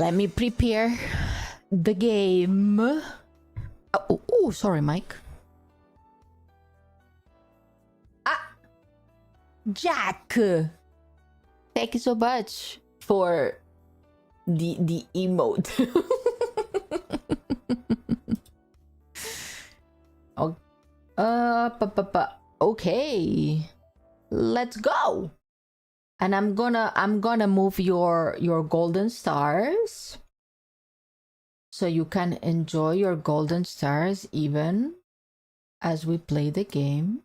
Let me prepare the game. Oh, sorry, Mike. Ah, Jack. Thank you so much for the emote. Oh, okay, let's go. And I'm gonna move your golden stars so you can enjoy your golden stars even as we play the game.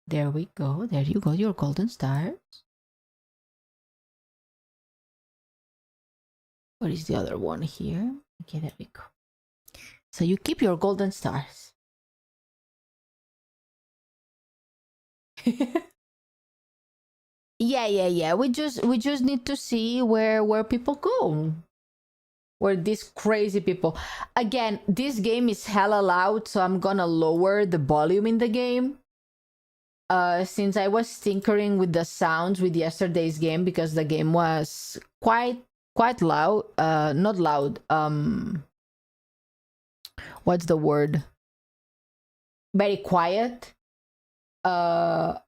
There we go. There you go, your golden stars. What is the other one here? Okay, there we go. So you keep your golden stars. Yeah. We just need to see where people go. Where these crazy people. Again, this game is hella loud, so I'm gonna lower the volume in the game. Since I was tinkering with the sounds with yesterday's game because the game was quite loud. Not loud. What's the word? Very quiet. The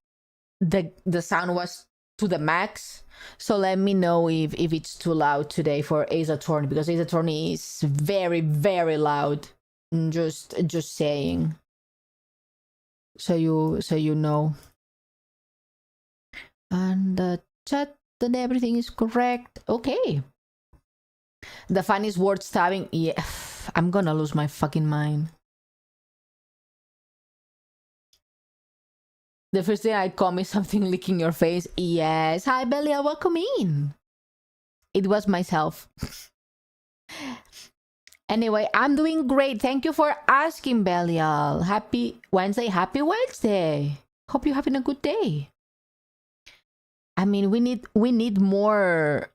sound was to the max, so let me know if it's too loud today for Ace Attorney, because Ace Attorney is very loud. Just saying, so you know. And the chat and everything is correct. Okay. The funniest word stabbing. Yeah, I'm gonna lose my fucking mind. The first thing I call me something licking your face. Yes. Hi, Belia. Welcome in. It was myself. Anyway, I'm doing great. Thank you for asking, Belial. Happy Wednesday. Happy Wednesday. Hope you're having a good day. I mean, we need more.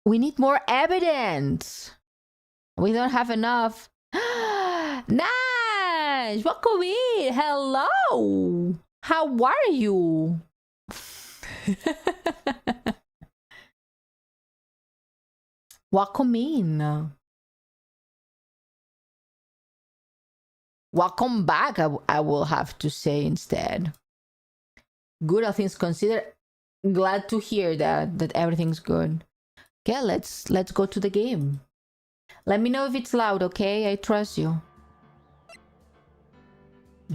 We need more evidence. We don't have enough. Nash, welcome in. Hello. How are you? Welcome in. Welcome back, I will have to say instead. Good, all things considered. Glad to hear that everything's good. Okay, let's go to the game. Let me know if it's loud, okay? I trust you.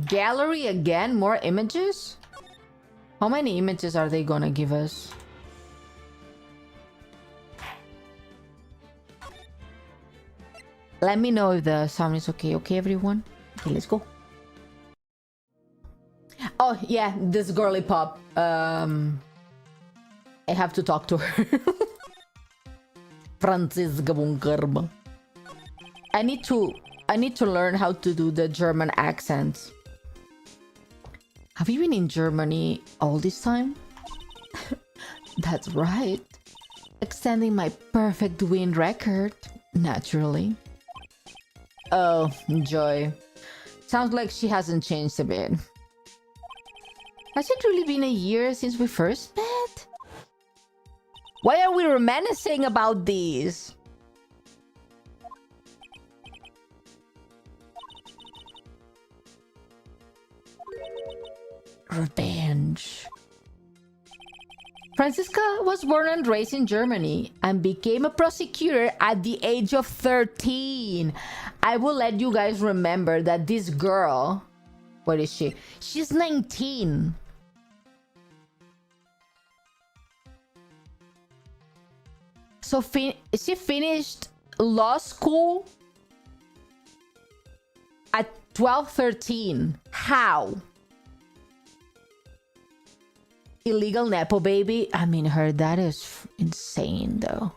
Gallery again? More images? How many images are they gonna give us? Let me know if the sound is okay. Okay, everyone? Okay, let's go. Oh, yeah, this girly pop. I have to talk to her. Franziska Bunkerba. I need to learn how to do the German accent. Have you been in Germany all this time? That's right. Extending my perfect win record, naturally. Oh, joy. Sounds like she hasn't changed a bit. Has it really been a year since we first met? Why are we reminiscing about these? Revenge. Franziska was born and raised in Germany and became a prosecutor at the age of 13. I will let you guys remember that this girl... What is she? She's 19. So she finished law school at 12, 13. How? Illegal Nepo baby? I mean, her dad is insane, though.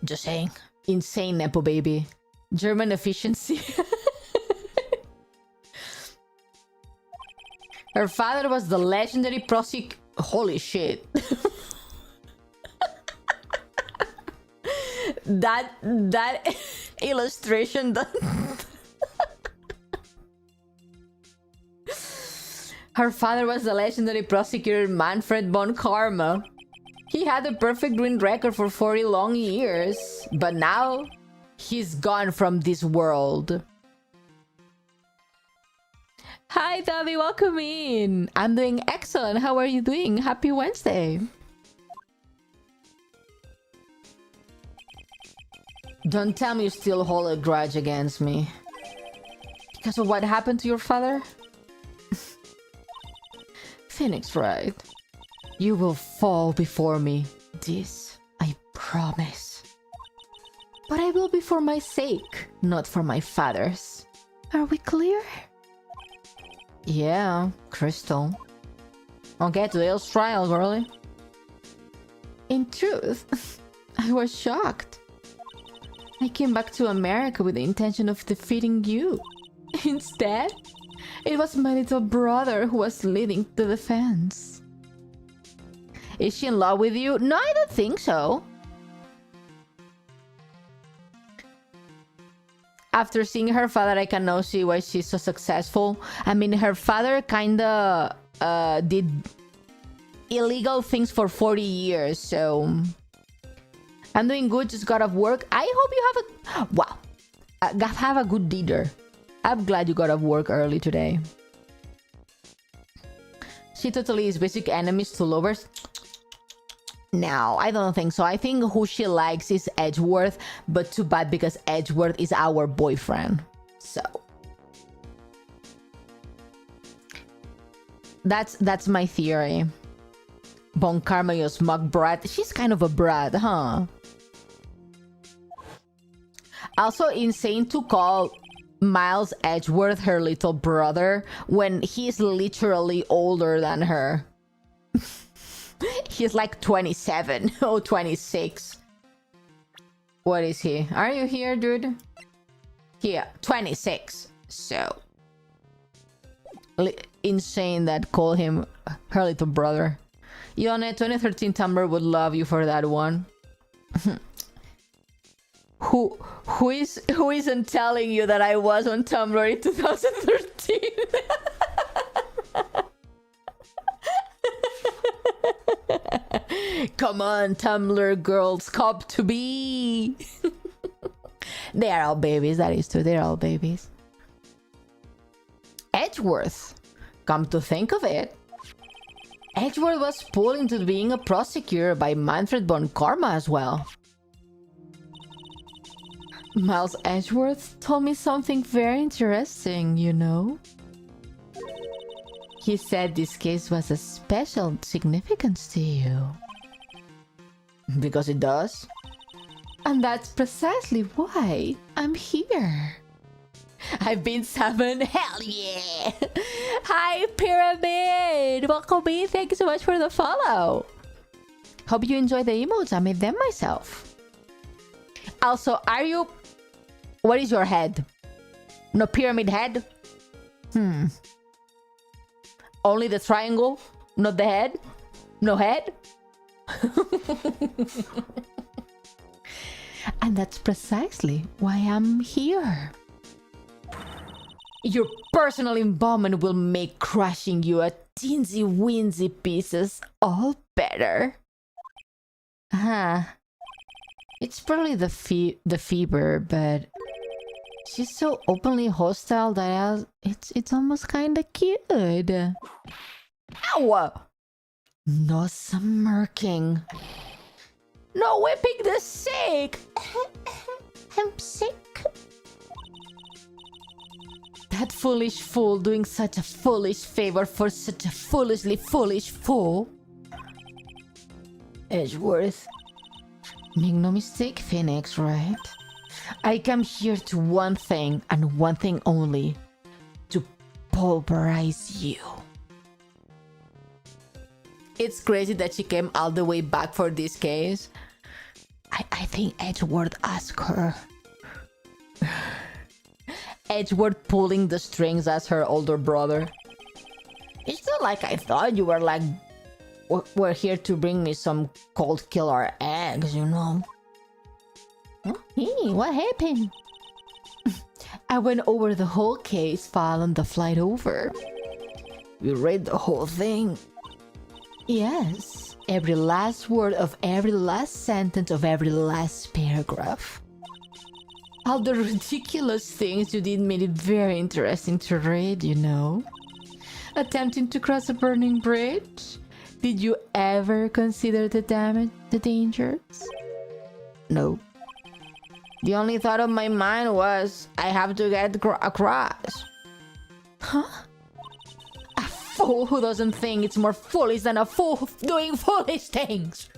Just saying. Insane Nepo baby. German efficiency. Her father was the legendary prosecutor. Holy shit. that illustration Her father was the legendary prosecutor Manfred von Karma. He had a perfect green record for 40 long years, but now he's gone from this world. Hi, Davi, welcome in. I'm doing excellent. How are you doing? Happy Wednesday. Don't tell me you still hold a grudge against me. Because of what happened to your father? Phoenix, right? You will fall before me. This, I promise. But I will be for my sake, not for my father's. Are we clear? Yeah, Crystal. Okay, today's trial, girlie. In truth, I was shocked. I came back to America with the intention of defeating you. Instead, it was my little brother who was leading the defense. Is she in love with you? No, I don't think so. After seeing her father, I can now see why she's so successful. I mean, her father kinda did illegal things for 40 years, so... I'm doing good, just got off work. I hope you have a... Wow. Have a good dinner. I'm glad you got off work early today. She totally is basic enemies to lovers. No, I don't think so. I think who she likes is Edgeworth, but too bad because Edgeworth is our boyfriend. So... That's my theory. Bon Karma, you smug brat. She's kind of a brat, huh? Also insane to call Miles Edgeworth her little brother when he's literally older than her. He's like 27 or 26. What is he? Are you here, dude? Here, 26. So insane that call him her little brother. Ione, 2013 Tumblr would love you for that one. Who isn't telling you that I was on Tumblr in 2013? Come on, Tumblr girls, cop to be. They are all babies, that is true. They're all babies. Edgeworth, come to think of it, Edgeworth was pulled into being a prosecutor by Manfred von Karma as well. Miles Edgeworth told me something very interesting, you know? He said this case was a special significance to you. Because it does? And that's precisely why I'm here. I've been summoned, hell yeah! Hi Pyramid! Welcome in, thank you so much for the follow. Hope you enjoy the emotes, I made them myself. Also, are you... What is your head? No pyramid head? Only the triangle? Not the head? No head? And that's precisely why I'm here. Your personal involvement will make crushing you a teensy-weensy pieces all better. It's probably the fever, but she's so openly hostile that it's almost kinda cute. Ow! No smirking. No whipping the sick! I'm sick. That foolish fool doing such a foolish favor for such a foolishly foolish fool. Edgeworth. Make no mistake, Phoenix, right? I come here to one thing and one thing only. To pulverize you. It's crazy that she came all the way back for this case. I think Edgeworth asked her. Edgeworth pulling the strings as her older brother. It's not like I thought you were like... We're here to bring me some cold killer eggs, you know. Hey, what happened? I went over the whole case file on the flight over. We read the whole thing. Yes, every last word of every last sentence of every last paragraph. All the ridiculous things you did made it very interesting to read, you know. Attempting to cross a burning bridge? Did you ever consider the dangers? No. The only thought of my mind was, I have to get across. Huh? A fool who doesn't think it's more foolish than a fool doing foolish things.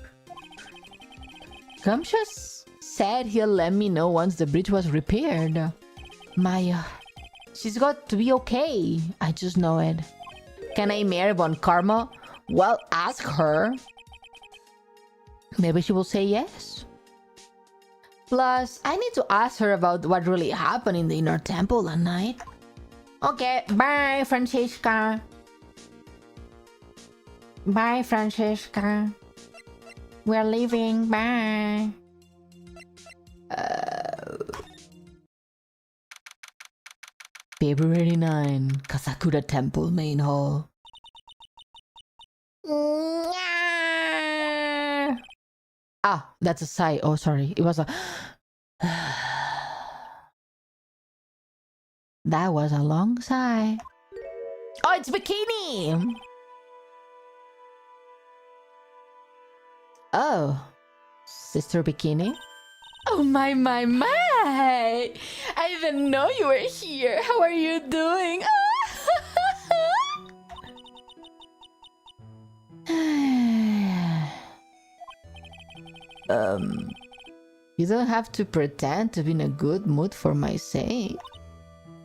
Gumshoes said he'll let me know once the bridge was repaired. Maya, she's got to be okay. I just know it. Can I marry Von Karma? Well, ask her. Maybe she will say yes. Plus, I need to ask her about what really happened in the inner temple that night. Okay, bye, Francisca. Bye, Francisca. We're leaving. Bye. February 9, Kasakura Temple Main Hall. Ah, that's a sigh. Oh, sorry. It was a... That was a long sigh. Oh, it's Bikini! Oh, Sister Bikini? Oh, my. I didn't know you were here. How are you doing? You don't have to pretend to be in a good mood for my sake.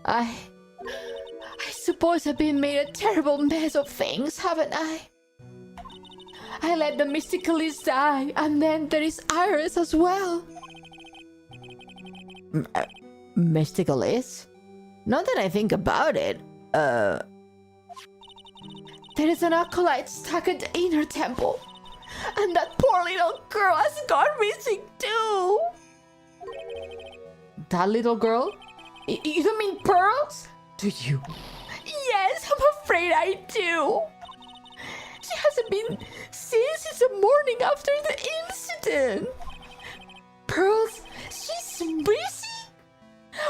I suppose I've been made a terrible mess of things, haven't I? I let the Mysticalist die, and then there is Iris as well. Mysticalist? Not that I think about it. There is an acolyte stuck at the inner temple. And that poor little girl has gone missing too. That little girl? You don't mean Pearls? Do you? Yes, I'm afraid I do. She hasn't been seen since the morning after the incident. Pearls, she's missing?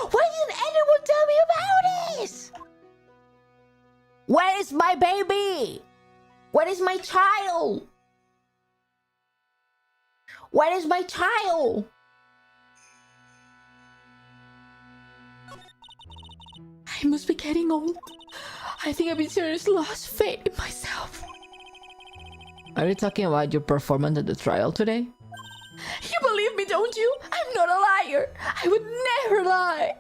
Why didn't anyone tell me about this? Where is my baby? Where is my child? Where is my child? I must be getting old. I think I've been seriously lost faith in myself. Are you talking about your performance at the trial today? You believe me, don't you? I'm not a liar. I would never lie.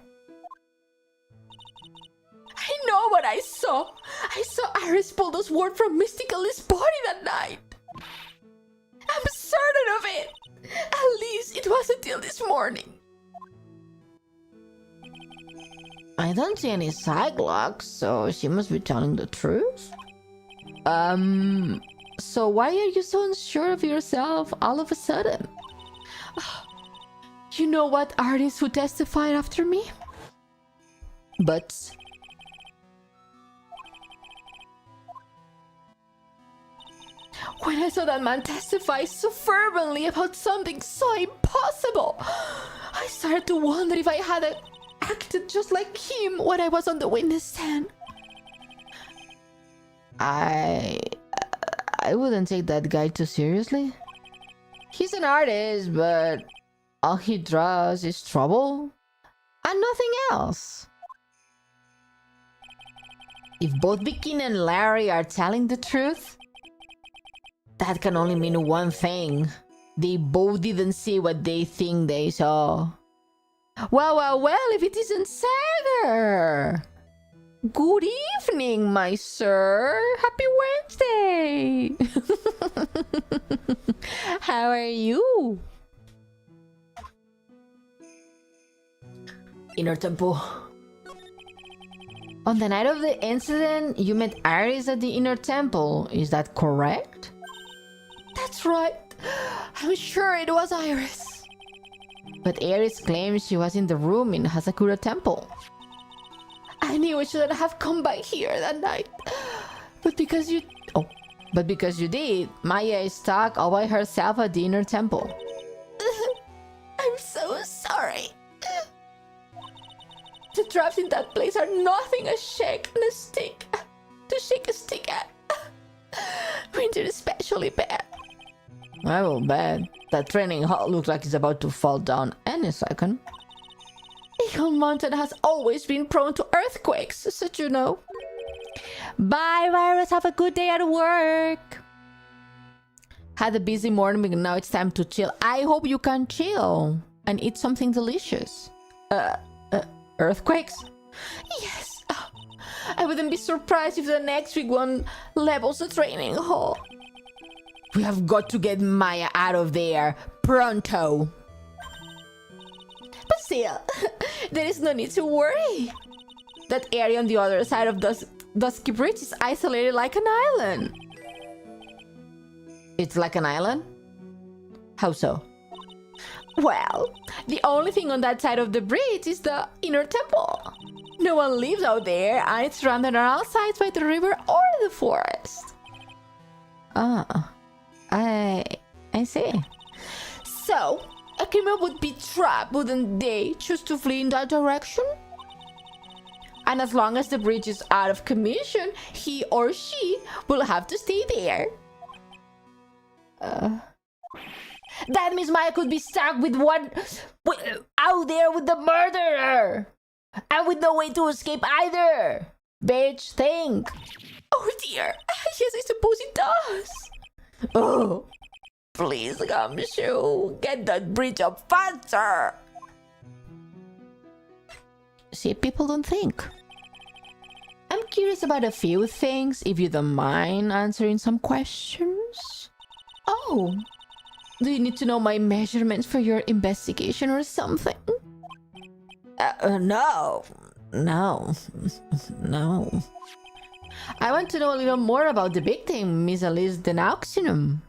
I know what I saw. I saw Iris pull the sword from Mysticalist's body that night. I'm certain of it. At least it was until this morning. I don't see any side locks, so she must be telling the truth. So why are you so unsure of yourself all of a sudden? You know what artist who testified after me? But... when I saw that man testify so fervently about something so impossible, I started to wonder if I had acted just like him when I was on the witness stand. I wouldn't take that guy too seriously. He's an artist, but all he draws is trouble and nothing else. If both Bikini and Larry are telling the truth, that can only mean one thing. They both didn't see what they think they saw. Well, if it isn't Sagar! Good evening, my sir. Happy Wednesday! How are you? Inner Temple. On the night of the incident, you met Iris at the Inner Temple. Is that correct? That's right. I'm sure it was Iris. But Iris claims she was in the room in Hasakura Temple. I knew I shouldn't have come by here that night. But because you... Oh. But because you did, Maya is stuck all by herself at the inner temple. I'm so sorry. The traps in that place are nothing a shake and a stick. To shake a stick at. Winter is especially bad. I will bet. That training hall looks like it's about to fall down any second. Eagle Mountain has always been prone to earthquakes, so you know. Bye, Virus. Have a good day at work. Had a busy morning, but now it's time to chill. I hope you can chill and eat something delicious. Earthquakes? Yes. I wouldn't be surprised if the next big one levels the training hall. We have got to get Maya out of there. Pronto. But still, there is no need to worry. That area on the other side of Dusky Bridge is isolated like an island. It's like an island? How so? Well, the only thing on that side of the bridge is the inner temple. No one lives out there, and it's surrounded on all sides by the river or the forest. I see. So, a criminal would be trapped, wouldn't they choose to flee in that direction? And as long as the bridge is out of commission, he or she will have to stay there. That means Maya could be stuck out there with the murderer! And with no way to escape either! Bitch, think! Oh dear! Yes, I suppose it does! Oh, please, Gumshoe, get that bridge up faster! See, people don't think. I'm curious about a few things, if you don't mind answering some questions. Oh, do you need to know my measurements for your investigation or something? No. I want to know a little more about the victim, Miss Alice Denoxinum.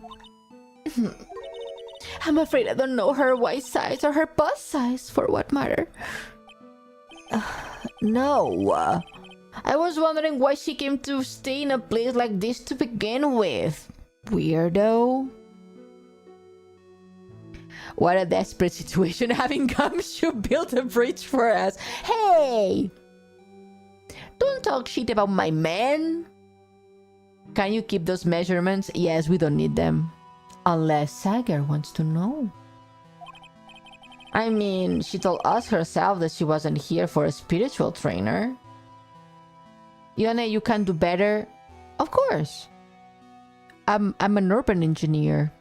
I'm afraid I don't know her waist size or her bust size, for what matter. No. I was wondering why she came to stay in a place like this to begin with. Weirdo. What a desperate situation having Gumshoe build a bridge for us. Hey! Don't talk shit about my man. Can you keep those measurements? Yes, we don't need them. Unless Sagar wants to know. I mean, she told us herself that she wasn't here for a spiritual trainer. Ione, you can do better? Of course. I'm an urban engineer.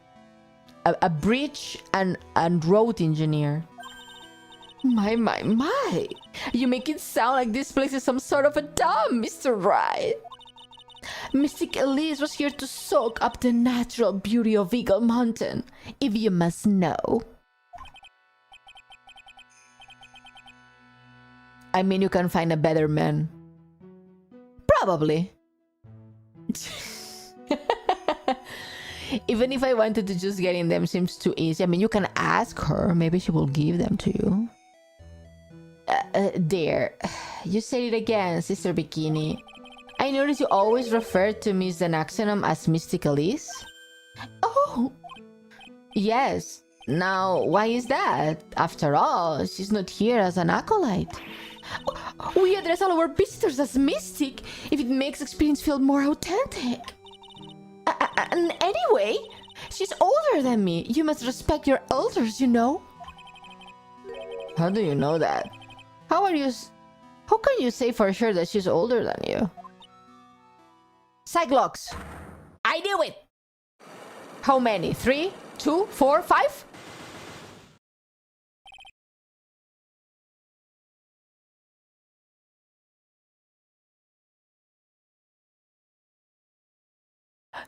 A bridge and road engineer. My. You make it sound like this place is some sort of a dump, Mr. Right. Mystic Elise was here to soak up the natural beauty of Eagle Mountain, if you must know. I mean, you can find a better man. Probably. Even if I wanted to just get in them seems too easy. I mean, you can ask her. Maybe she will give them to you. There. You said it again, Sister Bikini. I noticed you always refer to Miss Denoxinum as Mystic Elise. Oh! Yes. Now, why is that? After all, she's not here as an acolyte. We address all our visitors as Mystic if it makes experience feel more authentic. And anyway, she's older than me. You must respect your elders, you know. How do you know that? How can you say for sure that she's older than you? Cyclops! I knew it! How many? 3, 2, 4, 5?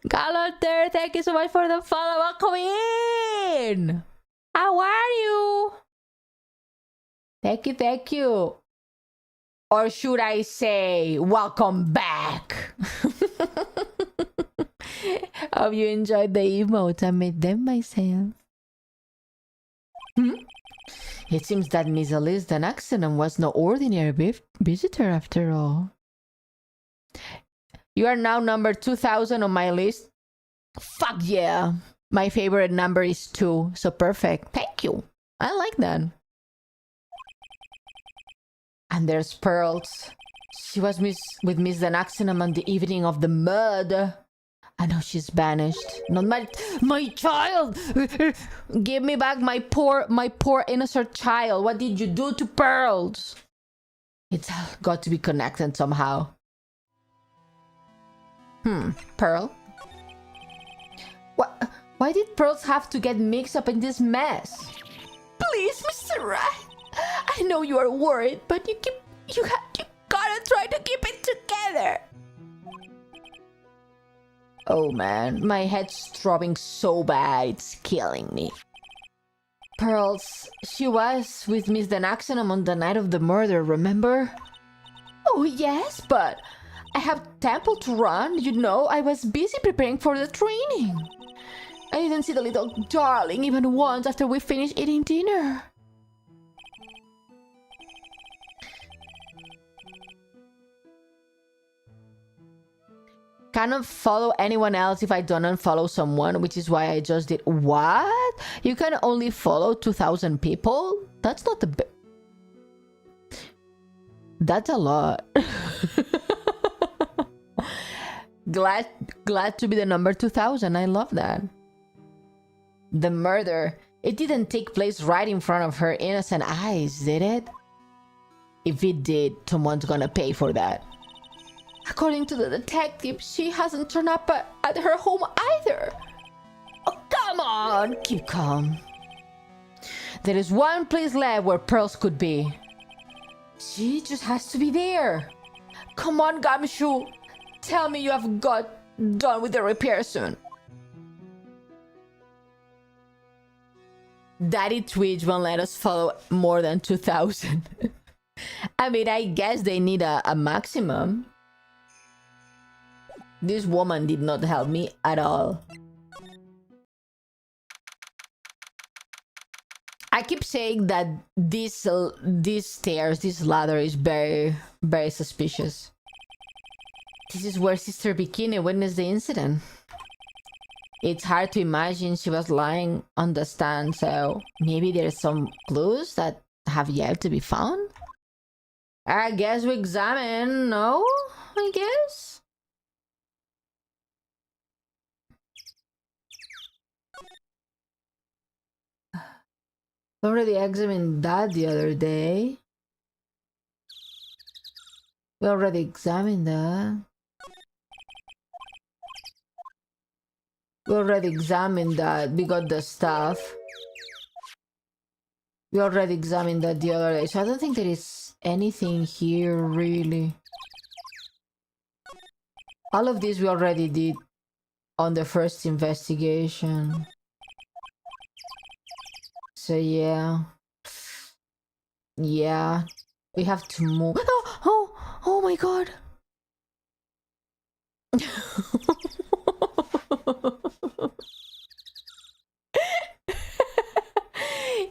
Galoter, thank you so much for the follow. Welcome in! How are you? Thank you. Or should I say, welcome back? Hope you enjoyed the emotes. I made them myself. It seems that Miss Alice Denoxinum was no ordinary visitor after all. You are now number 2000 on my list Fuck yeah. My favorite number is 2, so perfect. Thank you. I like that. And there's Pearls. She was with Miss Danaxinum on the evening of the murder. I know she's banished. Not my child. Give me back my poor innocent child. What did you do to Pearls? It's got to be connected somehow. Pearl? What? Why did Pearls have to get mixed up in this mess? Please, Mr. Rat. I know you are worried, but you gotta try to keep it together. Oh man, my head's throbbing so bad, it's killing me. Pearls, she was with Miss Danaxinum on the night of the murder, remember? Oh yes, but I have temple to run, you know, I was busy preparing for the training. I didn't see the little darling even once after we finished eating dinner. Cannot follow anyone else if I don't unfollow someone, which is why I just did. What? You can only follow 2,000 people? That's not a bit. That's a lot. Glad to be the number 2,000. I love that. The murder. It didn't take place right in front of her innocent eyes, did it? If it did, someone's gonna pay for that. According to the detective, she hasn't turned up at her home either. Oh, come on! Keep calm. There is one place left where Pearls could be. She just has to be there. Come on, Gumshoe. Tell me you have got done with the repair soon. Daddy Twitch won't let us follow more than 2,000. I mean, I guess they need a maximum. This woman did not help me at all. I keep saying that these stairs, this ladder is very, very suspicious. This is where Sister Bikini witnessed the incident. It's hard to imagine she was lying on the stand, so maybe there's some clues that have yet to be found? I guess we examine, no? I guess? Already examined that the other day. We already examined that. We already examined that. We got the stuff. We already examined that the other day. So I don't think there is anything here really. All of this we already did on the first investigation. So yeah, we have to move. Oh my god!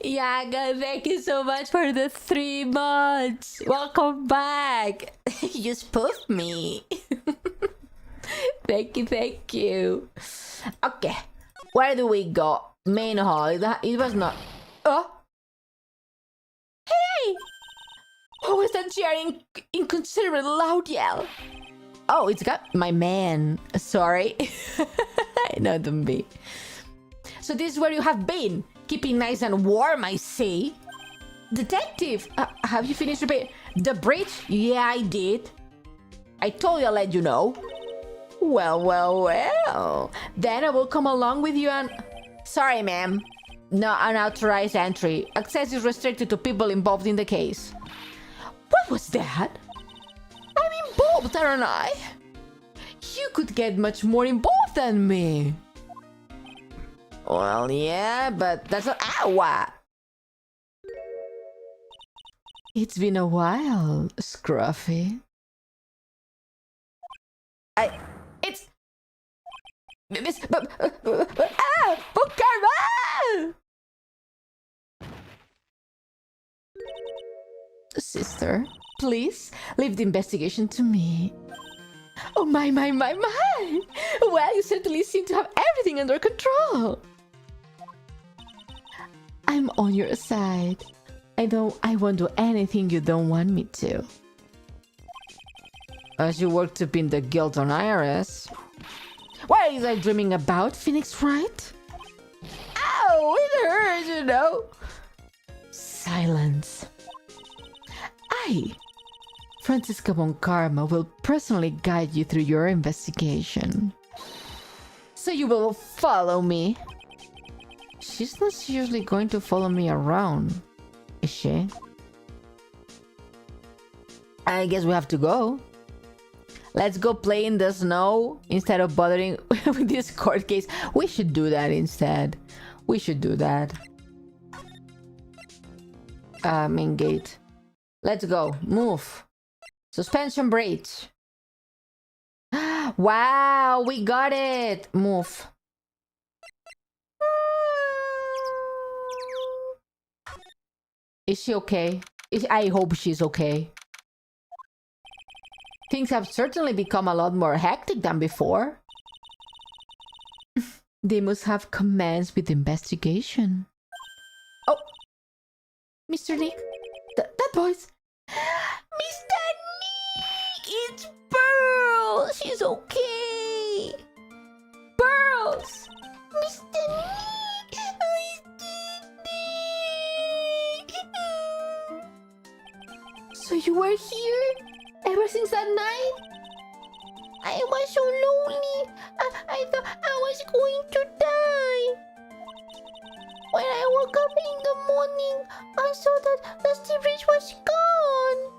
Yaga, thank you so much for the 3 months. Welcome back. You spoofed me. Thank you. Okay, where do we go? Main hall. It was not. Oh! Hey! Who is that cheering inconsiderate loud yell? Oh, it's got my man. Sorry. I know, don't be. So this is where you have been. Keeping nice and warm, I see. Detective, have you finished the bridge? Yeah, I did. I told you I'll let you know. Well. Then I will come along with you and... Sorry, ma'am. No unauthorized entry. Access is restricted to people involved in the case. What was that? I'm involved, aren't I? You could get much more involved than me. Well, yeah, but that's not... Ow! It's been a while, Scruffy. It's... Miss... Sister, please leave the investigation to me. Oh my. Well, you certainly seem to have everything under control. I'm on your side. I won't do anything you don't want me to. As you work to pin the guilt on Iris. What is I dreaming about, Phoenix, right? Ow, it hurts, you know. Silence. Francisca von Karma, will personally guide you through your investigation. So you will follow me. She's not usually going to follow me around, is she? I guess we have to go. Let's go play in the snow instead of bothering with this court case. We should do that instead. We should do that. Main gate. Let's go. Move. Suspension bridge. Wow, we got it. Move. Is she okay? I hope she's okay. Things have certainly become a lot more hectic than before. They must have commenced with the investigation. Oh, Mr. Nick, that voice. Mr. Nick, it's Pearl. She's okay. Pearls. Mr. Nick, So you were here ever since that night? I was so lonely. I thought I was going to die. When I woke up in the morning, I saw that the steam bridge was gone.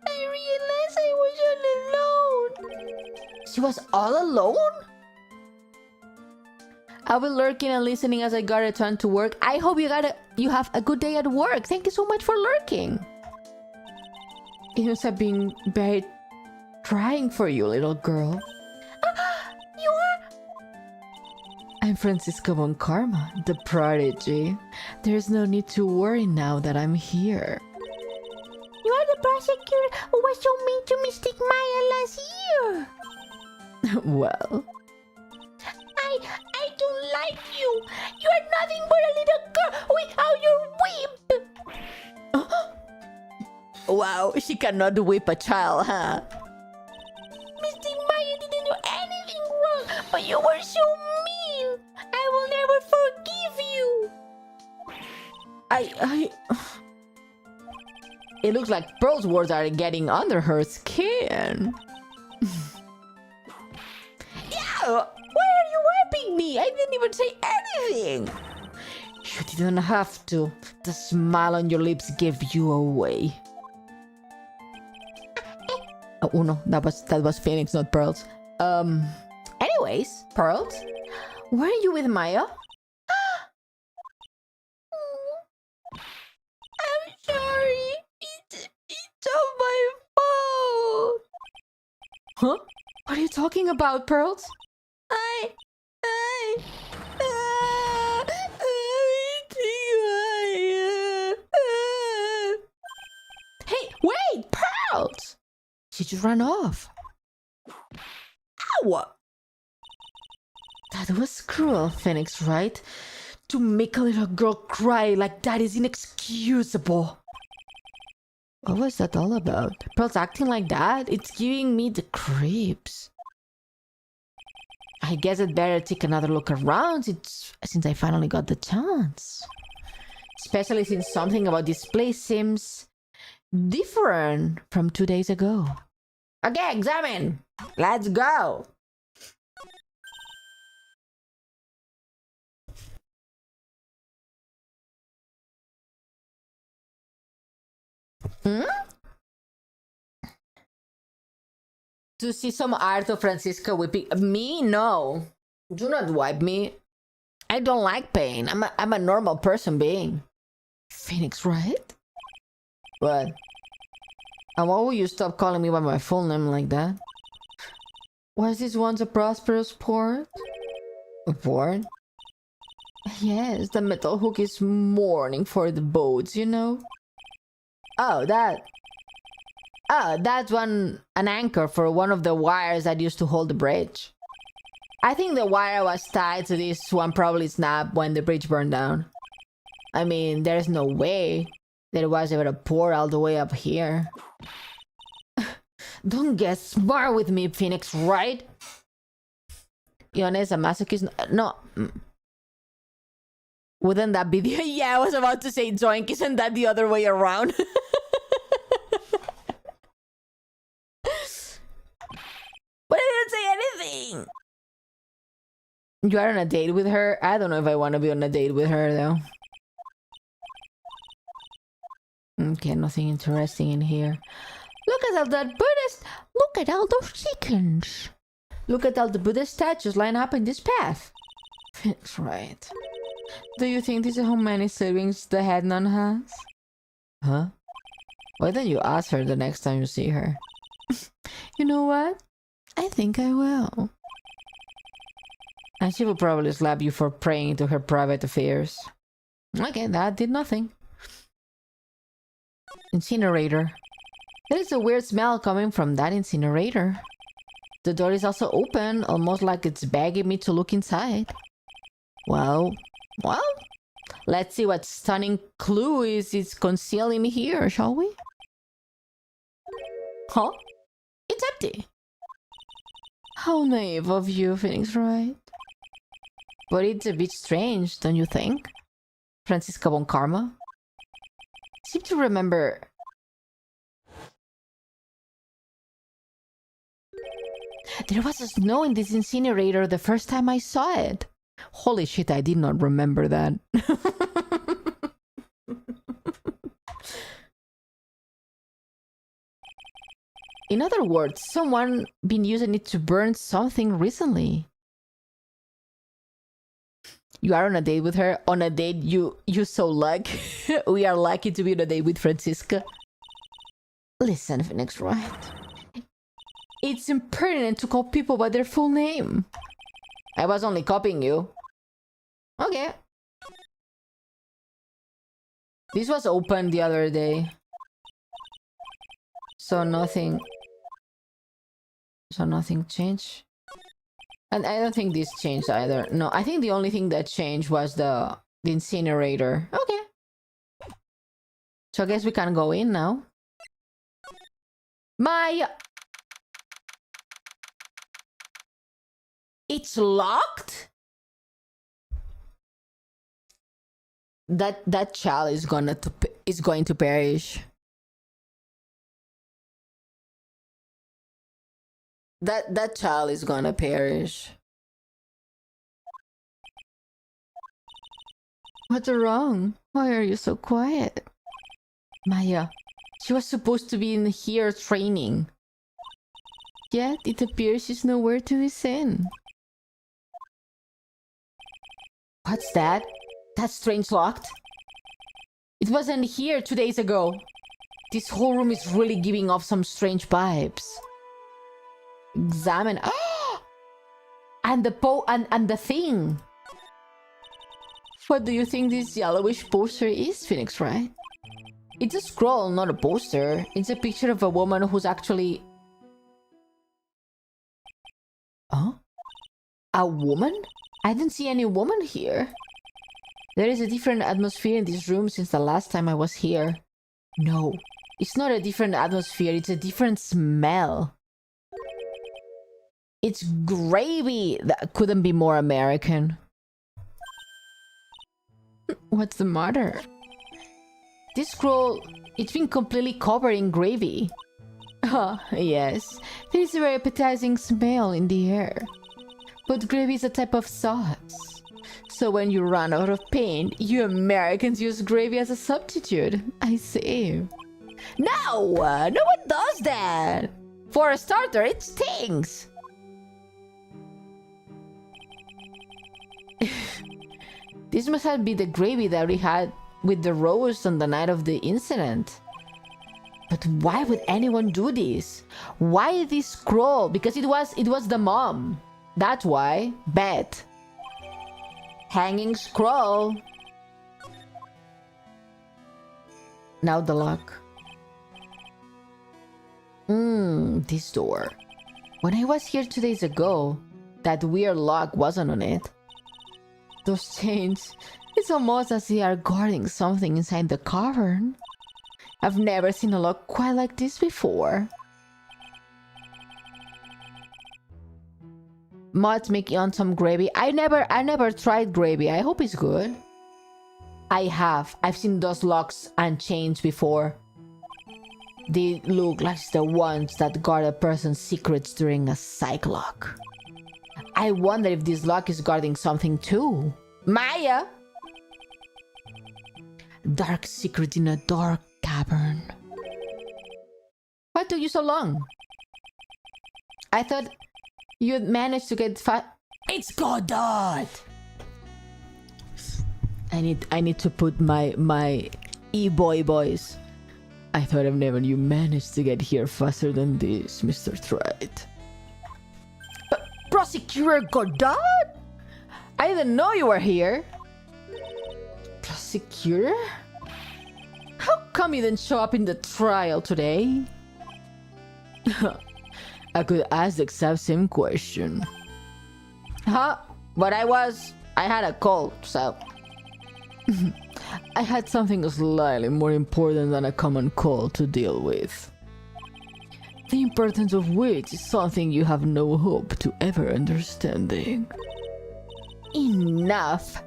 I realized I was all alone. She was all alone? I'll be lurking and listening as I got a turn to work. I hope you have a good day at work. Thank you so much for lurking. It must have been very trying for you, little girl. You are... I'm Francisca von Karma, the prodigy. There's no need to worry now that I'm here. You are the prosecutor who was so mean to Mystic Maya last year. Well... I don't like you. You are nothing but a little girl without your whip. Wow, she cannot whip a child, huh? Mystic Maya didn't do anything wrong, but you were so mean. I will never forgive you. It looks like Pearl's words are getting under her skin. Yeah. Why are you wiping me? I didn't even say anything. You didn't have to. The smile on your lips gave you away. Oh no, that was Phoenix, not Pearls. Anyways, Pearls, were you with Maya? I'm sorry. It's all my fault. Huh? What are you talking about, Pearls? Hey, wait, Pearls! She just ran off. Ow! That was cruel, Phoenix, right? To make a little girl cry like that is inexcusable. What was that all about? Pearls acting like that? It's giving me the creeps. I guess I'd better take another look around since I finally got the chance. Especially since something about this place seems different from 2 days ago. Okay, examine! Let's go! To see some art of Francisca whipping me? No. Do not wipe me. I don't like pain. I'm a normal person being. Phoenix, right? What? And why will you stop calling me by my full name like that? Was this once a prosperous port? A port? Yes, the metal hook is mourning for the boats, you know? Oh, that's an anchor for one of the wires that used to hold the bridge. I think the wire was tied to this one probably snapped when the bridge burned down. I mean, there's no way there was ever a portal all the way up here. Don't get smart with me, Phoenix, right? Ione is a masochist. No. Wouldn't that be the... Yeah, I was about to say Zoink. Isn't that the other way around? But I didn't say anything. You are on a date with her? I don't know if I want to be on a date with her, though. Okay, nothing interesting in here. Look at all that Buddhist... Look at all those chickens. Look at all the Buddhist statues lined up in this path. That's right. Do you think this is how many siblings the head nun has? Huh? Why don't you ask her the next time you see her? You know what? I think I will. And she will probably slap you for praying into her private affairs. Okay, that did nothing. Incinerator. There is a weird smell coming from that incinerator. The door is also open, almost like it's begging me to look inside. Well, let's see what stunning clue is concealing here, shall we? Huh? It's empty. How naive of you, Phoenix Wright. But it's a bit strange, don't you think? Francisca von Karma? I seem to remember... There was a snow in this incinerator the first time I saw it. Holy shit, I did not remember that. In other words, someone been using it to burn something recently. You are on a date with her? On a date, you so lucky. We are lucky to be on a date with Francisca. Listen, Phoenix Wright. It's impertinent to call people by their full name. I was only copying you. Okay. This was open the other day. So nothing changed. And I don't think this changed either. No, I think the only thing that changed was the incinerator. Okay. So I guess we can go in now. It's locked? That child is going to perish. That child is gonna perish. What's wrong? Why are you so quiet? Maya, she was supposed to be in here training. Yet it appears she's nowhere to be seen. What's that? That strange locked? It wasn't here 2 days ago. This whole room is really giving off some strange vibes. Examine. And the thing. What do you think this yellowish poster is, Phoenix Wright? It's a scroll, not a poster. It's a picture of a woman who's actually... Huh? A woman? I didn't see any woman here. There is a different atmosphere in this room since the last time I was here. No, it's not a different atmosphere, it's a different smell. It's gravy! That couldn't be more American. What's the matter? This scroll, it's been completely covered in gravy. Ah, yes. There is a very appetizing smell in the air. But gravy is a type of sauce. So when you run out of paint, you Americans use gravy as a substitute. I see. No! No one does that! For a starter, it stinks! This must have been the gravy that we had with the roast on the night of the incident. But why would anyone do this? Why this scroll? Because it was the mom. That's why. Bet. Hanging scroll. Now the lock. This door. When I was here 2 days ago, That weird lock wasn't on it. Those chains, it's almost as they are guarding something inside the cavern. I've never seen a lock quite like this before. Mods make you on some gravy. I never tried gravy. I hope it's good. I have. I've seen those locks and chains before. They look like the ones that guard a person's secrets during a psych lock. I wonder if this lock is guarding something too. Maya! Dark secret in a dark cavern. Why took you so long? I thought you'd managed to get It's Godot! I need to put my e-boy voice. I thought I've never you managed to get here faster than this, Mr. Threat. Prosecutor Godot? I didn't know you were here. Prosecutor? How come you didn't show up in the trial today? I could ask the exact same question. Huh? But I had a cold, so... I had something slightly more important than a common cold to deal with. The importance of which is something you have no hope to ever understanding. Enough!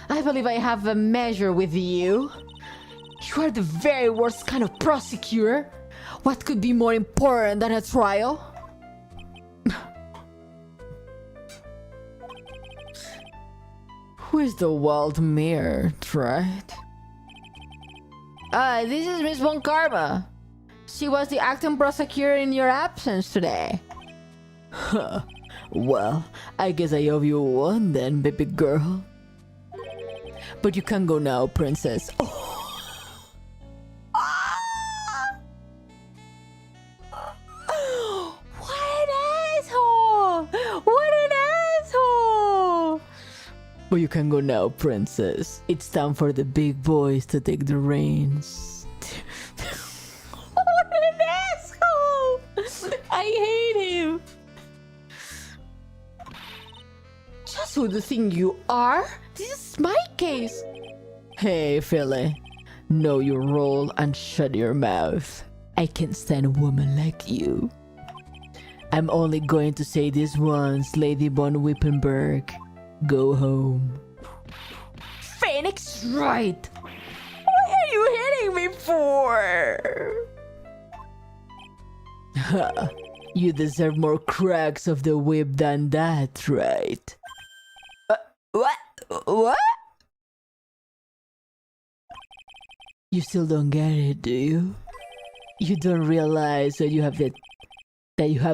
I believe I have a measure with you. You are the very worst kind of prosecutor. What could be more important than a trial? Who is the wild mare, right? This is Miss Von Karma. She was the acting prosecutor in your absence today. Well, I guess I owe you one then, baby girl. But you can go now, princess. What an asshole! What an asshole! But you can go now, princess. It's time for the big boys to take the reins. What an asshole! I hate him. Just who do you think you are? This is my case. Hey, Philly. Know your role and shut your mouth. I can't stand a woman like you. I'm only going to say this once, Lady von Wippenberg. Go home. Phoenix Wright! What are you hitting me for? You deserve more cracks of the whip than that, right? What? What? You still don't get it, do you? You don't realize that you have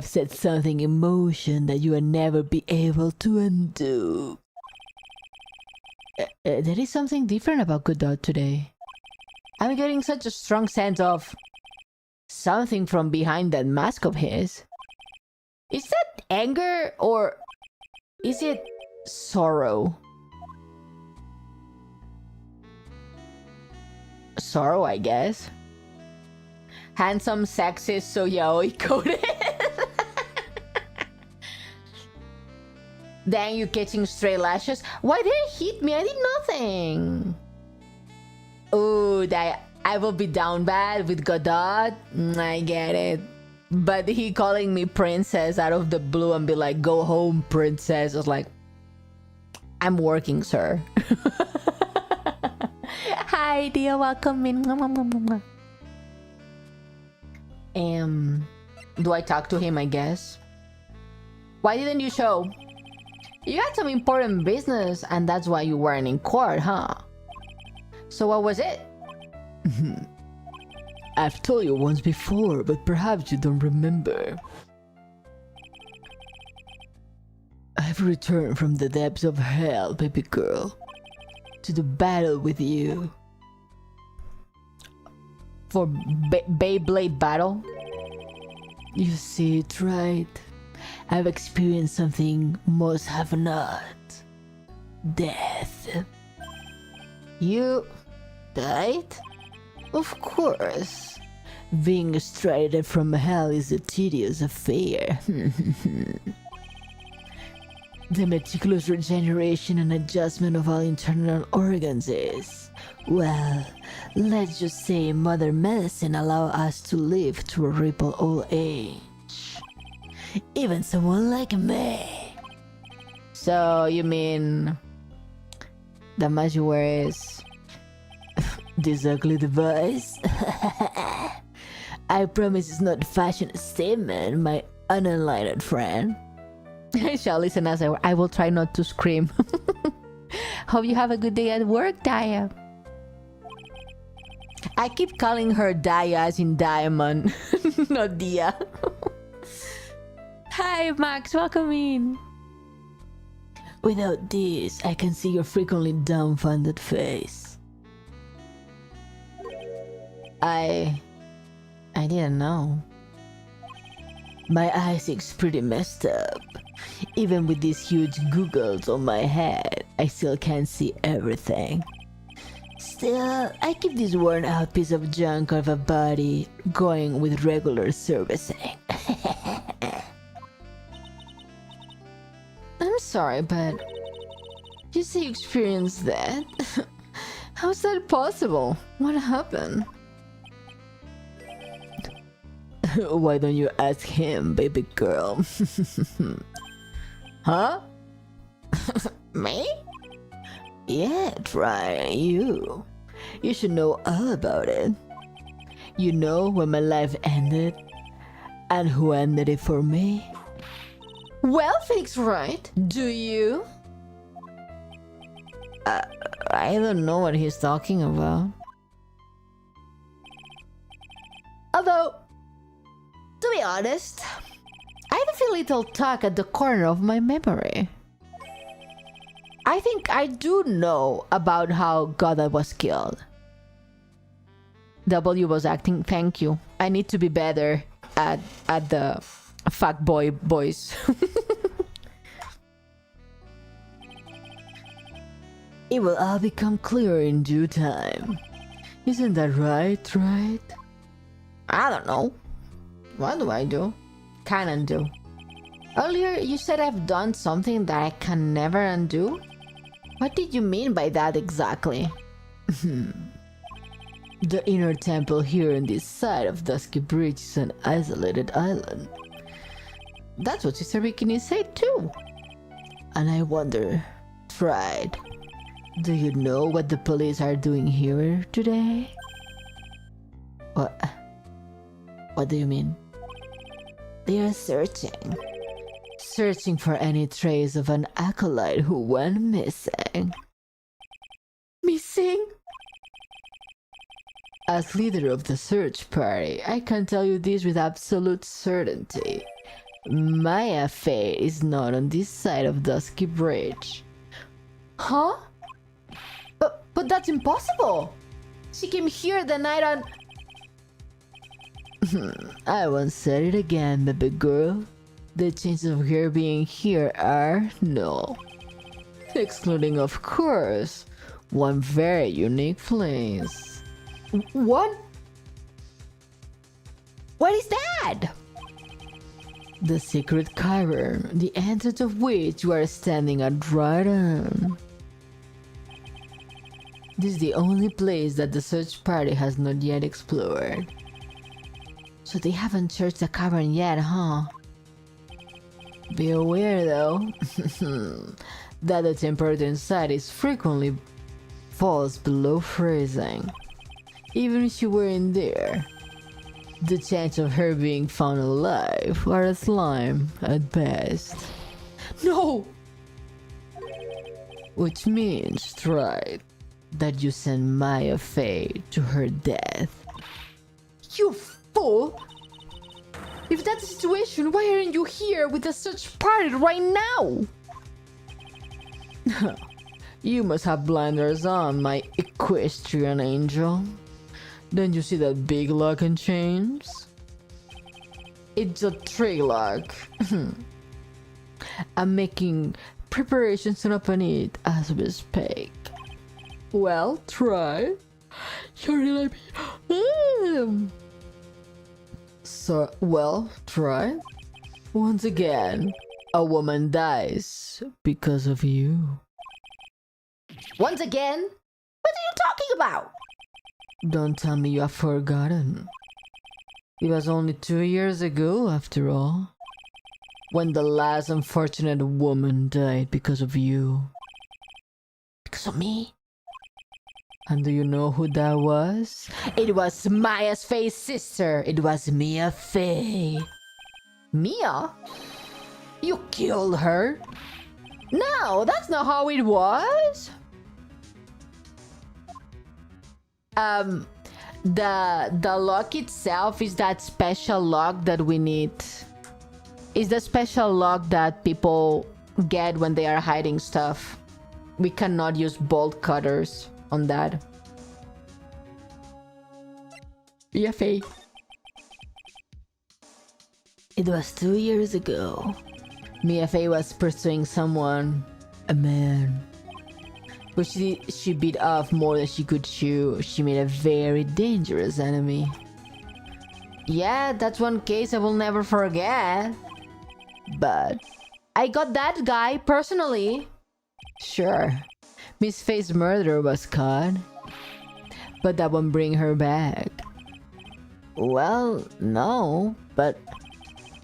said something in motion that you will never be able to undo. There is something different about Godot today. I'm getting such a strong sense of something from behind that mask of his. Is that anger or is it sorrow? Sorrow, I guess. Handsome, sexist, so yaoi coded. Dang, you catching stray lashes. Why did it hit me? I did nothing. Oh, I will be down bad with Godot. I get it. But he calling me princess out of the blue and be like, go home, princess. I was like, I'm working, sir. Hi, dear, welcome in. Do I talk to him, I guess? Why didn't you show? You had some important business and that's why you weren't in court, huh? So what was it? I've told you once before, but perhaps you don't remember. I've returned from the depths of hell, baby girl, to the battle with you. For Beyblade battle? You see it, right? I've experienced something most have not. Death. You died? Of course. Being extracted from hell is a tedious affair. the meticulous regeneration and adjustment of all internal organs is, well, let's just say modern medicine allow us to live to a ripple old age. Even someone like me. So you mean the magic you wear is this ugly device? I promise it's not fashion statement, my unenlightened friend. I shall listen as I will try not to scream. Hope you have a good day at work, Daya. I keep calling her Daya as in diamond, not Dia. Hi, Max, welcome in. Without this, I can see your frequently dumbfounded face. I didn't know. My eyesight's pretty messed up. Even with these huge googles on my head, I still can't see everything. Still, I keep this worn out piece of junk of a body going with regular servicing. I'm sorry, but you say you experienced that? How's that possible? What happened? Why don't you ask him, baby girl? Huh? Me? Yeah, try you. You should know all about it. You know when my life ended and who ended it for me? Well, Felix, right? Do you? I don't know what he's talking about. Although, to be honest, I have a little tug at the corner of my memory. I think I do know about how Goddard was killed. W was acting, thank you. I need to be better at the fuckboy voice. It will all become clear in due time. Isn't that right? I don't know. What do I do? Can undo. Earlier you said I've done something that I can never undo? What did you mean by that exactly? The inner temple here on this side of Dusky Bridge is an isolated island. That's what Sister Bikini said too. And I wonder, Fried, do you know what the police are doing here today? What do you mean? They are searching for any trace of an acolyte who went missing. Missing? As leader of the search party, I can tell you this with absolute certainty. Maya Fey is not on this side of Dusky Bridge. Huh? But that's impossible! She came here the night on... I won't say it again, baby girl. The chances of her being here are null. Excluding, of course, one very unique place. What? What is that? The secret cavern, the entrance of which you are standing at right on. This is the only place that the search party has not yet explored. So they haven't searched the cavern yet, huh? Be aware though, that the temperature inside is frequently falls below freezing. Even if she were in there, the chance of her being found alive are slim at best. No! Which means, right, that you send Maya Fey to her death. You fool! If that's the situation, why aren't you here with the search party right now? You must have blinders on, my equestrian angel. Don't you see that big lock and chains? It's a tree lock. I'm making preparations to open it as we speak. Well, try. You're like So, well, try. Once again, A woman dies because of you. Once again? What are you talking about? Don't tell me you have forgotten. It was only 2 years ago, after all, when the last unfortunate woman died because of you. Because of me? And do you know who that was? It was Maya's Faye's sister. It was Mia Faye. Mia? You killed her? No, that's not how it was. The lock itself is that special lock that we need. Is the special lock that people get when they are hiding stuff. We cannot use bolt cutters on that. Yeah, Faye. It was 2 years ago. Mia Faye was pursuing someone, a man. But she beat off more than she could chew. She made a very dangerous enemy. Yeah, that's one case I will never forget. But I got that guy personally. Sure, Miss Faye's murderer was caught. But that won't bring her back. Well, no, but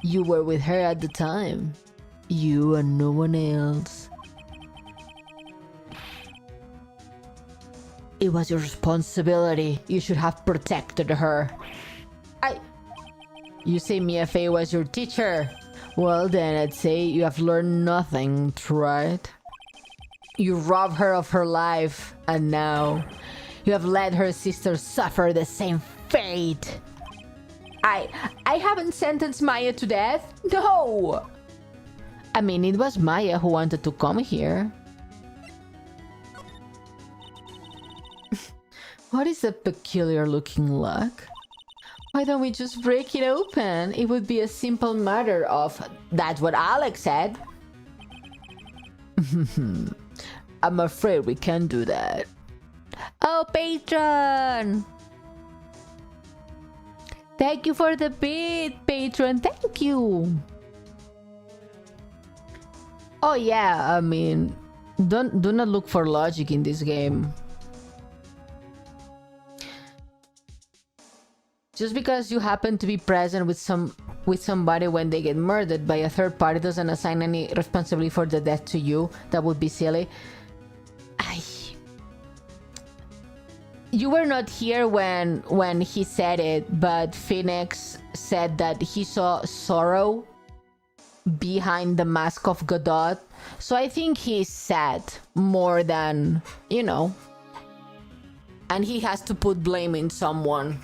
you were with her at the time. You and no one else. It was your responsibility. You should have protected her. You say Mia Faye was your teacher. Well then, I'd say you have learned nothing, right? You robbed her of her life, and now you have let her sister suffer the same fate. I haven't sentenced Maya to death. No! I mean, it was Maya who wanted to come here. What is that peculiar looking lock? Why don't we just break it open? It would be a simple matter of... That's what Alex said. I'm afraid we can't do that. Oh, patron! Thank you for the bid, patron. Thank you. Oh yeah, I mean, do not look for logic in this game. Just because you happen to be present with somebody when they get murdered by a third party doesn't assign any responsibility for the death to you. That would be silly. You were not here when he said it, but Phoenix said that he saw sorrow behind the mask of Godot. So I think he's sad more than, you know. And he has to put blame in someone.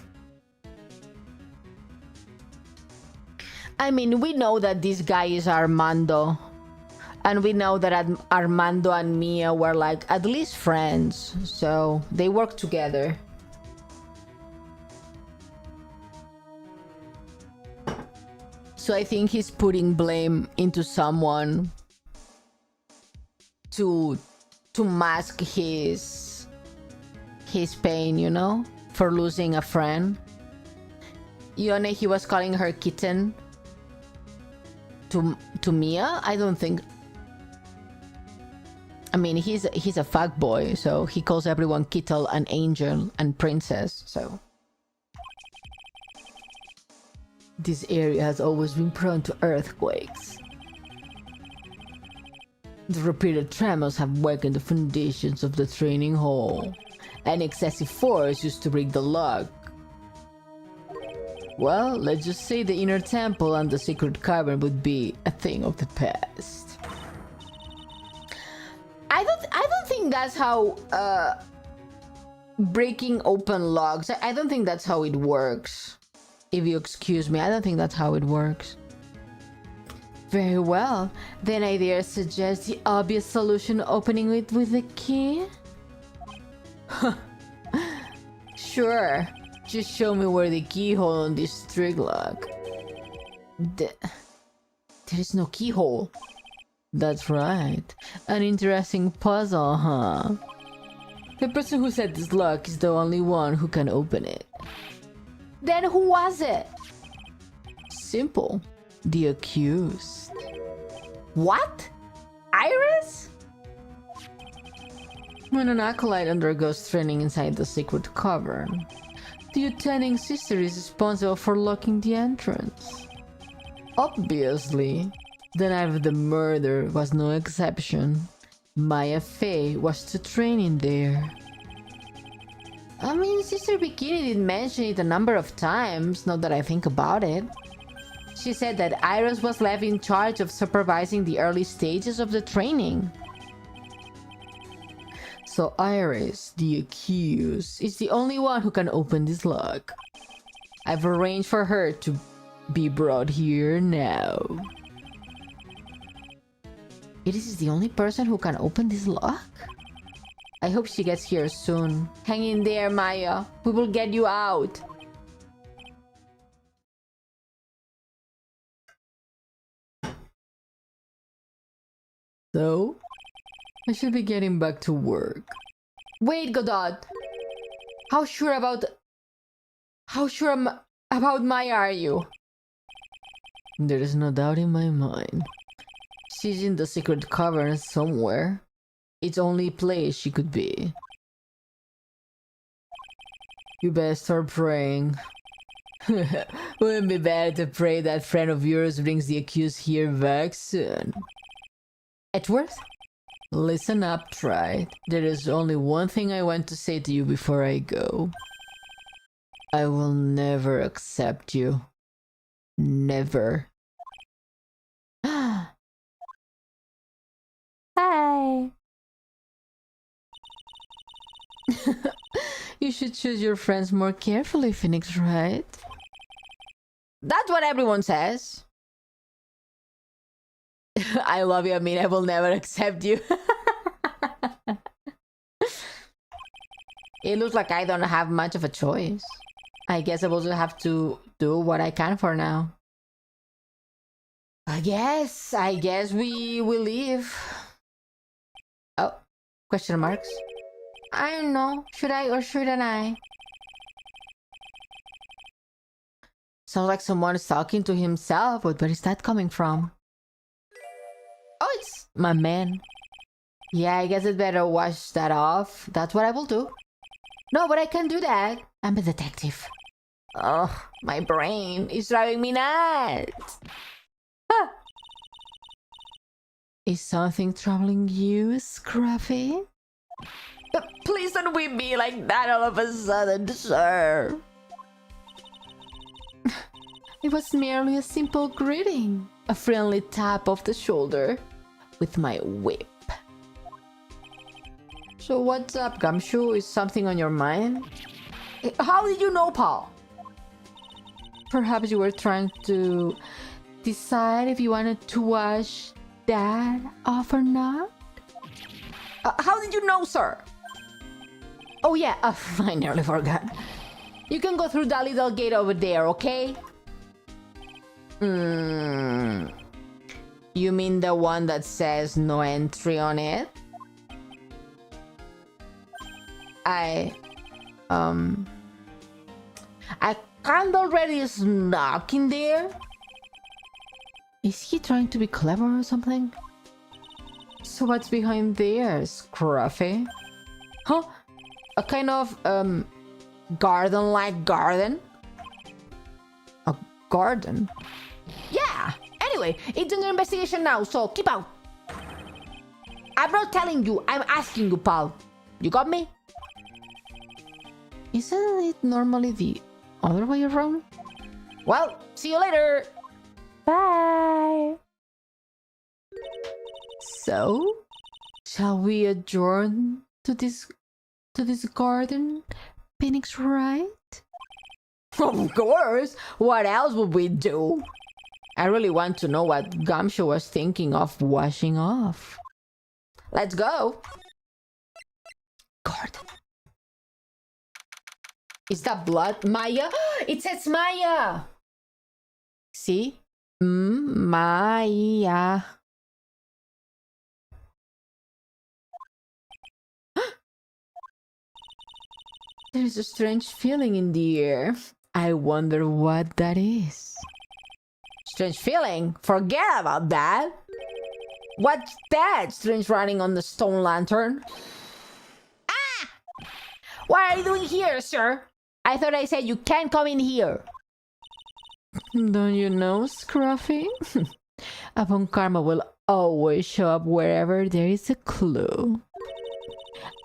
I mean, we know that this guy is Armando. And we know that Armando and Mia were like at least friends. So they work together. So I think he's putting blame into someone to mask his pain, you know, for losing a friend. Ione, he was calling her kitten. To Mia, I don't think. I mean, he's a fuckboy, so he calls everyone Kittle and Angel and Princess, so. This area has always been prone to earthquakes. The repeated tremors have weakened the foundations of the training hall. An excessive force used to break the lock. Well, let's just say the inner temple and the secret cavern would be a thing of the past. I don't think that's how breaking open locks. I don't think that's how it works. If you excuse me, I don't think that's how it works. Very well. Then I dare suggest the obvious solution, opening it with a key? Sure. Just show me where the keyhole on this trick lock. There is no keyhole. That's right. An interesting puzzle, huh? The person who said this lock is the only one who can open it. Then who was it? Simple. The accused. What? Iris? When an acolyte undergoes training inside the secret cavern, the attending sister is responsible for locking the entrance. Obviously, the night of the murder was no exception. Maya Fey was to train in there. I mean, Sister Bikini did mention it a number of times, now that I think about it. She said that Iris was left in charge of supervising the early stages of the training. So Iris, the accused, is the only one who can open this lock. I've arranged for her to be brought here now. Iris is the only person who can open this lock? I hope she gets here soon. Hang in there, Maya. We will get you out. So, I should be getting back to work. Wait, Godot. How sure about Maya are you? There is no doubt in my mind. She's in the secret cavern somewhere. It's the only place she could be. You better start praying. Wouldn't it be better to pray that friend of yours brings the accused here back soon? Edgeworth? Listen up, Pride. There is only one thing I want to say to you before I go. I will never accept you. Never. Hi. You should choose your friends more carefully, Phoenix, right? That's what everyone says. I love you, I mean, I will never accept you. It looks like I don't have much of a choice. I guess I will just have to do what I can for now. I guess we will leave. Oh, question marks. I don't know. Should I or shouldn't I? Sounds like someone is talking to himself, but where is that coming from? Oh, it's my man. Yeah, I guess I'd better wash that off. That's what I will do. No, but I can't do that. I'm a detective. Oh, my brain is driving me nuts. Ah. Is something troubling you, Scruffy? Please don't whip me like that all of a sudden, sir. It was merely a simple greeting. A friendly tap of the shoulder with my whip. So what's up, Gumshoe? Is something on your mind? How did you know, Paul? Perhaps you were trying to decide if you wanted to wash that off or not? How did you know, sir? Oh yeah, I nearly forgot. You can go through that little gate over there, okay? You mean the one that says no entry on it? I can't already snuck in there. Is he trying to be clever or something? So what's behind there, Scruffy? Huh? A kind of garden-like garden? A garden? Yeah! Anyway, it's under investigation now, so keep out. I'm not telling you, I'm asking you, pal. You got me? Isn't it normally the other way around? Well, see you later. Bye. So, shall we adjourn to this garden, Phoenix, right? Of course. What else would we do? I really want to know what Gumshoe was thinking of washing off. Let's go. Garden. Is that blood? Maya? It says Maya! See? Maya. There is a strange feeling in the air. I wonder what that is. Strange feeling? Forget about that. What's that? Strange running on the stone lantern. What are you doing here, sir? I thought I said you can't come in here. Don't you know, Scruffy? Upon karma will always show up wherever there is a clue.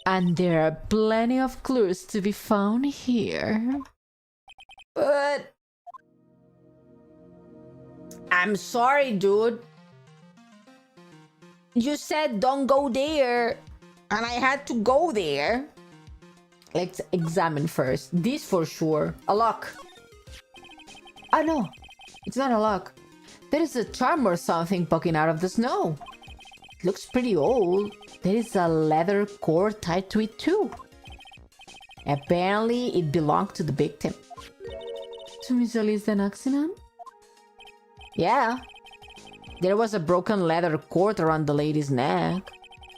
And there are plenty of clues to be found here. But... I'm sorry, dude. You said don't go there. And I had to go there. Let's examine first. This for sure. A lock. Oh no, it's not a lock. There is a charm or something poking out of the snow. It looks pretty old. There is a leather cord tied to it too. Apparently it belonged to the victim. To Miss Elise an accident? Yeah. There was a broken leather cord around the lady's neck.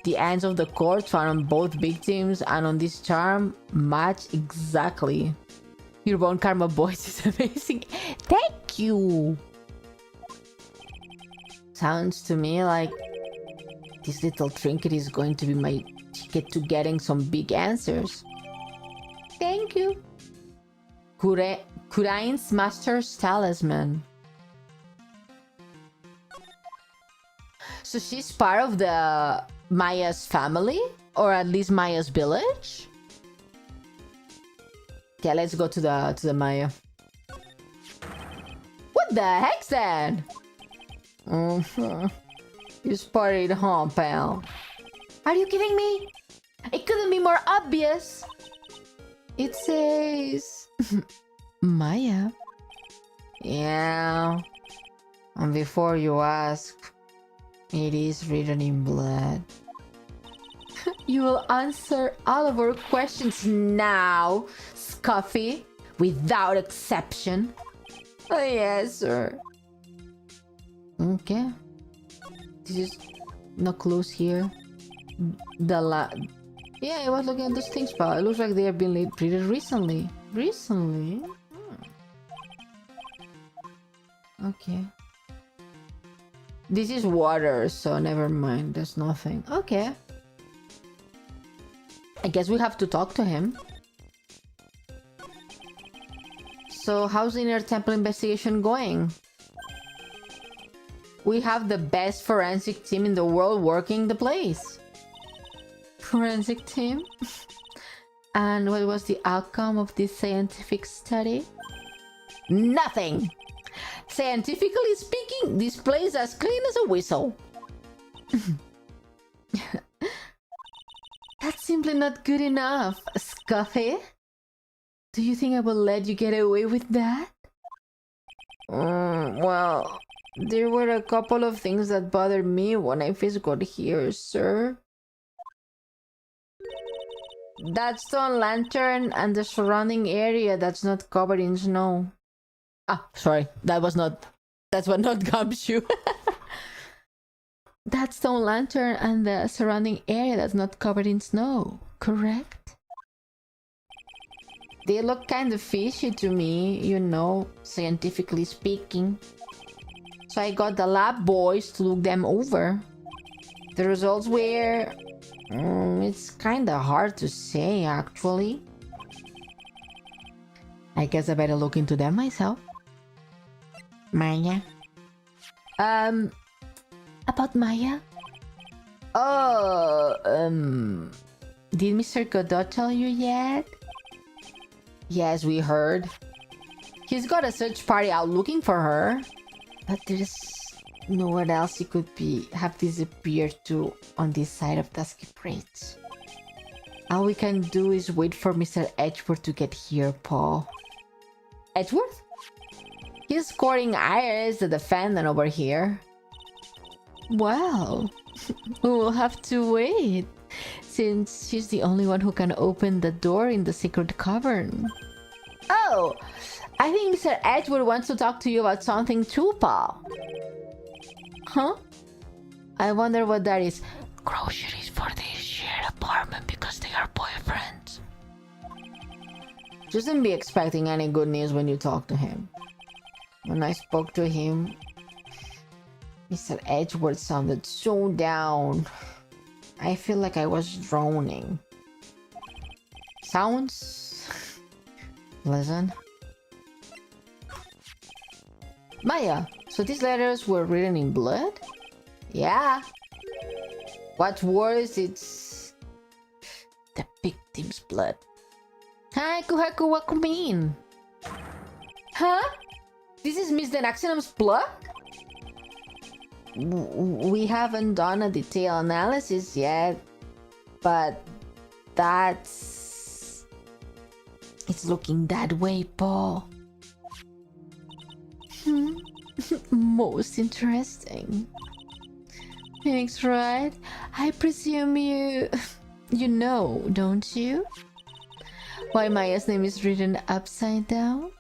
The ends of the cord found on both victims and on this charm match exactly. Your Bone Karma voice is amazing. Thank you! Sounds to me like this little trinket is going to be my ticket to getting some big answers. Thank you. Kurain's Master's Talisman. So she's part of the Maya's family? Or at least Maya's village? Okay, let's go to the Maya. What the heck's that? You spotted, huh, pal? Are you kidding me? It couldn't be more obvious. It says... Maya? Yeah. And before you ask, it is written in blood. You will answer all of our questions now, Scuffy, without exception. Oh, yes, sir. Okay. This is no clues here. Yeah, I was looking at those things, pal. It looks like they have been laid pretty recently. Recently? Okay. This is water, so never mind. There's nothing. Okay. I guess we have to talk to him. So, how's the Inner Temple investigation going? We have the best forensic team in the world working the place. Forensic team? And what was the outcome of this scientific study? Nothing! Scientifically speaking, this place is as clean as a whistle. That's simply not good enough, Scuffy. Do you think I will let you get away with that? Well, there were a couple of things that bothered me when I first got here, sir. That stone lantern and the surrounding area that's not covered in snow. Ah, sorry, that's what not gumshoe. That stone lantern and the surrounding area that's not covered in snow, correct? They look kind of fishy to me, you know, scientifically speaking. So I got the lab boys to look them over. The results were... it's kinda hard to say, actually. I guess I better look into them myself. Maya? About Maya? Oh, did Mr. Godot tell you yet? Yes, we heard. He's got a search party out looking for her. But there's nowhere else he could have disappeared to on this side of Dusky Bridge. All we can do is wait for Mr. Edgeworth to get here, Paul. Edgeworth? He's scoring Iris the defendant over here. Well, we will have to wait, since she's the only one who can open the door in the secret cavern. Oh, I think Mr. Edgeworth wants to talk to you about something too, Paul. Huh? I wonder what that is. Groceries for their shared apartment because they are boyfriends. Shouldn't be expecting any good news when you talk to him. When I spoke to him, Mr. Edgeworth sounded so down. I feel like I was drowning. Sounds... Listen. Maya, so these letters were written in blood? Yeah. What's worse, it's... the victim's blood. Hi, Kuhaku Wakumin. Huh? This is Miss Denaxinum's blood? We haven't done a detailed analysis yet, but that's... it's looking that way, Paul. Most interesting. Phoenix, right? I presume you know, don't you? Why Maya's name is written upside down?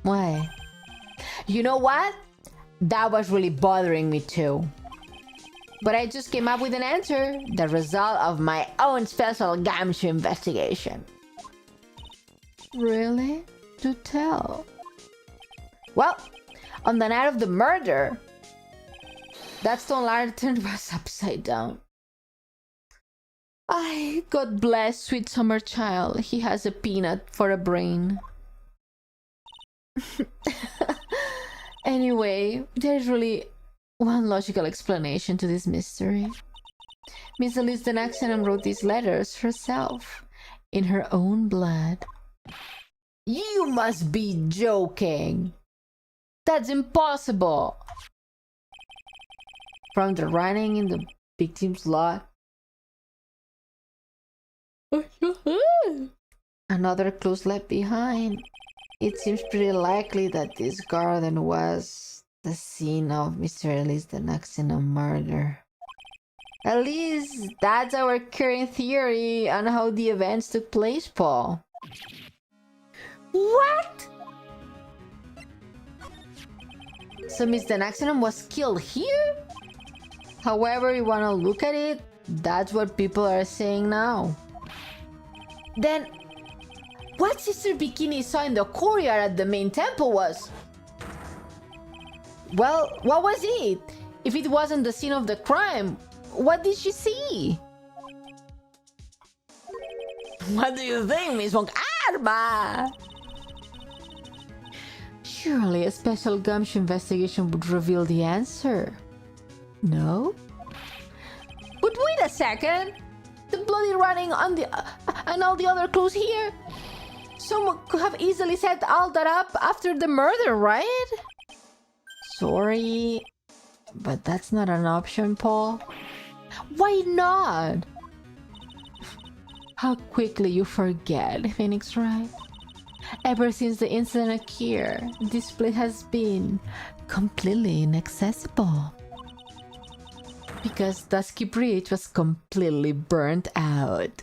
Why? You know what? That was really bothering me too. But I just came up with an answer, the result of my own special Gamshu investigation. Really? Do tell. Well, on the night of the murder, that stone lantern was upside down. Ay, God bless sweet summer child. He has a peanut for a brain. Anyway, there's really one logical explanation to this mystery. Miss Elise Denaxinum wrote these letters herself, in her own blood. You must be joking! That's impossible! From the writing in the victim's lot. Another clues left behind. It seems pretty likely that this garden was the scene of Mr. Elise Denaxinum murder. At least that's our current theory on how the events took place, Paul. What? So Miss Denaxinum was killed here? However you wanna look at it, that's what people are saying now. Then, what Sister Bikini saw in the courtyard at the main temple was... well, what was it? If it wasn't the scene of the crime, what did she see? What do you think, Miss Wong Arba? Surely a special Gumshoe investigation would reveal the answer. No? But wait a second! The bloody running on the... and all the other clues here? Someone could have easily set all that up after the murder, right? Sorry, but that's not an option, Paul. Why not? How quickly you forget, Phoenix, right? Ever since the incident occurred, this place has been completely inaccessible. Because Dusky Bridge was completely burnt out.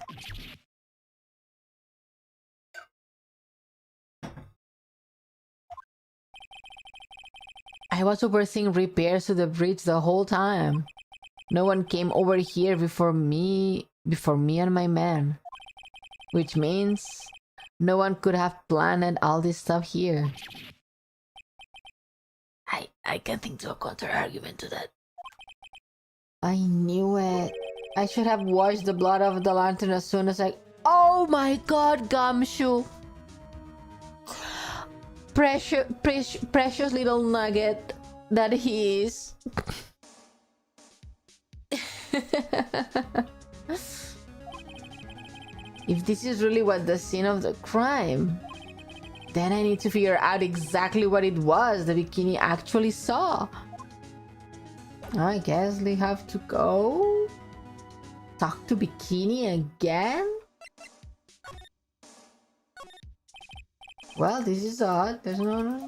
I was overseeing repairs to the bridge the whole time. No one came over here before me and my man. Which means no one could have planned all this stuff here. I can't think to a counter-argument to that. I knew it. I should have washed the blood off the lantern as soon as I... Oh my god, Gumshoe! Precious little nugget that he is. If this is really what the scene of the crime, then I need to figure out exactly what it was the bikini actually saw. I guess we have to go talk to Bikini again? Well, this is odd. There's no...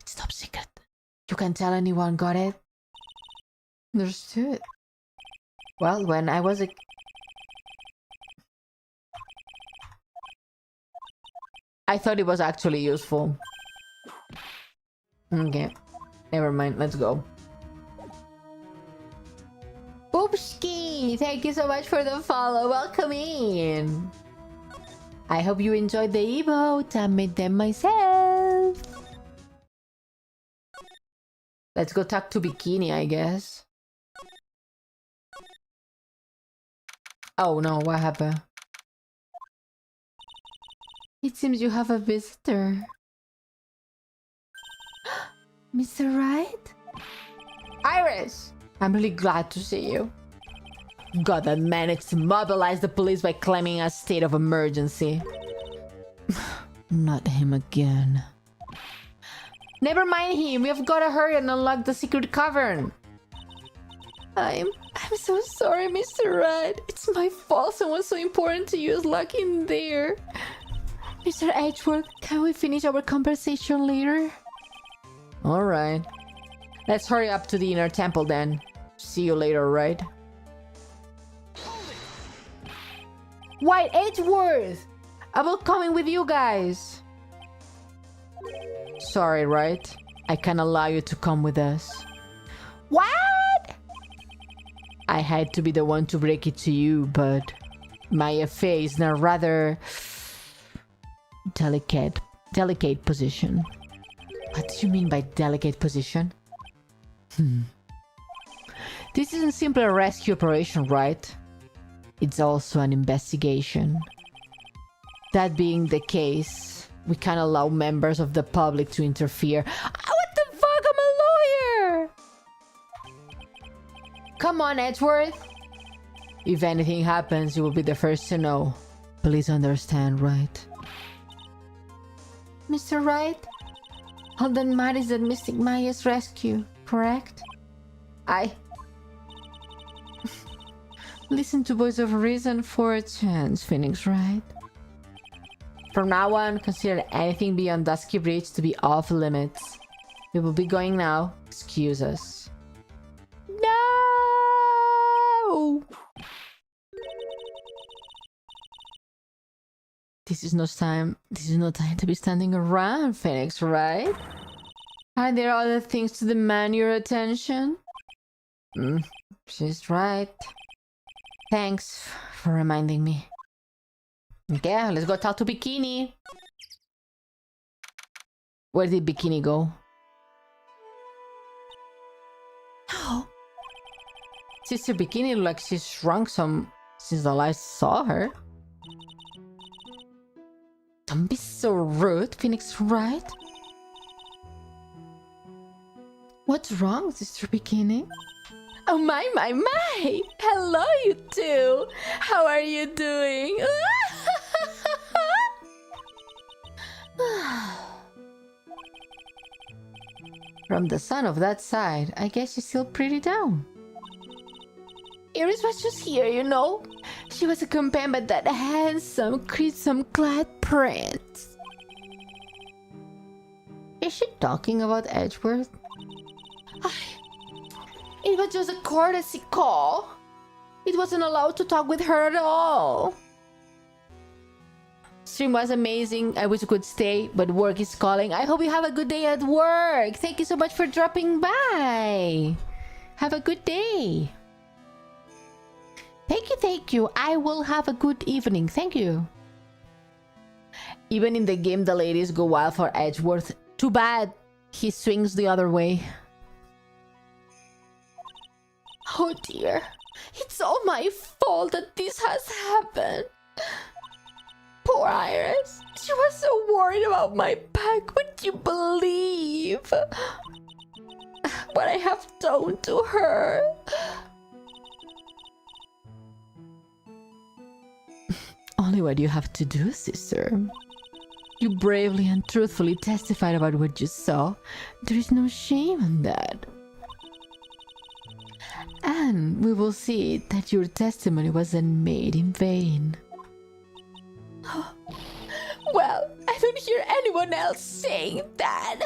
It's top secret. You can't tell anyone, got it? Understood. Well, when I was a... I thought it was actually useful. Okay. Never mind, let's go. Boopski! Thank you so much for the follow. Welcome in. I hope you enjoyed the emotes. I made them myself. Let's go talk to Bikini, I guess. Oh no, what happened? It seems you have a visitor. Mr. Right? Iris! I'm really glad to see you. God, that managed to mobilize the police by claiming a state of emergency. Not him again. Never mind him. We have got to hurry and unlock the secret cavern. I'm so sorry, Mr. Red. It's my fault. Someone so important to you is locked in there. Mr. Edgeworth, can we finish our conversation later? Alright. Let's hurry up to the inner temple then. See you later, right? White Edgeworth! I will come in with you guys. Sorry, right? I can't allow you to come with us. What? I had to be the one to break it to you, but my affair is in a rather delicate position. What do you mean by delicate position? This isn't simply a rescue operation, right? It's also an investigation. That being the case, we can't allow members of the public to interfere. What the fuck? I'm a lawyer! Come on, Edgeworth. If anything happens, you will be the first to know. Please understand, right? Mr. Wright? All that matters is that Mystic Maya's rescue, correct? Listen to voice of reason for a chance, Phoenix, right? From now on, consider anything beyond Dusky Bridge to be off limits. We will be going now. Excuse us. No! This is no time to be standing around, Phoenix, right? Are there other things to demand your attention? She's right. Thanks for reminding me. Okay, let's go talk to Bikini. Where did Bikini go? Oh. Sister Bikini looks like she's shrunk some since the last saw her. Don't be so rude, Phoenix, right? What's wrong, Sister Bikini? Oh my! Hello, you two! How are you doing? From the sound of that side, I guess she's still pretty down. Iris was just here, you know? She was accompanied by that handsome, crimson-clad prince. Is she talking about Edgeworth? It was just a courtesy call. It wasn't allowed to talk with her at all. Stream was amazing. I wish we could stay, but work is calling. I hope you have a good day at work. Thank you so much for dropping by. Have a good day. Thank you. I will have a good evening. Thank you. Even in the game, the ladies go wild for Edgeworth. Too bad he swings the other way. Oh dear, it's all my fault that this has happened. Poor Iris, she was so worried about my back. Would you believe what I have done to her? Only what you have to do, sister. You bravely and truthfully testified about what you saw. There is no shame in that. And we will see that your testimony wasn't made in vain. Well, I don't hear anyone else saying that.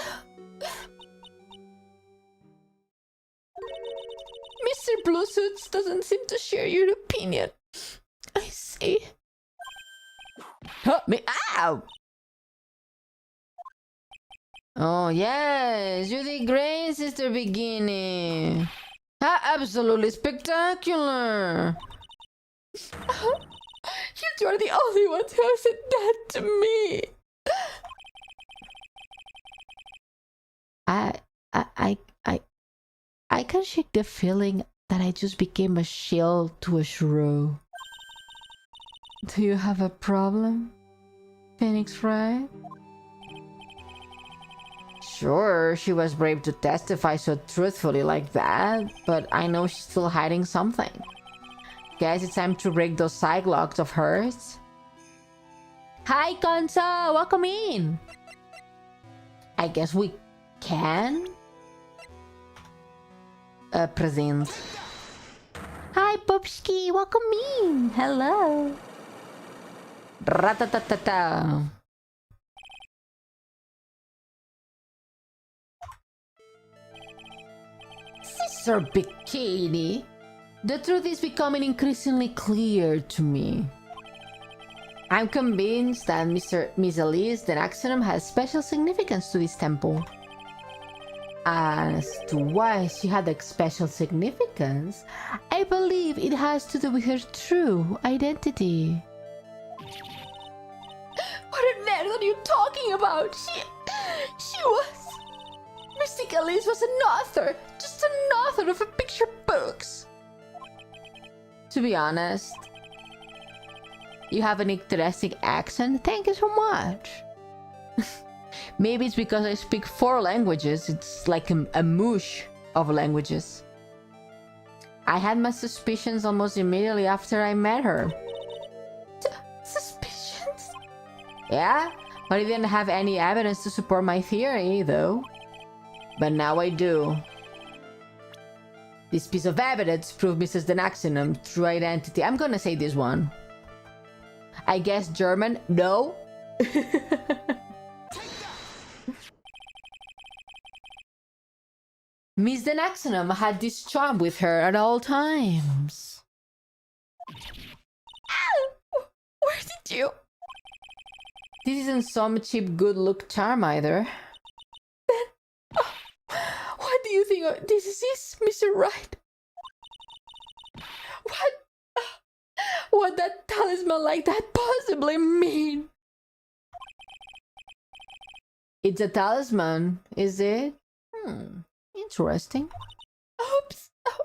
Mr. Bluesuits doesn't seem to share your opinion. I see. Me, ow! Oh yes, you did great, Sister Bikini. Absolutely spectacular. You are the only one who has said that to me. I I I I can shake the feeling that I just became a shell to a shrew. Do you have a problem, Phoenix Wright? Sure, she was brave to testify so truthfully like that, but I know she's still hiding something. Guess it's time to break those psych locks of hers. Hi, Konsa! Welcome in! I guess we can? Present. Hi, Popski! Welcome in! Hello! Ratatatata! Sister Bikini! The truth is becoming increasingly clear to me. I'm convinced that Miss Elise, the Naxxonum, has special significance to this temple. As to why she had a special significance, I believe it has to do with her true identity. What on earth are you talking about? She was... Mystic Elise was an author, just an author of a picture books. To be honest, you have an interesting accent. Thank you so much. Maybe it's because I speak 4 languages. It's like a mush of languages. I had my suspicions almost immediately after I met her. Suspicions? Yeah, but I didn't have any evidence to support my theory, though. But now I do. This piece of evidence proved Mrs. Denaxinum's true identity. I'm gonna say this one. I guess German? No. Miss Denaxinum had this charm with her at all times. Where did you? This isn't some cheap good look charm either. Then, what do you think of this is, Mr. Wright? What that talisman like that possibly mean? It's a talisman, is it? Interesting. Oops. Oh.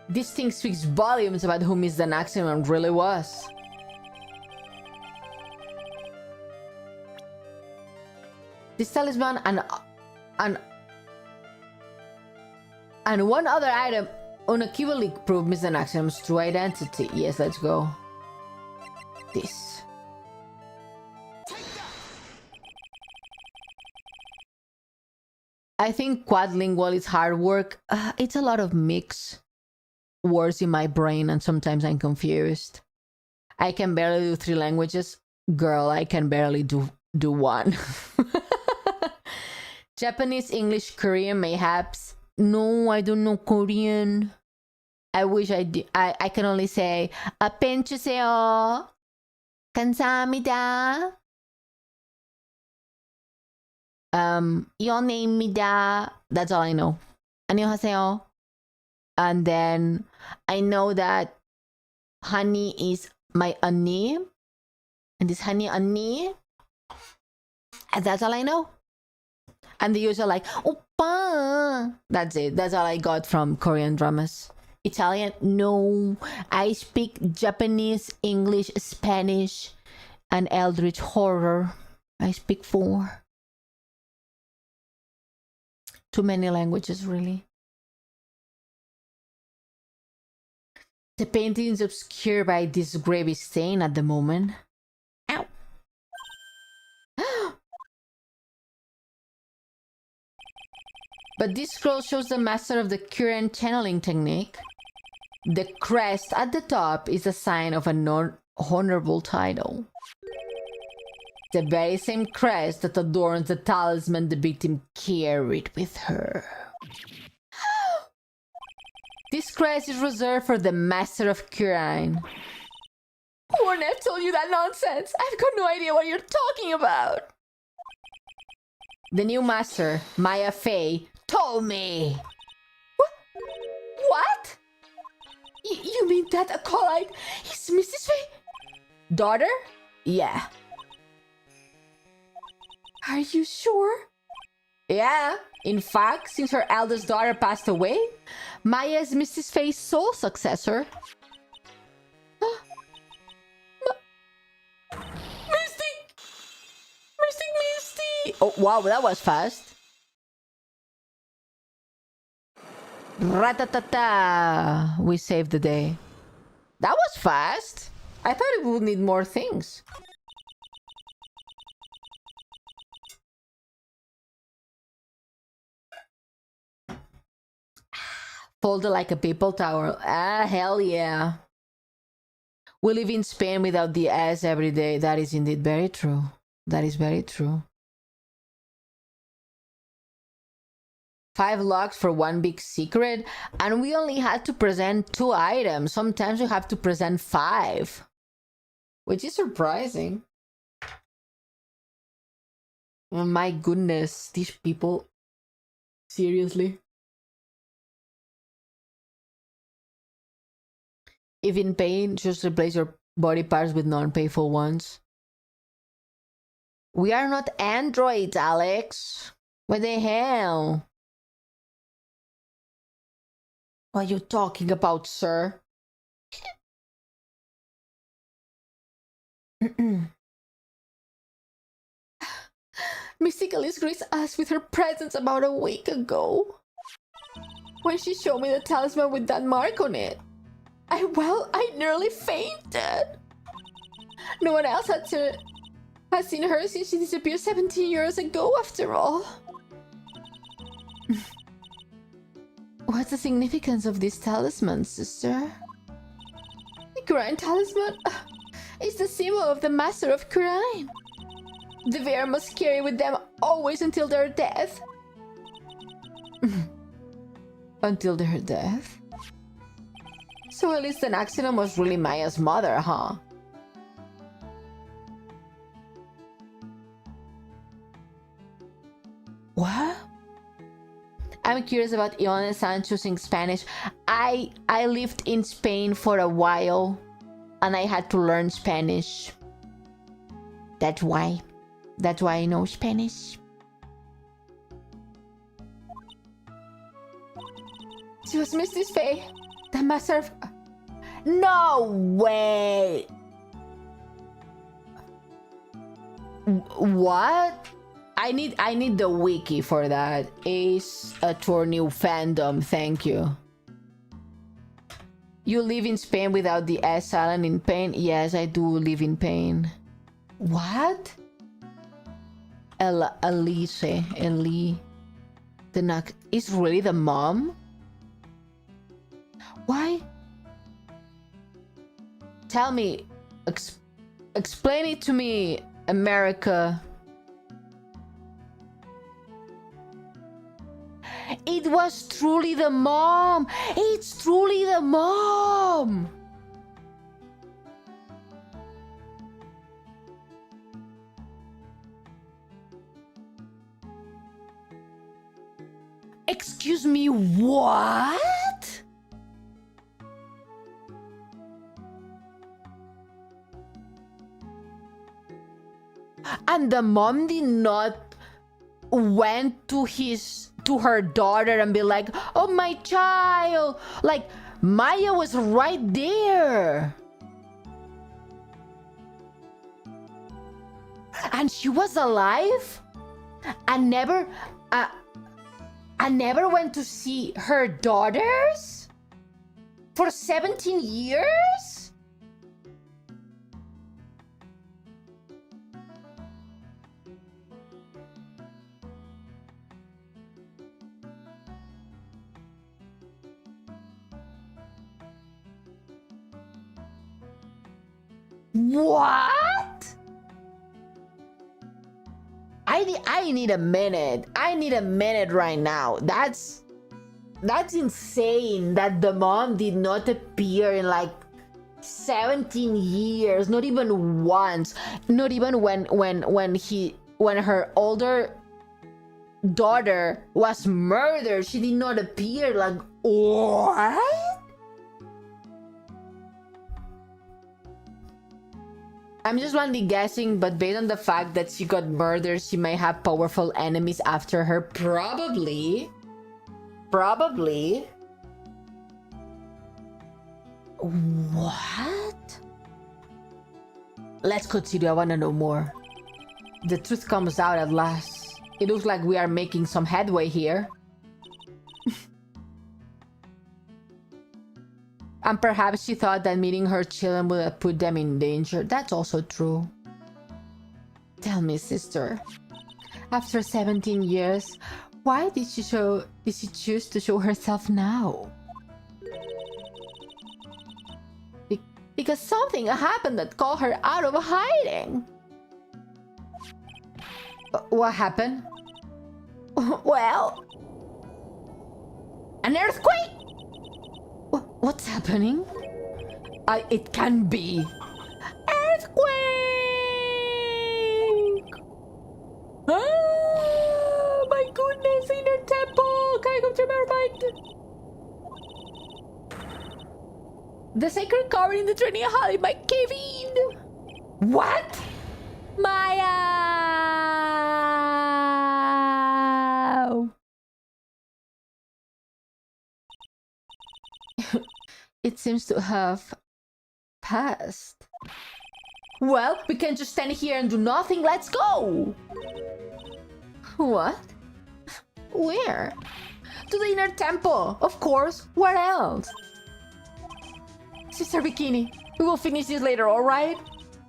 This thing speaks volumes about who Miss Denaxinum really was. This talisman and one other item unequivocally prove Miss Denaxinum's true identity. Yes, let's go. This. I think quadlingual is hard work. It's a lot of mix words in my brain and sometimes I'm confused. I can barely do 3 languages. Girl, I can barely do 1. Japanese, English, Korean, mayhaps. No, I don't know Korean. I wish I did. I can only say pen 주세요. 감사합니다. Ione입니다. That's all I know. 안녕하세요. And then I know that honey is my 언니. And this honey 언니. And that's all I know. And the usual like, oppa. That's it. That's all I got from Korean dramas. Italian? No. I speak Japanese, English, Spanish, and Eldritch Horror. I speak 4. Too many languages, really. The painting is obscured by this gravy stain at the moment. Ow. But this scroll shows the master of the current channeling technique. The crest at the top is a sign of a non-honorable title. The very same crest that adorns the talisman the victim carried with her. This crest is reserved for the master of Kurine. Who on earth told you that nonsense? I've got no idea what you're talking about. The new master, Maya Fey, told me. What? You mean that acolyte is Mrs. Fey? Daughter? Yeah. Are you sure? Yeah. In fact, since her eldest daughter passed away, Maya is Mrs. Fey's sole successor. Misty! Oh, wow, that was fast. Ratatata! We saved the day. That was fast. I thought it would need more things. Folded like a paper towel. Ah, hell yeah. We live in Spain without the S every day. That is indeed very true. That is very true. 5 logs for one big secret, and we only had to present 2 items. Sometimes we have to present 5, which is surprising. Oh my goodness, these people. Seriously. If in pain, just replace your body parts with non-painful ones. We are not androids, Alex. What the hell? What are you talking about, sir? Mystically graced us with her presence about a week ago, when she showed me the talisman with that mark on it. I nearly fainted. No one else has seen her since she disappeared 17 years ago, after all. What's the significance of this talisman, sister? The Crime Talisman is the symbol of the Master of Crime. The bear must carry with them always until their death. Until their death? So at least an accident was really Maya's mother, huh? What? I'm curious about Ione-san choosing Spanish. I lived in Spain for a while, and I had to learn Spanish. That's why. That's why I know Spanish. She was Mrs. Fey, the master of... No way! What? I need the wiki for that. Ace Attorney fandom, thank you. You live in Spain without the S silent in pain? Yes, I do live in pain. What? Elise, the knock is really the mom? Why? Tell me, explain it to me, America. It was truly the mom. It's truly the mom. Excuse me, what? And the mom did not went to her daughter and be like, oh, my child. Like, Maya was right there. And she was alive and never went to see her daughters for 17 years? What? I need a minute. I need a minute right now. That's insane that the mom did not appear in like 17 years, not even once, not even when her older daughter was murdered. She did not appear. Like, what? I'm just only guessing, but based on the fact that she got murdered, she may have powerful enemies after her. Probably. Probably. What? Let's continue. I want to know more. The truth comes out at last. It looks like we are making some headway here. And perhaps she thought that meeting her children would have put them in danger. That's also true. Tell me, sister. After 17 years, why did she choose to show herself now? Because something happened that called her out of hiding. What happened? Well, an earthquake? What's happening? It can be. Earthquake! Ah, my goodness, inner temple! Can I come to my mind? The sacred cavern in the training hall in my cave in. What? Maya! It seems to have passed. Well, we can just stand here and do nothing. Let's go! What? Where? To the inner temple, of course. Where else? Sister Bikini, we will finish this later, alright?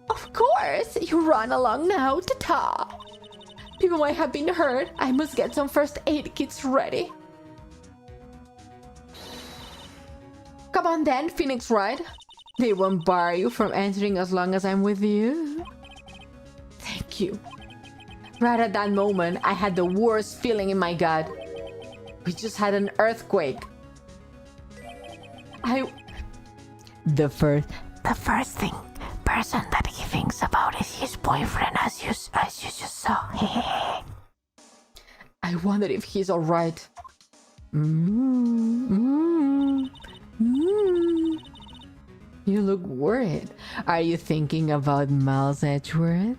Of course! You run along now, ta-ta! People might have been hurt. I must get some first aid kits ready. Come on then, Phoenix Wright. They won't bar you from entering as long as I'm with you. Thank you. Right at that moment, I had the worst feeling in my gut. We just had an earthquake. The first person that he thinks about is his boyfriend, as you just saw. I wonder if he's alright. You look worried. Are you thinking about Miles Edgeworth?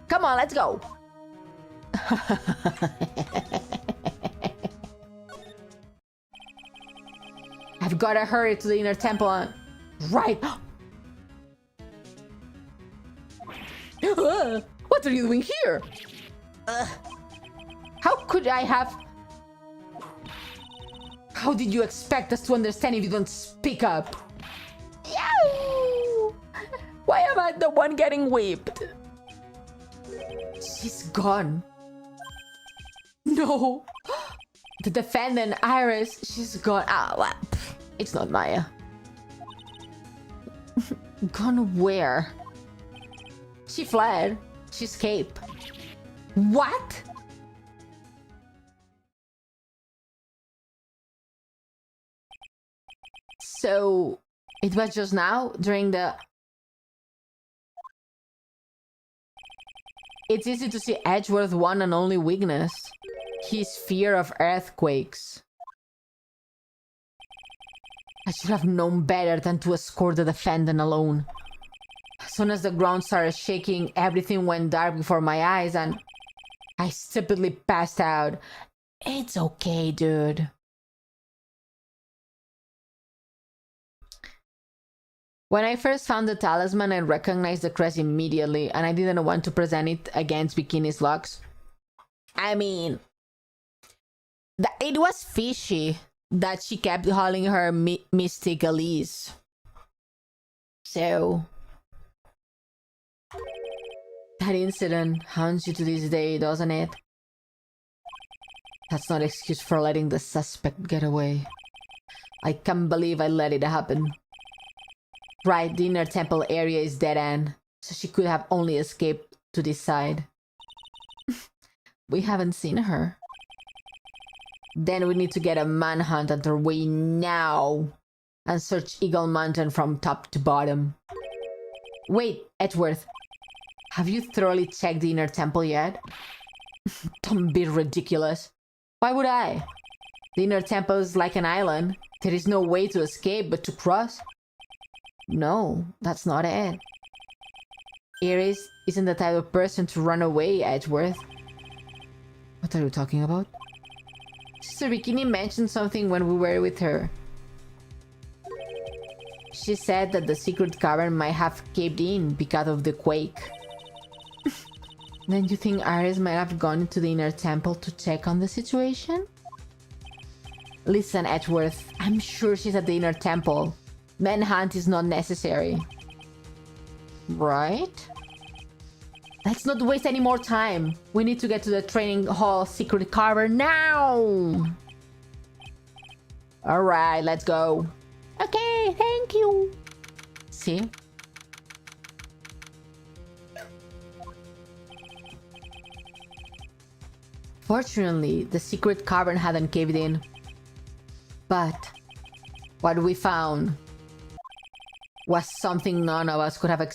Come on, let's go. I've gotta hurry to the inner temple. Right. What are you doing here? How could I have... How did you expect us to understand if you don't speak up? Yow! Why am I the one getting whipped? She's gone. No. The defendant, Iris, she's gone. Well, it's not Maya. Gone where? She fled. She escaped. What? So, it was just now, during the... It's easy to see Edgeworth's one and only weakness. His fear of earthquakes. I should have known better than to escort the defendant alone. As soon as the ground started shaking, everything went dark before my eyes and I stupidly passed out. It's okay, dude. When I first found the talisman, I recognized the crest immediately, and I didn't want to present it against Bikini's locks. I mean, it was fishy that she kept calling her Mystic Elise. So, that incident haunts you to this day, doesn't it? That's not an excuse for letting the suspect get away. I can't believe I let it happen. Right, the inner temple area is dead end, so she could have only escaped to this side. We haven't seen her. Then we need to get a manhunt underway now and search Eagle Mountain from top to bottom. Wait, Edgeworth. Have you thoroughly checked the inner temple yet? Don't be ridiculous. Why would I? The inner temple is like an island. There is no way to escape but to cross. No, that's not it. Iris isn't the type of person to run away, Edgeworth. What are you talking about? Sister Bikini mentioned something when we were with her. She said that the secret cavern might have caved in because of the quake. Then you think Iris might have gone into the inner temple to check on the situation? Listen, Edgeworth, I'm sure she's at the inner temple. Manhunt is not necessary. Right? Let's not waste any more time. We need to get to the training hall secret cavern now! Alright, let's go. Okay, thank you. See? Fortunately, the secret cavern hadn't caved in. But what we found was something none of us could have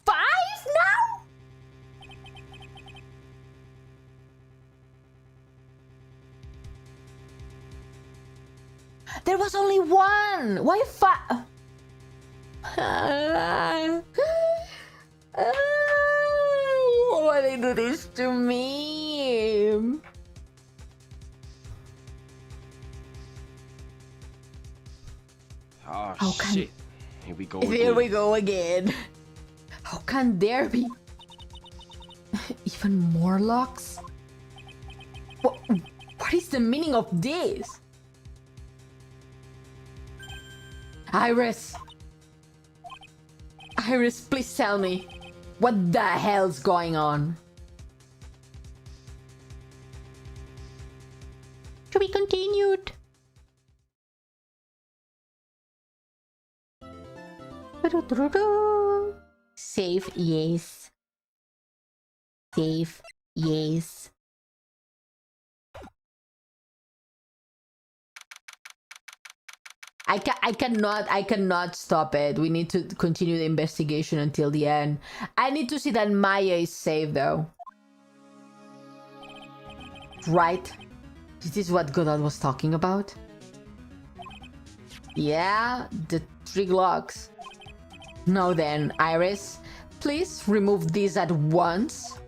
Five now? There was only one! Why five? Why they do this to me? Oh shit. Here we go again. Here we go again. How can there be even more locks? What is the meaning of this? Iris! Iris, please tell me. What the hell's going on? To be continued. Save, yes. Save, yes. I cannot stop it. We need to continue the investigation until the end. I need to see that Maya is safe though. Right? This is what Godot was talking about? Yeah, the 3 locks. Now then, Iris, please remove these at once.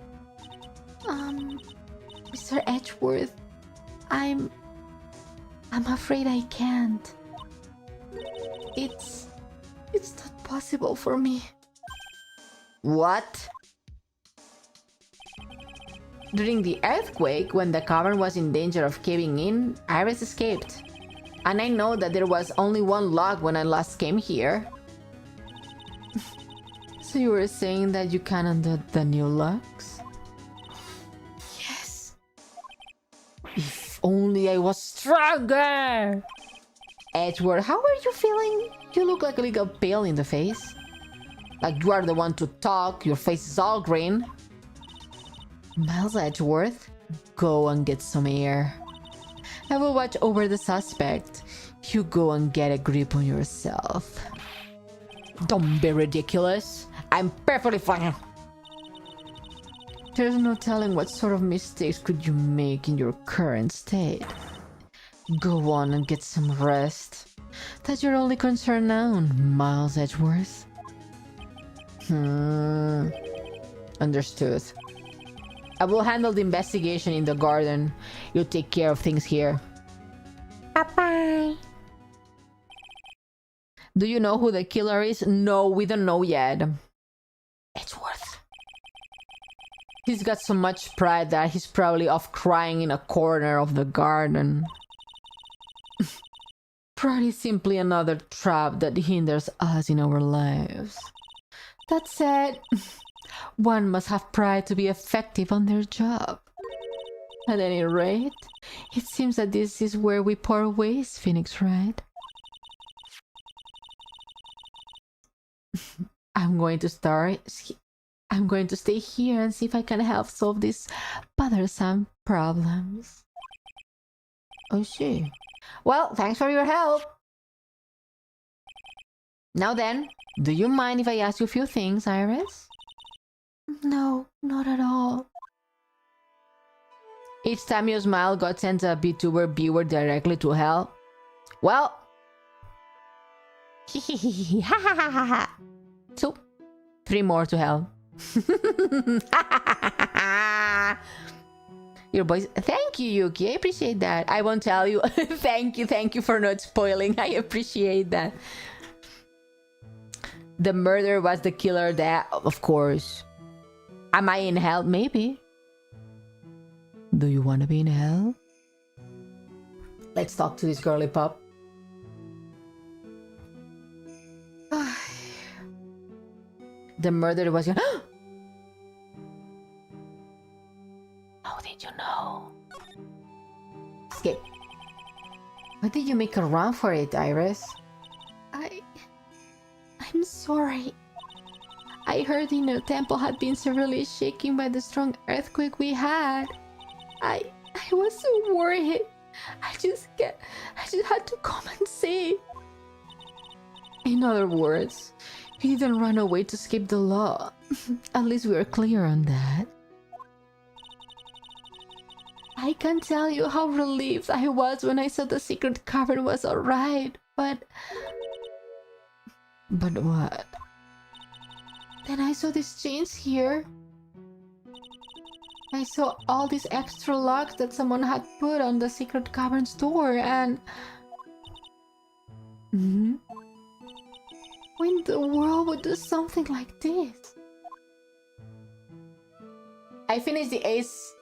Mr. Edgeworth, I'm afraid I can't. It's not possible for me. What? During the earthquake, when the cavern was in danger of caving in, Iris escaped. And I know that there was only one lock when I last came here. So you were saying that you can undo the new locks? Yes. If only I was stronger! Edgeworth, how are you feeling? You look like a little pale in the face. Like you are the one to talk, your face is all green. Miles Edgeworth, go and get some air. I will watch over the suspect. You go and get a grip on yourself. Don't be ridiculous. I'm perfectly fine. There's no telling what sort of mistakes could you make in your current state. Go on and get some rest. That's your only concern now, Miles Edgeworth. Understood. I will handle the investigation in the garden. You take care of things here. Bye-bye. Do you know who the killer is? No, we don't know yet. Edgeworth. He's got so much pride that he's probably off crying in a corner of the garden. Pride is simply another trap that hinders us in our lives. That said, one must have pride to be effective on their job. At any rate, it seems that this is where we part ways, Phoenix, right? I'm going to stay here and see if I can help solve these bothersome problems. Oh, see. Well, thanks for your help. Now then, do you mind if I ask you a few things, Iris? No, not at all. Each time you smile, God sends a VTuber viewer directly to hell. Well, 2, 3 more to hell. Your voice. Thank you, Yuki. I appreciate that. I won't tell you. Thank you for not spoiling. I appreciate that. The murderer was the killer. That, of course. Am I in hell? Maybe. Do you want to be in hell? Let's talk to this girly pop. The murderer was... How did you know? Skip. Why did you make a run for it, Iris? I'm sorry. I heard the temple had been severely shaken by the strong earthquake we had. I was so worried. I just had to come and see. In other words, you didn't run away to escape the law. At least we are clear on that. I can't tell you how relieved I was when I saw the secret cavern was alright, but... But what? Then I saw these chains here. I saw all these extra locks that someone had put on the secret cavern's door and... When the world would do something like this? I finished the Ace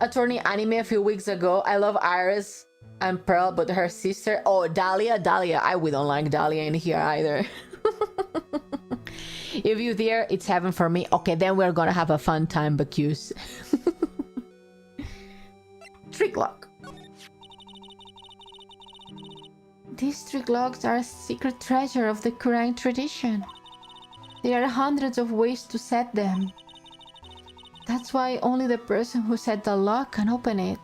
Attorney anime a few weeks ago. I love Iris and Pearl, but her sister... Oh, Dahlia. We don't like Dahlia in here either. If you're there, it's heaven for me. Okay, then we're gonna have a fun time, Bacchus. Trick lock. These trick locks are a secret treasure of the Quran tradition. There are hundreds of ways to set them. That's why only the person who set the lock can open it.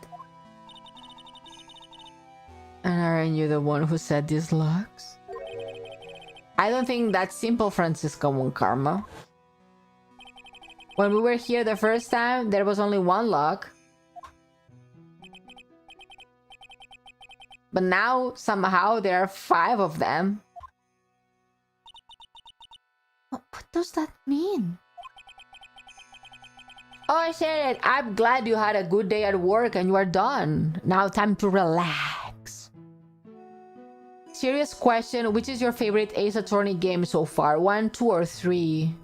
And aren't you the one who set these locks? I don't think that's simple, Francisco Karma. When we were here the first time, there was only one lock. But now, somehow, there are 5 of them. What does that mean? Oh, I said it. I'm glad you had a good day at work and you are done. Now time to relax. Serious question. Which is your favorite Ace Attorney game so far? 1, 2, or 3?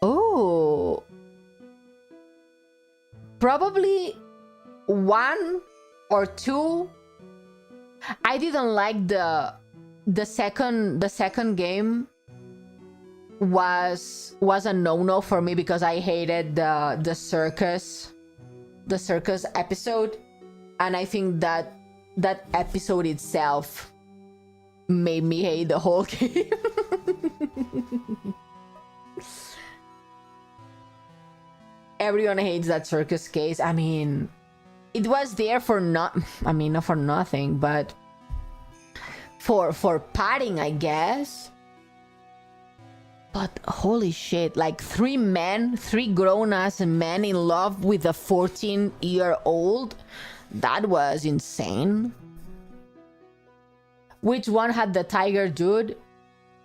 Oh. Probably 1 or 2. I didn't like the second game. Was a no-no for me because I hated the circus episode, and I think that episode itself made me hate the whole game. Everyone hates that circus case. I mean, it was there for not for nothing, but for padding, I guess. But holy shit, like 3 grown-ass men in love with a 14-year-old? That was insane. Which one had the tiger dude?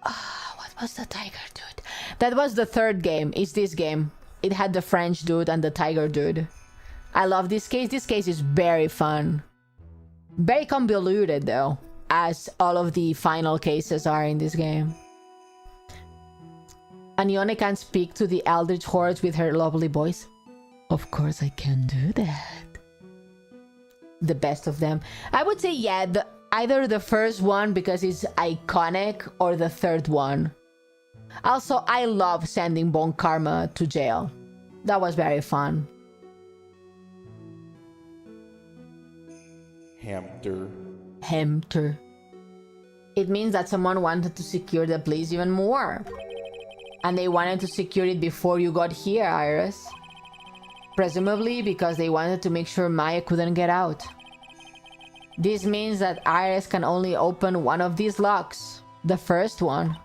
What was the tiger dude? That was the 3rd game. It's this game. It had the French dude and the tiger dude. I love this case. This case is very fun. Very convoluted though, as all of the final cases are in this game. And Ione can speak to the Eldritch Horrors with her lovely voice. Of course I can do that. The best of them. I would say, yeah, either the first one because it's iconic or the 3rd one. Also, I love sending Bon Karma to jail. That was very fun. Hamter. It means that someone wanted to secure the place even more. And they wanted to secure it before you got here, Iris. Presumably because they wanted to make sure Maya couldn't get out. This means that Iris can only open one of these locks. The first one.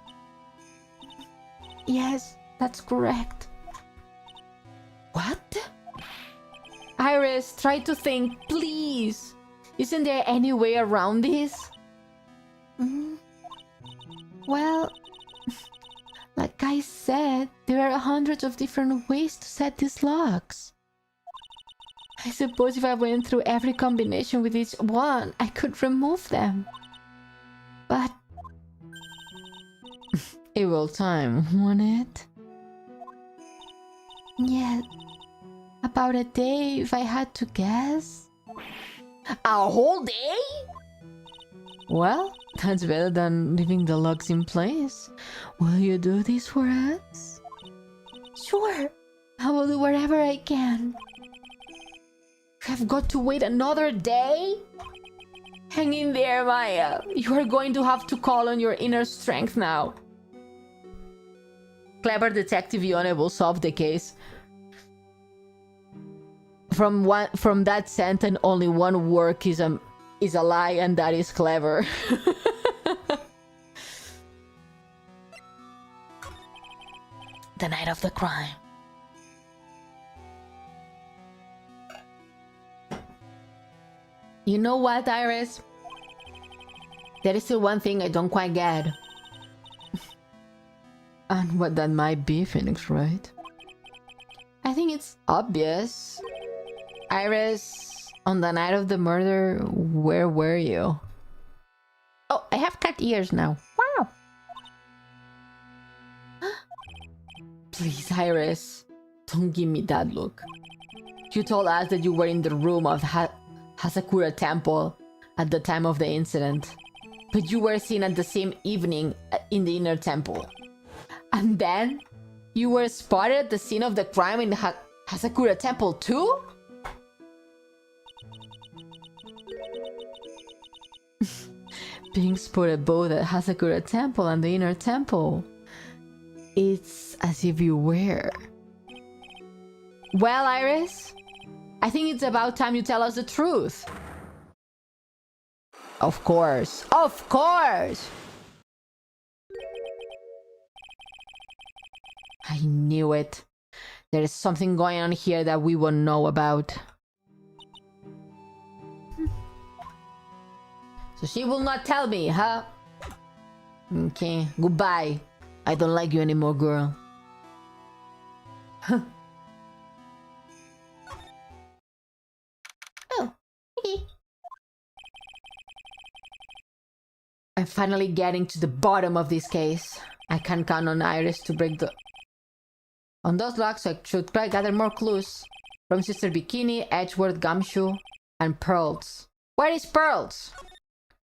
Yes, that's correct. What? Iris, try to think, please. Isn't there any way around this? Well, like I said, there are hundreds of different ways to set these locks. I suppose if I went through every combination with each one, I could remove them. But it will time, won't it? Yeah, about a day if I had to guess. A whole day? Well, that's better than leaving the locks in place. Will you do this for us? Sure, I will do whatever I can. I've got to wait another day? Hang in there, Maya. You are going to have to call on your inner strength now. Clever Detective Ione will solve the case. From that sentence, only one word is a lie, and that is clever. The night of the crime. You know what, Iris? There is still one thing I don't quite get. And what that might be, Phoenix, right? I think it's obvious. Iris, on the night of the murder, where were you? Oh, I have cat ears now. Wow. Please, Iris, don't give me that look. You told us that you were in the room of Hasakura Temple at the time of the incident, but you were seen at the same evening in the inner temple. And then you were spotted at the scene of the crime in Hasakura Temple too? Being spotted both at Hasakura Temple and the inner temple. It's as if you were. Well, Iris, I think it's about time you tell us the truth. Of course. Of course! I knew it. There is something going on here that we won't know about. So she will not tell me, huh? Okay, goodbye. I don't like you anymore, girl. Oh, okay. I'm finally getting to the bottom of this case. I can count on Iris to break on those locks. I should try gather more clues from Sister Bikini, Edgeworth, Gumshoe, and Pearls. Where is Pearls?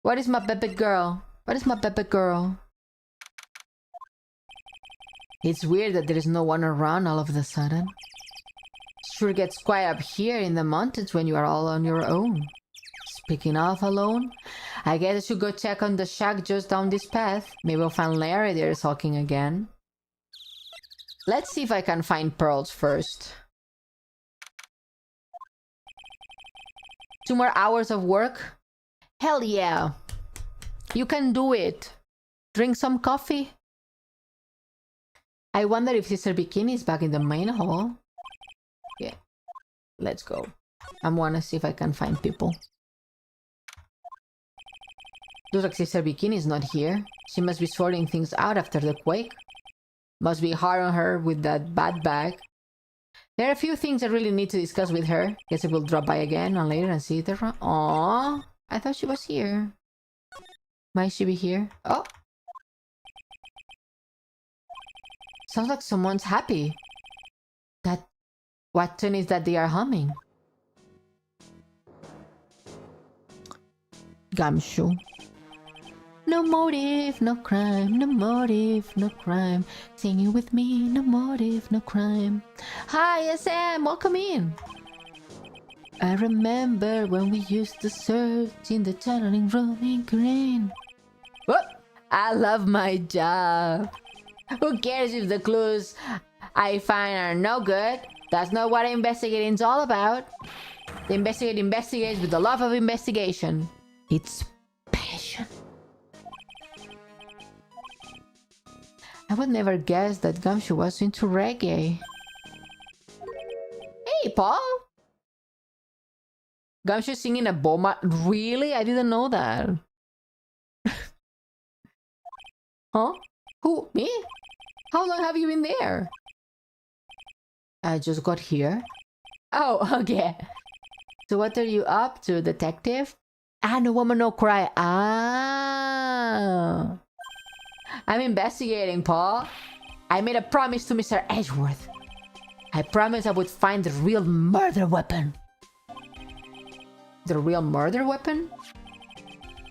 What is my baby girl? What is my baby girl? It's weird that there is no one around all of a sudden. Sure gets quiet up here in the mountains when you are all on your own. Speaking of alone, I guess I should go check on the shack just down this path. Maybe I'll find Larry there sulking again. Let's see if I can find Pearls first. 2 more hours of work? Hell yeah! You can do it! Drink some coffee? I wonder if Sister Bikini is back in the main hall. Yeah, let's go. I wanna see if I can find people. Looks like Sister Bikini is not here. She must be sorting things out after the quake. Must be hard on her with that bad bag. There are a few things I really need to discuss with her. Guess I will drop by again on later and see it around. Aww, I thought she was here. Might she be here? Oh! Sounds like someone's happy. What tune is that they are humming? Gumshoe. No motive, no crime, no motive, no crime. Singing with me, no motive, no crime. Hi, SM, welcome in. I remember when we used to search in the channeling room in Korean. Whoop! I love my job. Who cares if the clues I find are no good? That's not what investigating's all about. The investigator investigates with the love of investigation. It's passion. I would never guess that Gumshoe was into reggae. Hey, Paul! Gumshoe singing a bomba? Really? I didn't know that. Huh? Who? Me? How long have you been there? I just got here. Oh, okay. So what are you up to, detective? Ah, no woman, no cry. Ah. I'm investigating, Paul. I made a promise to Mr. Edgeworth. I promised I would find the real murder weapon. The real murder weapon?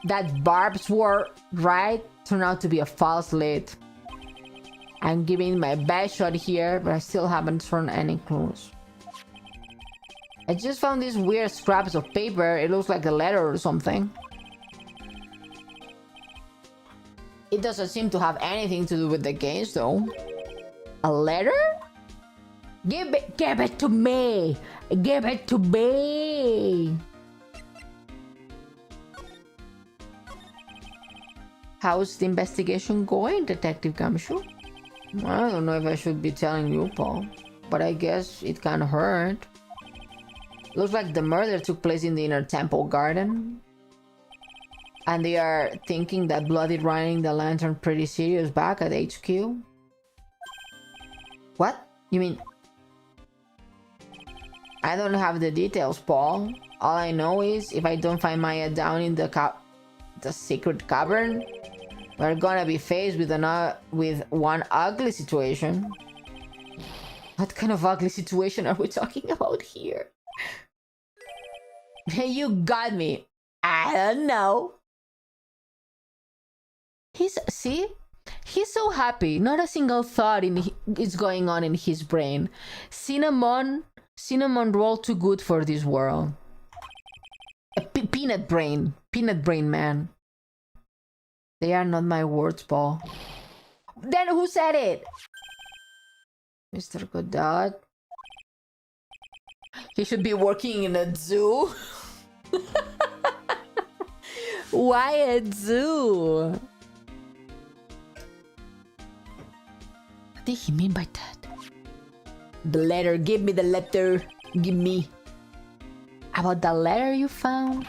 That Barb's were right turned out to be a false lead. I'm giving my best shot here, but I still haven't found any clues. I just found these weird scraps of paper. It looks like a letter or something. It doesn't seem to have anything to do with the games, though. A letter? Give it to me! Give it to me! How's the investigation going, Detective Gumshoe? I don't know if I should be telling you, Paul, but I guess it can't hurt. Looks like the murder took place in the inner temple garden. And they are thinking that Bloody running the lantern pretty serious back at HQ. What? You mean? I don't have the details, Paul. All I know is if I don't find Maya down in the secret cavern, we're gonna be faced with one ugly situation. What kind of ugly situation are we talking about here? You got me. I don't know. He's so happy. Not a single thought is going on in his brain. Cinnamon roll too good for this world. A peanut brain man. They are not my words, Paul. Then who said it? Mr. Godot. He should be working in a zoo. Why a zoo? What did he mean by that? The letter. Give me the letter. Give me. About the letter you found?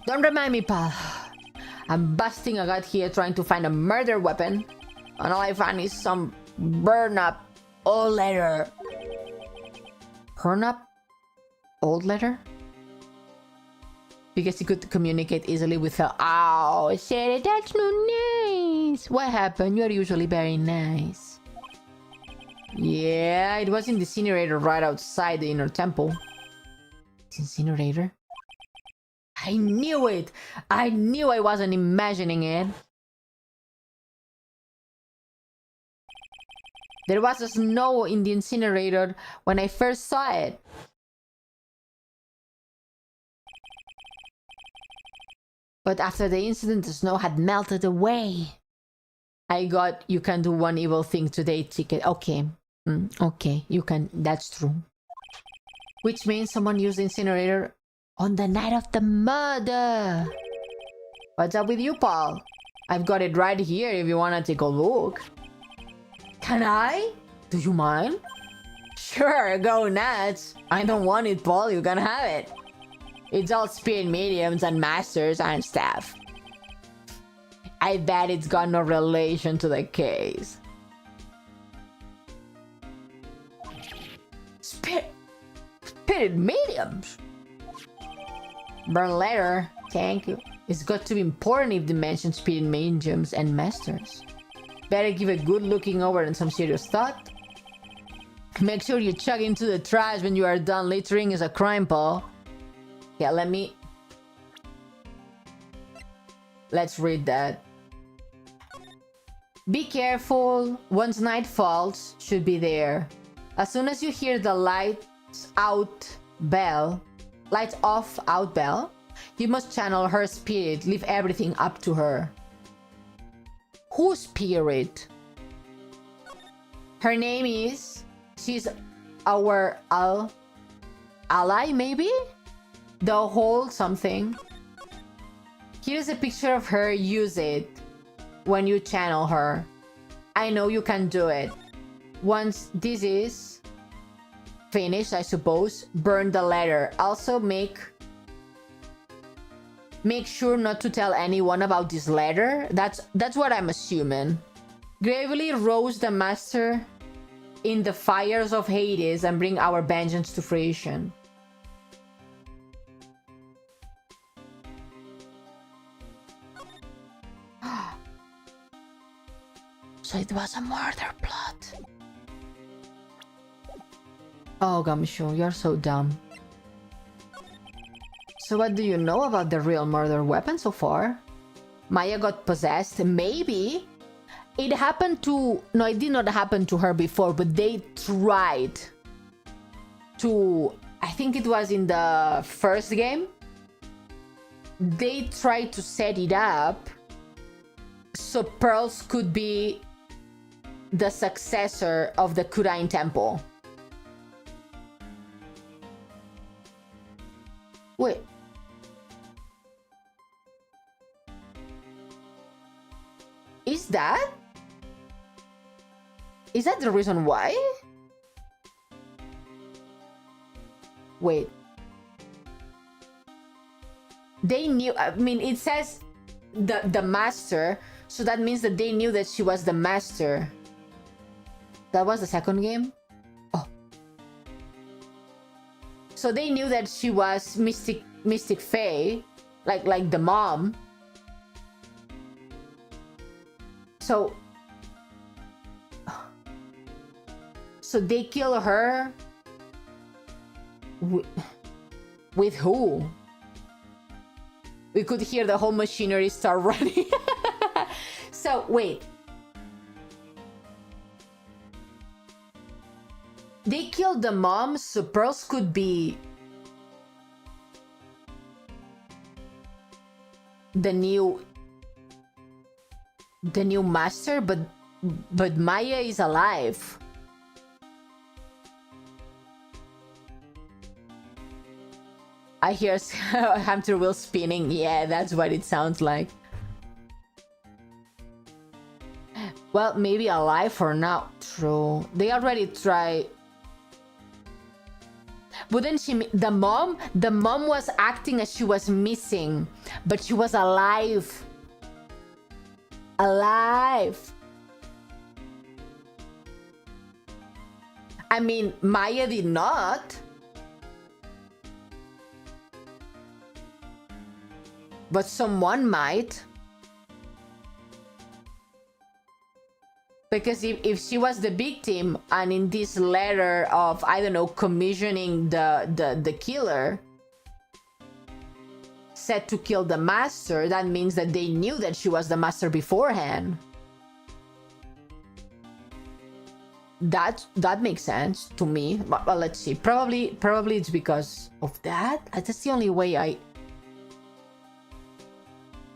Don't remind me, pal. I'm busting a gut here trying to find a murder weapon. And all I found is some burn up old letter. Burn up old letter? Because he could communicate easily with her. Oh, Sherry, that's no nice. What happened? You're usually very nice. Yeah, it was in the incinerator right outside the inner temple. It's incinerator? I knew it! I knew I wasn't imagining it. There was a snow in the incinerator when I first saw it. But after the incident, the snow had melted away. I got you can do one evil thing today ticket. Okay. Okay, you can. That's true. Which means someone used the incinerator on the night of the murder. What's up with you, Paul? I've got it right here if you want to take a look. Can I? Do you mind? Sure, go nuts. I don't want it, Paul. You can have it. It's all spirit mediums and masters and stuff. I bet it's got no relation to the case. Spirit mediums? Burn letter. Thank you. It's got to be important if they mention spirit mediums and masters. Better give a good looking over and some serious thought. Make sure you chuck into the trash when you are done. Littering is a crime, Paul. Yeah, let's read that. Be careful. Once night falls, should be there. As soon as you hear the lights off out bell, you must channel her spirit. Leave everything up to her. Whose spirit? Her name is... She's our ally, maybe? The whole something. Here's a picture of her. Use it when you channel her. I know you can do it. Once this is finished, I suppose, burn the letter. Also make sure not to tell anyone about this letter. That's what I'm assuming. Gravely roast the master in the fires of Hades and bring our vengeance to fruition. So it was a murder plot. Oh, Gumshoe, you're so dumb. So what do you know about the real murder weapon so far? Maya got possessed? Maybe. It happened to... No, it did not happen to her before, but they tried to... I think it was in the first game. They tried to set it up so pearls could be the successor of the Kurain Temple. Wait. Is that the reason why? Wait. They knew, I mean, it says the master, so that means that they knew that she was the master. That was the second game? Oh. So they knew that she was Mystic Fae, like the mom. So they kill her with who? We could hear the whole machinery start running. So wait. They killed the mom, so pearls could be the new master, but Maya is alive. I hear hamster wheel spinning. Yeah, that's what it sounds like. Well, maybe alive or not. True. They already tried. But then the mom was acting as she was missing, but she was alive. Alive. I mean, Maya did not. But someone might. Because if she was the victim and in this letter of, I don't know, commissioning the killer set to kill the master, that means that they knew that she was the master beforehand. That makes sense to me. But let's see. Probably it's because of that. That's the only way I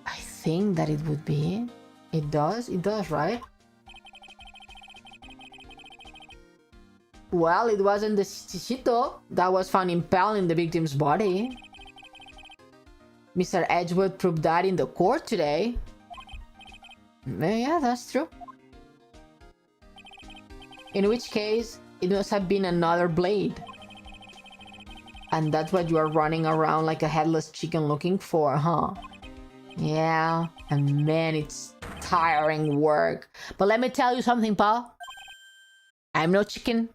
think that it would be. It does, right? Well, it wasn't the shishito that was found impaled in the victim's body. Mr. Edgewood proved that in the court today. Yeah, that's true. In which case, it must have been another blade. And that's what you are running around like a headless chicken looking for, huh? Yeah, and man, it's tiring work. But let me tell you something, pal. I'm no chicken.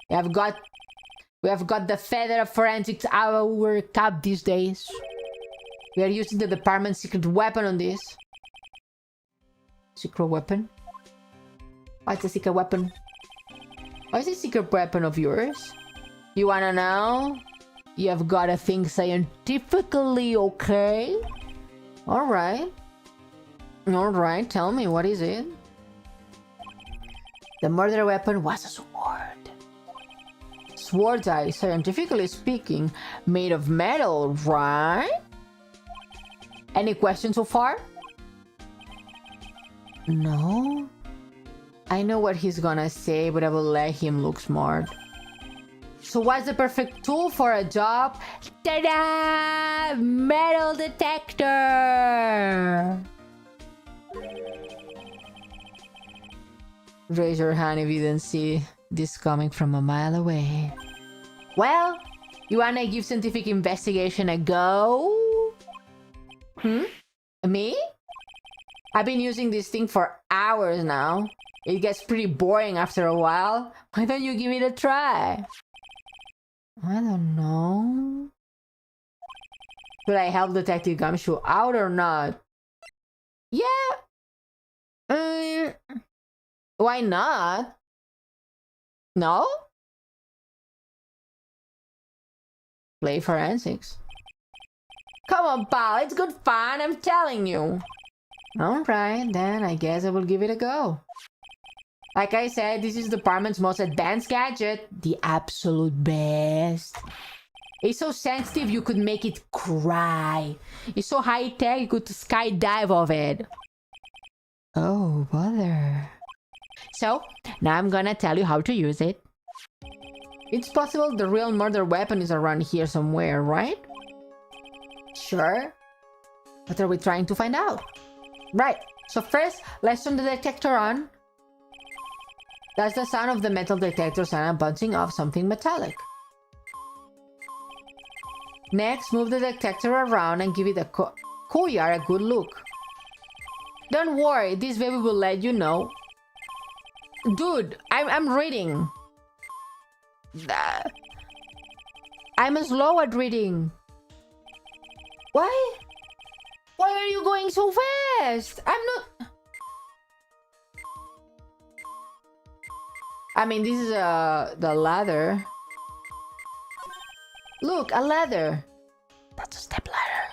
We have got the feather of forensics our cap these days. We are using the department's secret weapon on this. Secret weapon? What's a secret weapon? What is a secret weapon of yours? You wanna know? You have gotta think scientifically, okay? Alright. Alright, tell me, what is it? The murder weapon was a sword. Swords are, scientifically speaking, made of metal, right? Any questions so far? No? I know what he's gonna say, but I will let him look smart. So what's the perfect tool for a job? Ta-da! Metal detector! Raise your hand if you didn't see this coming from a mile away. Well, you wanna give scientific investigation a go? Me? I've been using this thing for hours now. It gets pretty boring after a while. Why don't you give it a try? I don't know. Should I help Detective Gumshoe out or not? Yeah. Why not? No? Play forensics. Come on, pal. It's good fun, I'm telling you. Alright, then I guess I will give it a go. Like I said, this is the department's most advanced gadget. The absolute best. It's so sensitive you could make it cry. It's so high-tech you could skydive of it. Oh, bother. So, now I'm gonna tell you how to use it. It's possible the real murder weapon is around here somewhere, right? Sure. What are we trying to find out? Right, so first, let's turn the detector on. That's the sound of the metal detector sound bouncing off something metallic. Next, move the detector around and give it a courtyard a good look. Don't worry, this way we will let you know. Dude, I'm reading. I'm slow at reading. Why? Why are you going so fast? I'm not... I mean, this is the ladder. Look, a ladder. That's a step ladder.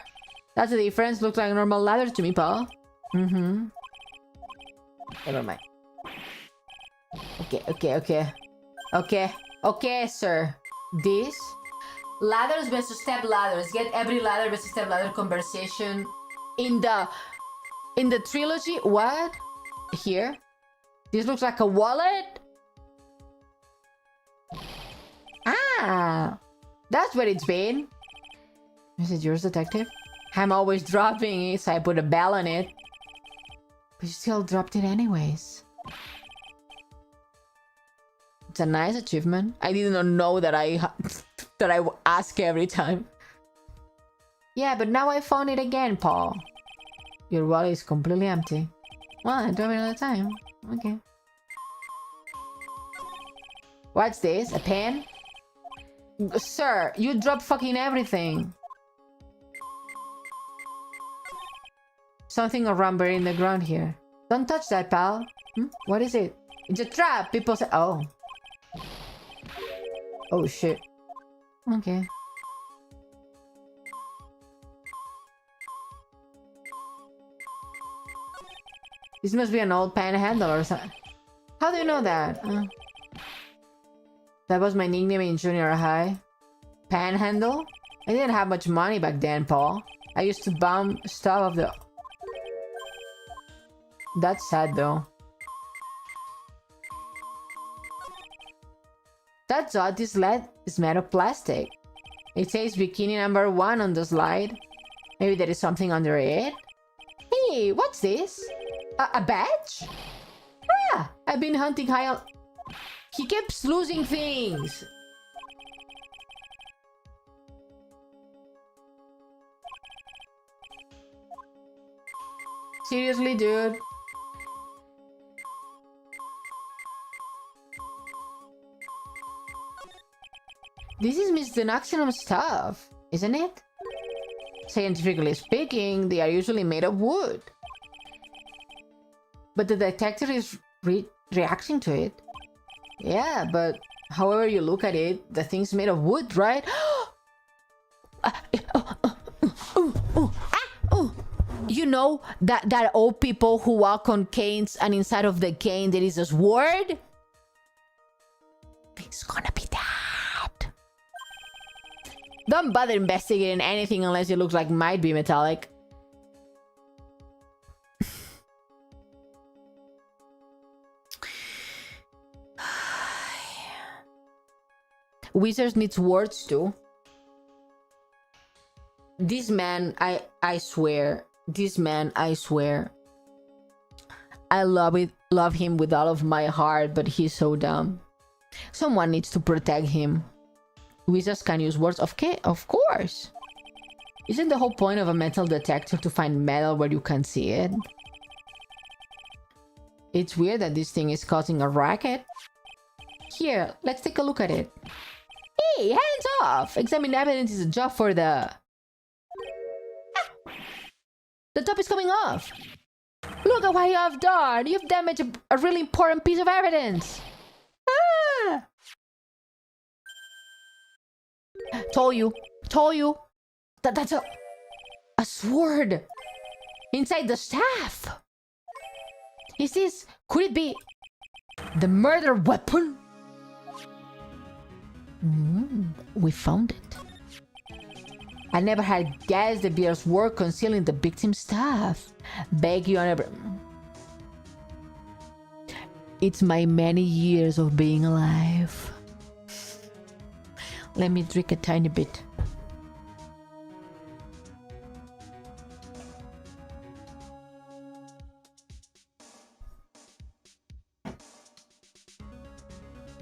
That's the difference. Looks like a normal ladder to me, Paul. Never mind. Okay, sir. This ladders versus step ladders. Get every ladder versus step ladder conversation in the trilogy. What? Here? This looks like a wallet. Ah, that's where it's been. Is it yours, detective? I'm always dropping it, so I put a bell on it. But you still dropped it anyways. It's a nice achievement. I didn't know that I ask every time. Yeah, but now I found it again, Paul. Your wallet is completely empty. Well, I drop it all the time. Okay. What's this? A pen? Sir, you dropped fucking everything. Something around buried in the ground here. Don't touch that, pal. What is it? It's a trap. People say... Oh. Oh, shit. Okay. This must be an old panhandle or something. How do you know that? That was my nickname in junior high. Panhandle? I didn't have much money back then, Paul. I used to bum stuff off the... That's sad, though. That's odd. This lead is made of plastic. It says bikini number 1 on the slide. Maybe there is something under it? Hey, what's this? A badge? Ah, I've been hunting high on... He keeps losing things. Seriously, dude? This is Miss stuff, isn't it? Scientifically speaking, they are usually made of wood. But the detector is reacting to it. Yeah, but however you look at it, the thing's made of wood, right? You know that old people who walk on canes and inside of the cane there is a sword? It's gonna be that. Don't bother investigating anything unless it looks like it might be metallic. Wizards needs words too. This man, I swear. This man, I swear. I love him with all of my heart, but he's so dumb. Someone needs to protect him. Wizards can use words, of course. Isn't the whole point of a metal detector to find metal where you can see it? It's weird that this thing is causing a racket. Here, let's take a look at it. Hey, hands off! Examine evidence is a job for the... The top is coming off! Look at what you have done! You've damaged a really important piece of evidence! Ah! Told you! That's a sword! Inside the staff! Could it be the murder weapon? We found it. I never had guessed the bear's work concealing the victim's stuff. Beg you, it's my many years of being alive. Let me drink a tiny bit.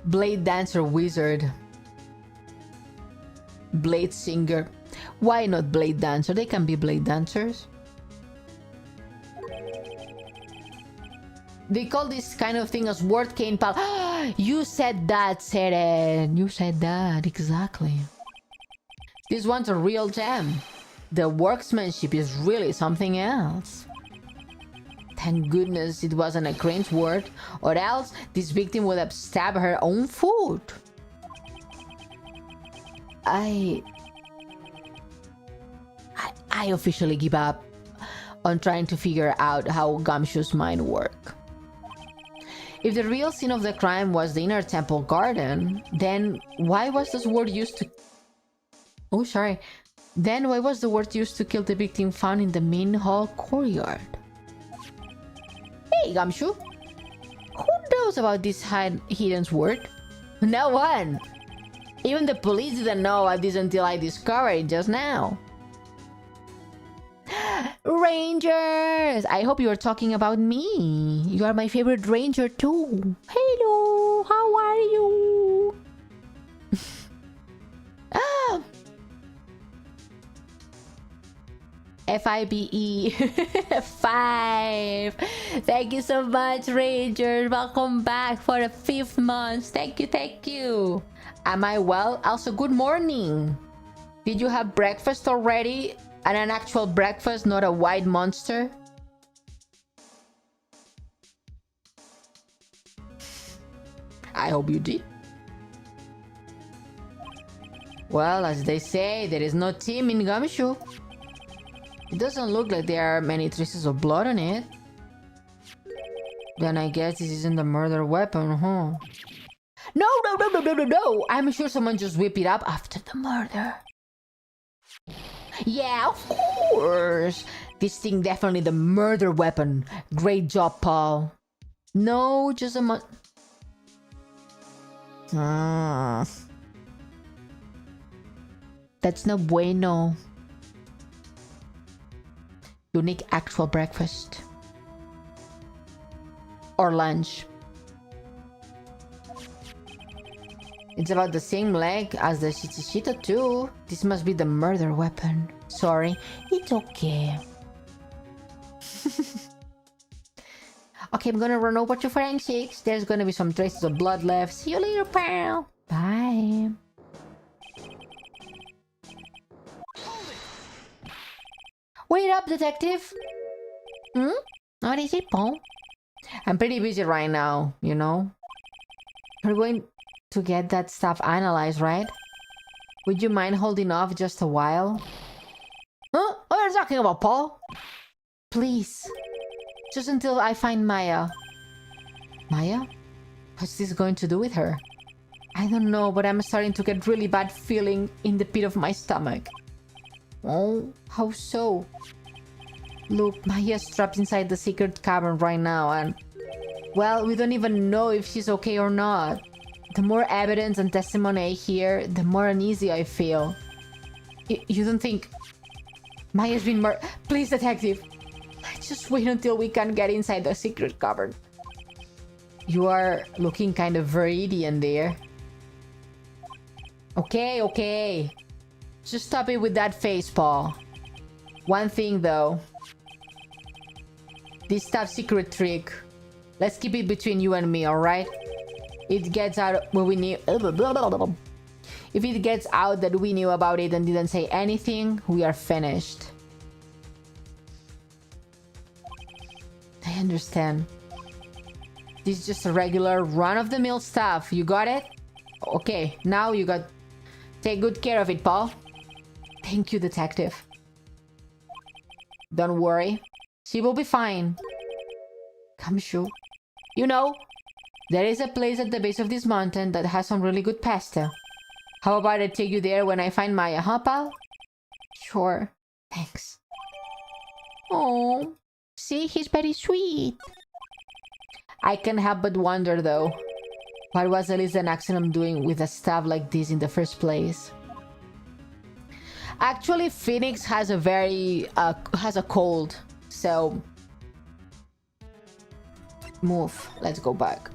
Blade dancer wizard. Blade singer. Why not blade dancer? They can be blade dancers. They call this kind of thing a sword cane pal. You said that, Seren. You said that, exactly. This one's a real gem. The workmanship is really something else. Thank goodness it wasn't a cringe word, or else this victim would have stabbed her own foot. I officially give up on trying to figure out how Gumshoe's mind works. If the real scene of the crime was the inner temple garden, then why was this word used to... Oh, sorry. Then why was the word used to kill the victim found in the main hall courtyard? Hey, Gumshoe! Who knows about this hidden word? No one! Even the police didn't know about this until I discovered it just now. Rangers! I hope you are talking about me. You are my favorite ranger too. Hello, how are you? Ah! FIBE 5. Thank you so much, Rangers. Welcome back for the 5th month. Thank you. Am I well? Also, good morning. Did you have breakfast already? And an actual breakfast, not a white monster? I hope you did. Well, as they say, there is no team in Gumshoe. It doesn't look like there are many traces of blood on it. Then I guess this isn't a murder weapon, huh? No! I'm sure someone just whipped it up after the murder. Yeah, of course! This thing definitely the murder weapon. Great job, Paul. No, just a That's no bueno. Unique actual breakfast. Or lunch. It's about the same leg as the Shichishito too. This must be the murder weapon. Sorry, it's okay. Okay, I'm gonna run over to forensics. There's gonna be some traces of blood left. See you later, pal. Bye. Wait up, detective. What is it, Paul? I'm pretty busy right now, you know. We're going to get that stuff analyzed, right? Would you mind holding off just a while? Huh? What are you talking about, Paul? Please. Just until I find Maya. Maya? What's this going to do with her? I don't know, but I'm starting to get really bad feeling in the pit of my stomach. Oh, how so? Look, Maya's trapped inside the secret cavern right now and... Well, we don't even know if she's okay or not. the more evidence and testimony I hear, the more uneasy I feel. You don't think Maya's been murdered? Please, detective. Let's just wait until we can get inside the secret cupboard. You are looking kind of Viridian there. Okay, okay. Just stop it with that face, Paul. One thing, though. This top secret trick. Let's keep it between you and me, alright? It gets out when we knew... If it gets out that we knew about it and didn't say anything, we are finished. I understand. This is just a regular run-of-the-mill stuff. You got it? Okay, now you got... Take good care of it, Paul. Thank you, detective. Don't worry. She will be fine. Come, Shu. You know, there is a place at the base of this mountain that has some really good pasta. How about I take you there when I find Maya, huh, pal? Sure. Thanks. Oh, see, he's very sweet. I can't help but wonder, though. What was Elisa and Axonum doing with a staff like this in the first place? Actually, Phoenix has a very... has a cold, so... Move. Let's go back.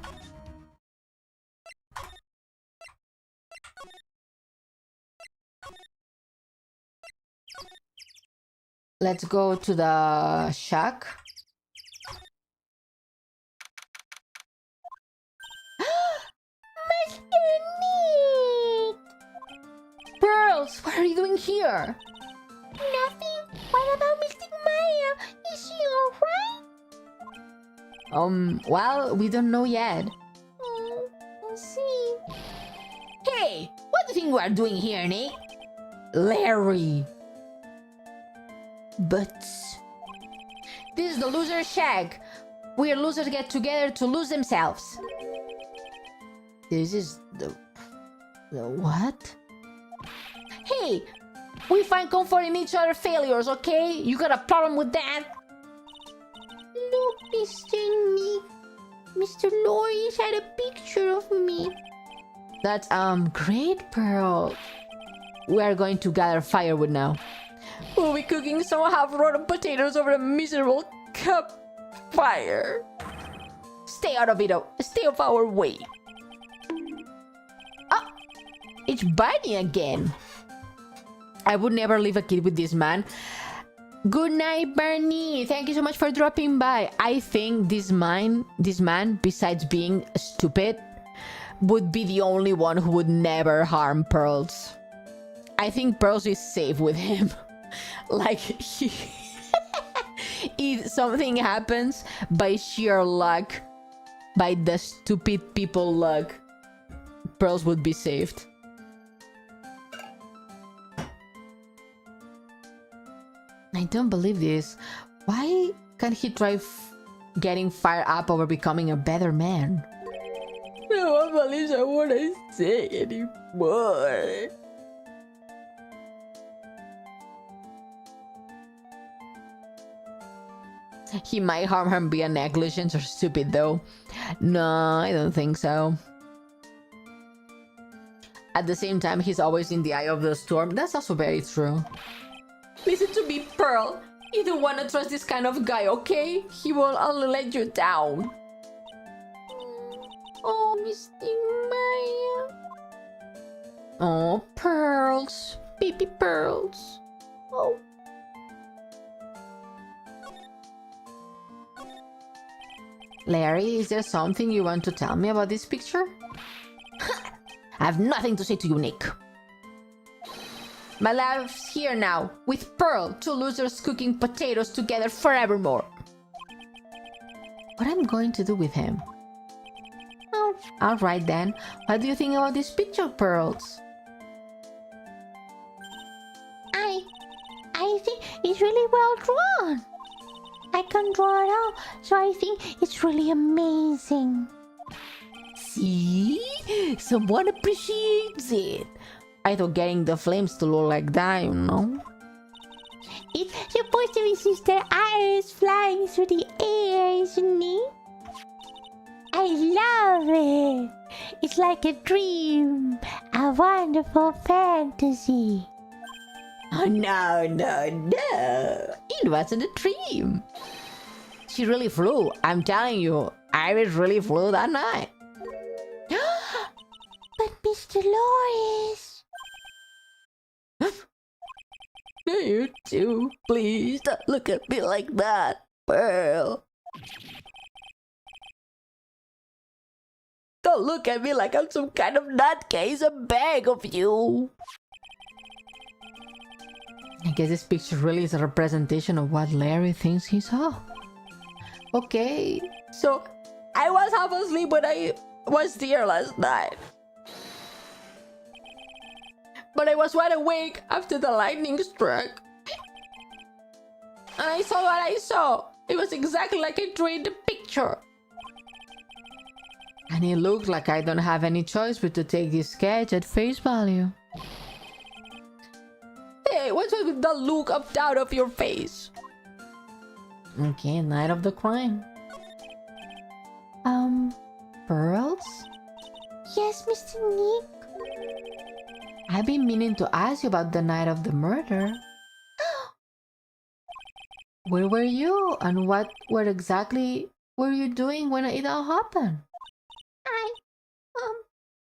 Let's go to the shack. Mr. Nick! Pearls, what are you doing here? Nothing. What about Mystic Maya? Is she alright? Well, we don't know yet. I see. Hey, what do you think we are doing here, Nick? Larry. But... This is the loser shack. Where losers get together to lose themselves. This is the what? Hey! We find comfort in each other's failures, okay? You got a problem with that? Look, Mr. Nick. Mr. Norris had a picture of me. That's, great, Pearl. We are going to gather firewood now. We'll be cooking some half-rotten potatoes over a miserable campfire. Stay out of it, stay off our way. Ah! It's Barney again. I would never leave a kid with this man. Good night, Barney. Thank you so much for dropping by. I think this man, besides being stupid, would be the only one who would never harm Pearls. I think Pearls is safe with him. Like, if something happens by sheer luck, by the stupid people luck, Pearls would be saved. I don't believe this. Why can't he try getting fired up over becoming a better man? No one believes what I say anymore. He might harm her via negligence or stupid, though. No, I don't think so. At the same time, he's always in the eye of the storm. That's also very true. Listen to me, Pearl. You don't want to trust this kind of guy, okay? He will only let you down. Oh, Mystic Maya. Oh, Pearls. Baby Pearls. Oh. Larry, is there something you want to tell me about this picture? I have nothing to say to you, Nick. My life's here now, with Pearl, two losers cooking potatoes together forevermore. What am I going to do with him? Oh, alright then. What do you think about this picture, Pearls? I think it's really well drawn. I can draw it out, so I think it's really amazing. See? Someone appreciates it. I thought getting the flames to look like that, you know? It's supposed to be Sister Iris flying through the air, isn't it? I love it. It's like a dream, a wonderful fantasy. Oh, no, no, no. It wasn't a dream. She really flew. I'm telling you, Iris really flew that night. But Miss Dolores... You too. Please don't look at me like that, Pearl. Don't look at me like I'm some kind of nutcase. I beg of you. I guess this picture really is a representation of what Larry thinks he saw. Okay, so I was half asleep when I was there last night. But I was wide awake after the lightning struck. And I saw what I saw. It was exactly like I drew in the picture. And it looks like I don't have any choice but to take this sketch at face value. Hey, what's with the look up out of your face? Okay, night of the crime. Pearls? Yes, Mr. Nick? I've been meaning to ask you about the night of the murder. Where were you? And what exactly were you doing when it all happened?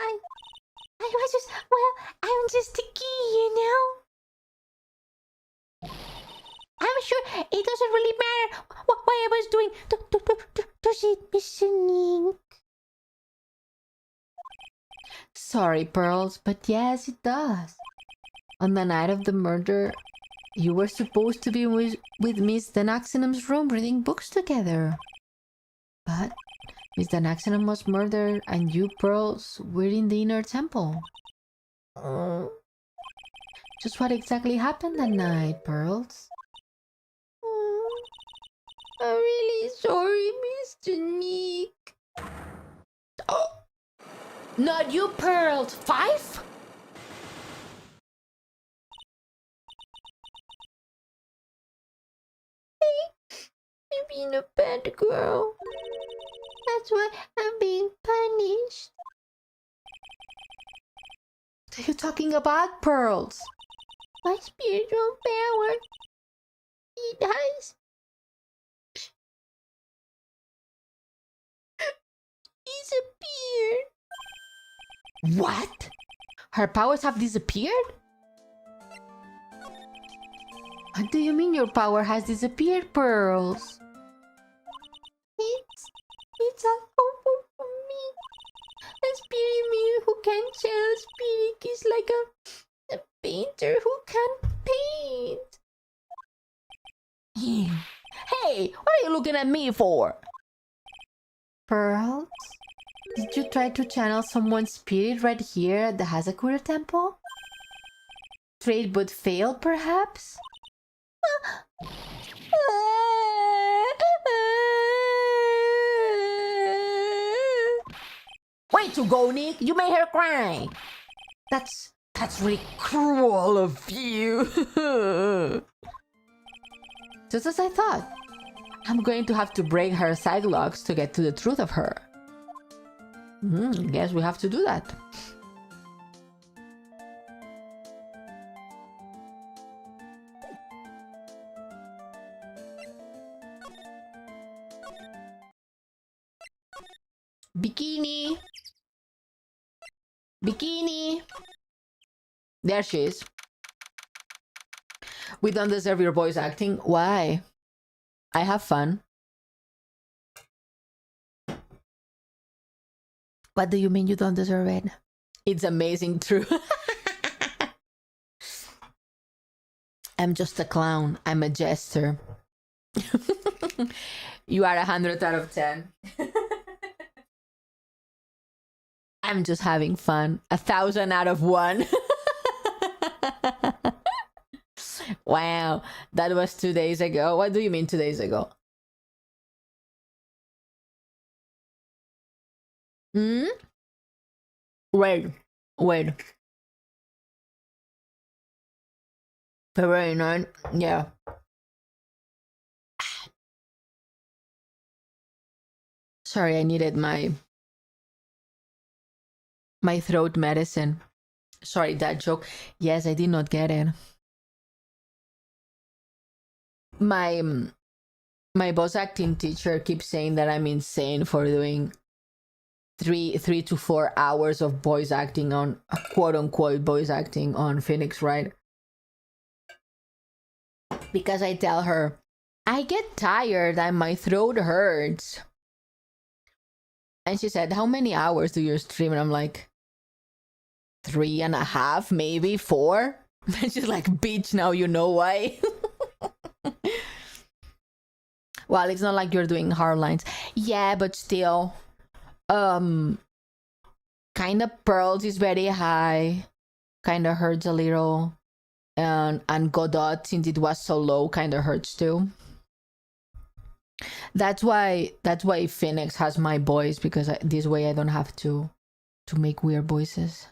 I was just, well, I'm just a key, you know? I'm sure it doesn't really matter what I was doing. Does it, Mr. Nick? Sorry, Pearls, but yes, it does. On the night of the murder, you were supposed to be with Miss Danaxinum's room reading books together. But Miss Danaxinum was murdered and you, Pearls, were in the inner temple. Just what exactly happened that night, Pearls? I'm really sorry, Mr. Nick. Oh! Not you, Pearls! 5? I'm being a bad girl. That's why I'm being punished. What are you talking about, Pearls? My spiritual power. It has disappeared. What? Her powers have disappeared? What do you mean your power has disappeared, Pearls? It's all over for me. A spirit me who can channel spirit is like a painter who can paint. Hey, what are you looking at me for? Pearls? Did you try to channel someone's spirit right here at the Hazakura temple? Tried but failed, perhaps? Way to go, Nick! You made her cry! That's really cruel of you! Just as I thought. I'm going to have to break her side locks to get to the truth of her. Guess we have to do that. Bikini! Bikini! There she is. We don't deserve your voice acting. Why? I have fun. What do you mean you don't deserve it? It's amazing, true. I'm just a clown. I'm a jester. You are 100 out of 10. I'm just having fun. 1,000 out of 1. Wow, that was 2 days ago. What do you mean 2 days ago? Wait. February 9? Yeah. Sorry, I needed my My throat medicine. Sorry, that joke. Yes, I did not get it. My voice acting teacher keeps saying that I'm insane for doing 3 to 4 hours of voice acting on, quote unquote, voice acting on Phoenix, right? Because I tell her, I get tired and my throat hurts. And she said, how many hours do you stream? And I'm like, 3.5, maybe 4. And she's like, bitch, now you know why. Well, it's not like you're doing hard lines. Yeah, but still. Kind of pearls is very high. Kind of hurts a little. And Godot, since it was so low, kind of hurts too. That's why Phoenix has my voice, because this way I don't have to make weird voices.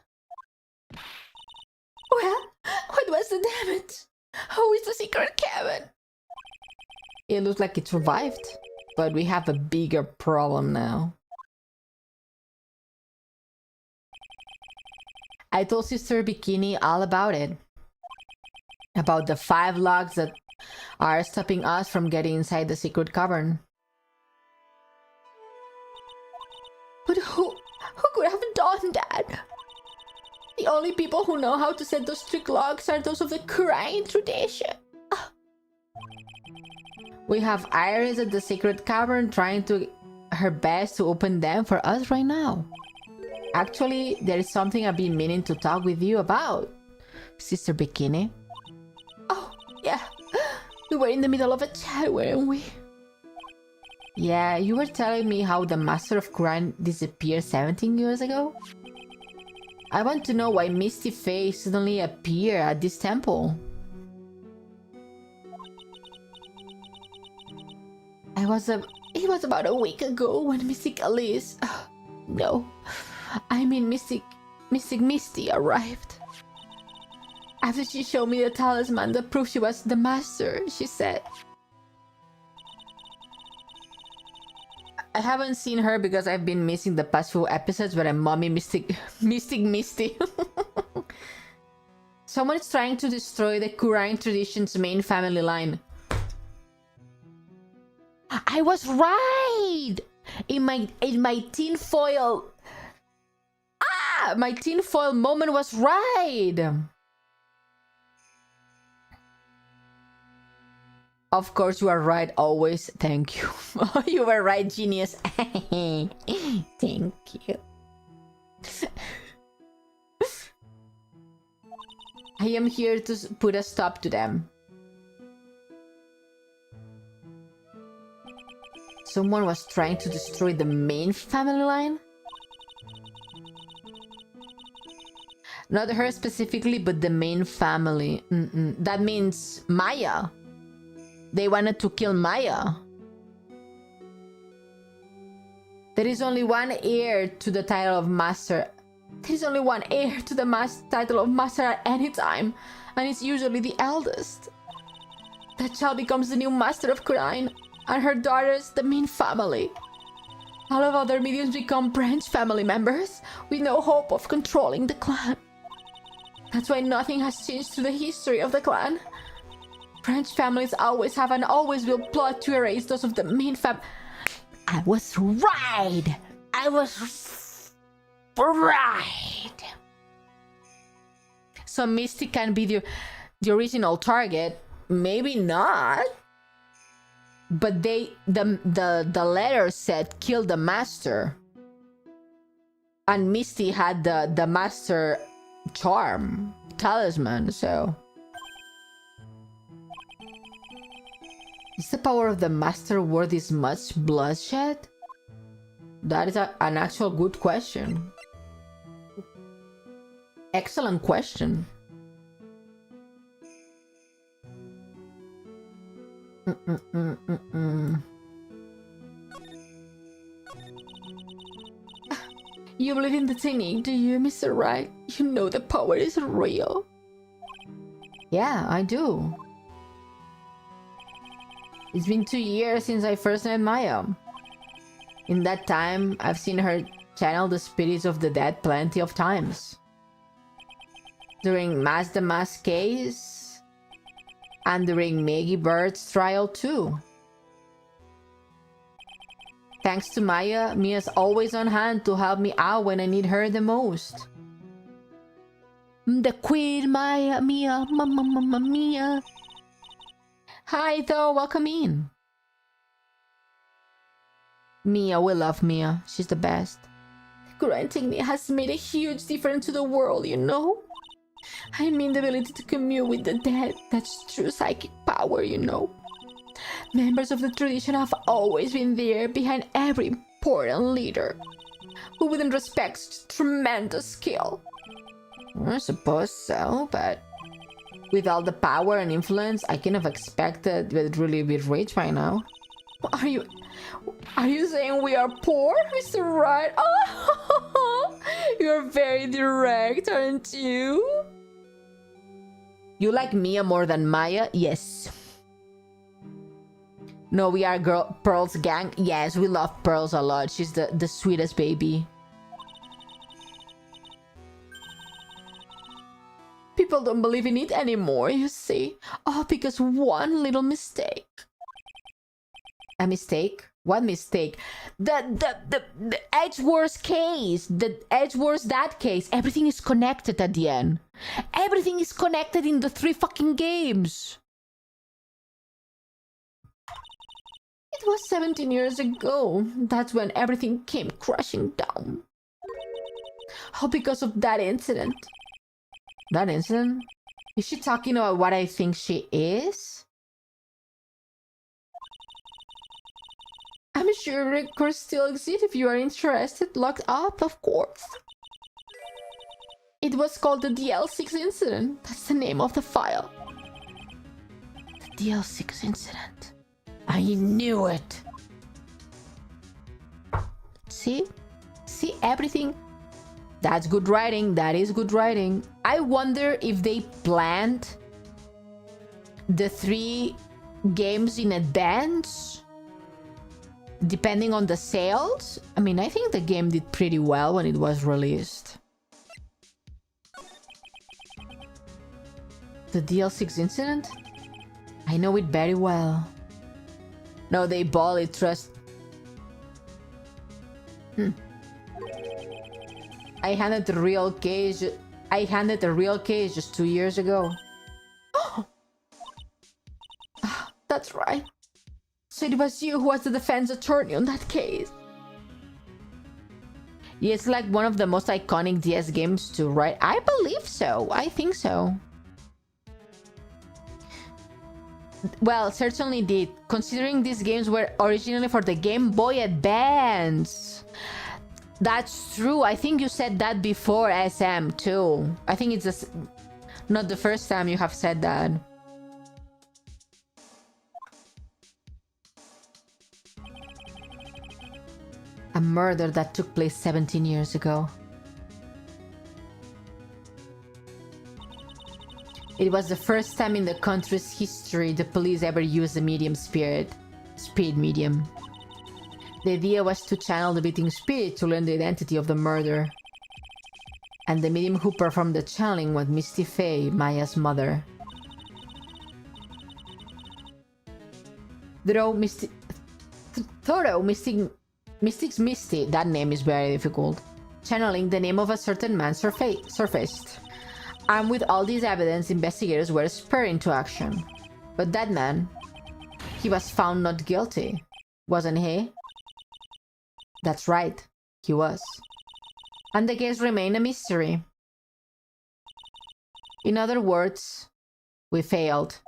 Well, what was the damage? How is the secret cabin? It looks like it survived, but we have a bigger problem now. I told Sister Bikini all about it. About the 5 logs that are stopping us from getting inside the secret cavern. But who could have done that? The only people who know how to set those strict logs are those of the crying tradition. We have Iris at the secret cavern trying her best to open them for us right now. Actually, there is something I've been meaning to talk with you about, Sister Bikini. Oh, yeah. We were in the middle of a chat, weren't we? Yeah, you were telling me how the Master of Crime disappeared 17 years ago? I want to know why Misty Face suddenly appeared at this temple. It was about a week ago when Mystic Alice... no, I mean Mystic Misty arrived. After she showed me the talisman that proved she was the master, she said... I haven't seen her because I've been missing the past few episodes, but I'm Mommy Mystic Misty. Someone is trying to destroy the Kurain tradition's main family line. I was right! In my tinfoil... my tinfoil moment was right! Of course you are right, always. Thank you. You were right, genius. Thank you. I am here to put a stop to them. Someone was trying to destroy the main family line? Not her specifically, but the main family. That means Maya. They wanted to kill Maya. There is only one heir to the title of master. There is only one heir to the title of master at any time, and it's usually the eldest. That child becomes the new master of Kurain, and her daughters the main family. All of other mediums become branch family members, with no hope of controlling the clan. That's why nothing has changed through the history of the clan. Branch families always have and always will plot to erase those of the main fam... I was right! I was right! So Misty can be the original target. Maybe not. But the letter said kill the master. And Misty had the master charm, talisman, so... Is the power of the master worth this much bloodshed? That is an actual good question. Excellent question. You believe in the technique, do you, Mr. Right? You know the power is real. Yeah, I do. It's been 2 years since I first met Maya. In that time, I've seen her channeled the spirits of the dead plenty of times. During Mass the Mask case, and during Maggie Bird's trial too. Thanks to Maya, Mia's always on hand to help me out when I need her the most. The Queen Mia, Mama Mia. Hi though, welcome in. Mia, we love Mia. She's the best. Granting me has made a huge difference to the world, you know? I mean the ability to commune with the dead. That's true psychic power, you know? Members of the tradition have always been there behind every important leader. Who wouldn't respect such tremendous skill? I suppose so, but with all the power and influence, I kind of expected we'd really be rich by now. Are you saying we are poor, Mr. Wright? Oh, you're very direct, aren't you? You like Mia more than Maya? Yes. No, we are Pearl's gang. Yes, we love Pearls a lot. She's the sweetest baby. People don't believe in it anymore, you see. Oh, because one little mistake. A mistake? What mistake? The Edgeworth case. The Edgeworth that case. Everything is connected at the end. Everything is connected in the 3 fucking games. It was 17 years ago. That's when everything came crashing down. Oh, because of that incident. That incident? Is she talking about what I think she is? I'm sure records still exist if you are interested. Locked up, of course. It was called the DL6 incident. That's the name of the file. The DL6 incident. I knew it. See? See everything? That's good writing. That is good writing. I wonder if they planned the 3 games in advance, depending on the sales. I mean, I think the game did pretty well when it was released. The DL6 incident? I know it very well. No, they bought it, trust. I handed the real case just 2 years ago. That's right. So it was you who was the defense attorney on that case. Yeah, it's like one of the most iconic DS games too, right? I believe so. I think so. Well, certainly did, considering these games were originally for the Game Boy Advance. That's true. I think you said that before, SM, too. I think it's not the first time you have said that. A murder that took place 17 years ago. It was the first time in the country's history the police ever used a medium spirit medium. The idea was to channel the beating spirit to learn the identity of the murderer. And the medium who performed the channeling was Misty Faye, Maya's mother. Mystic's Misty, that name is very difficult. Channeling the name of a certain man surfaced. Armed with all this evidence, investigators were spurred into action. But that man, he was found not guilty, wasn't he? That's right, he was. And the case remained a mystery. In other words, we failed.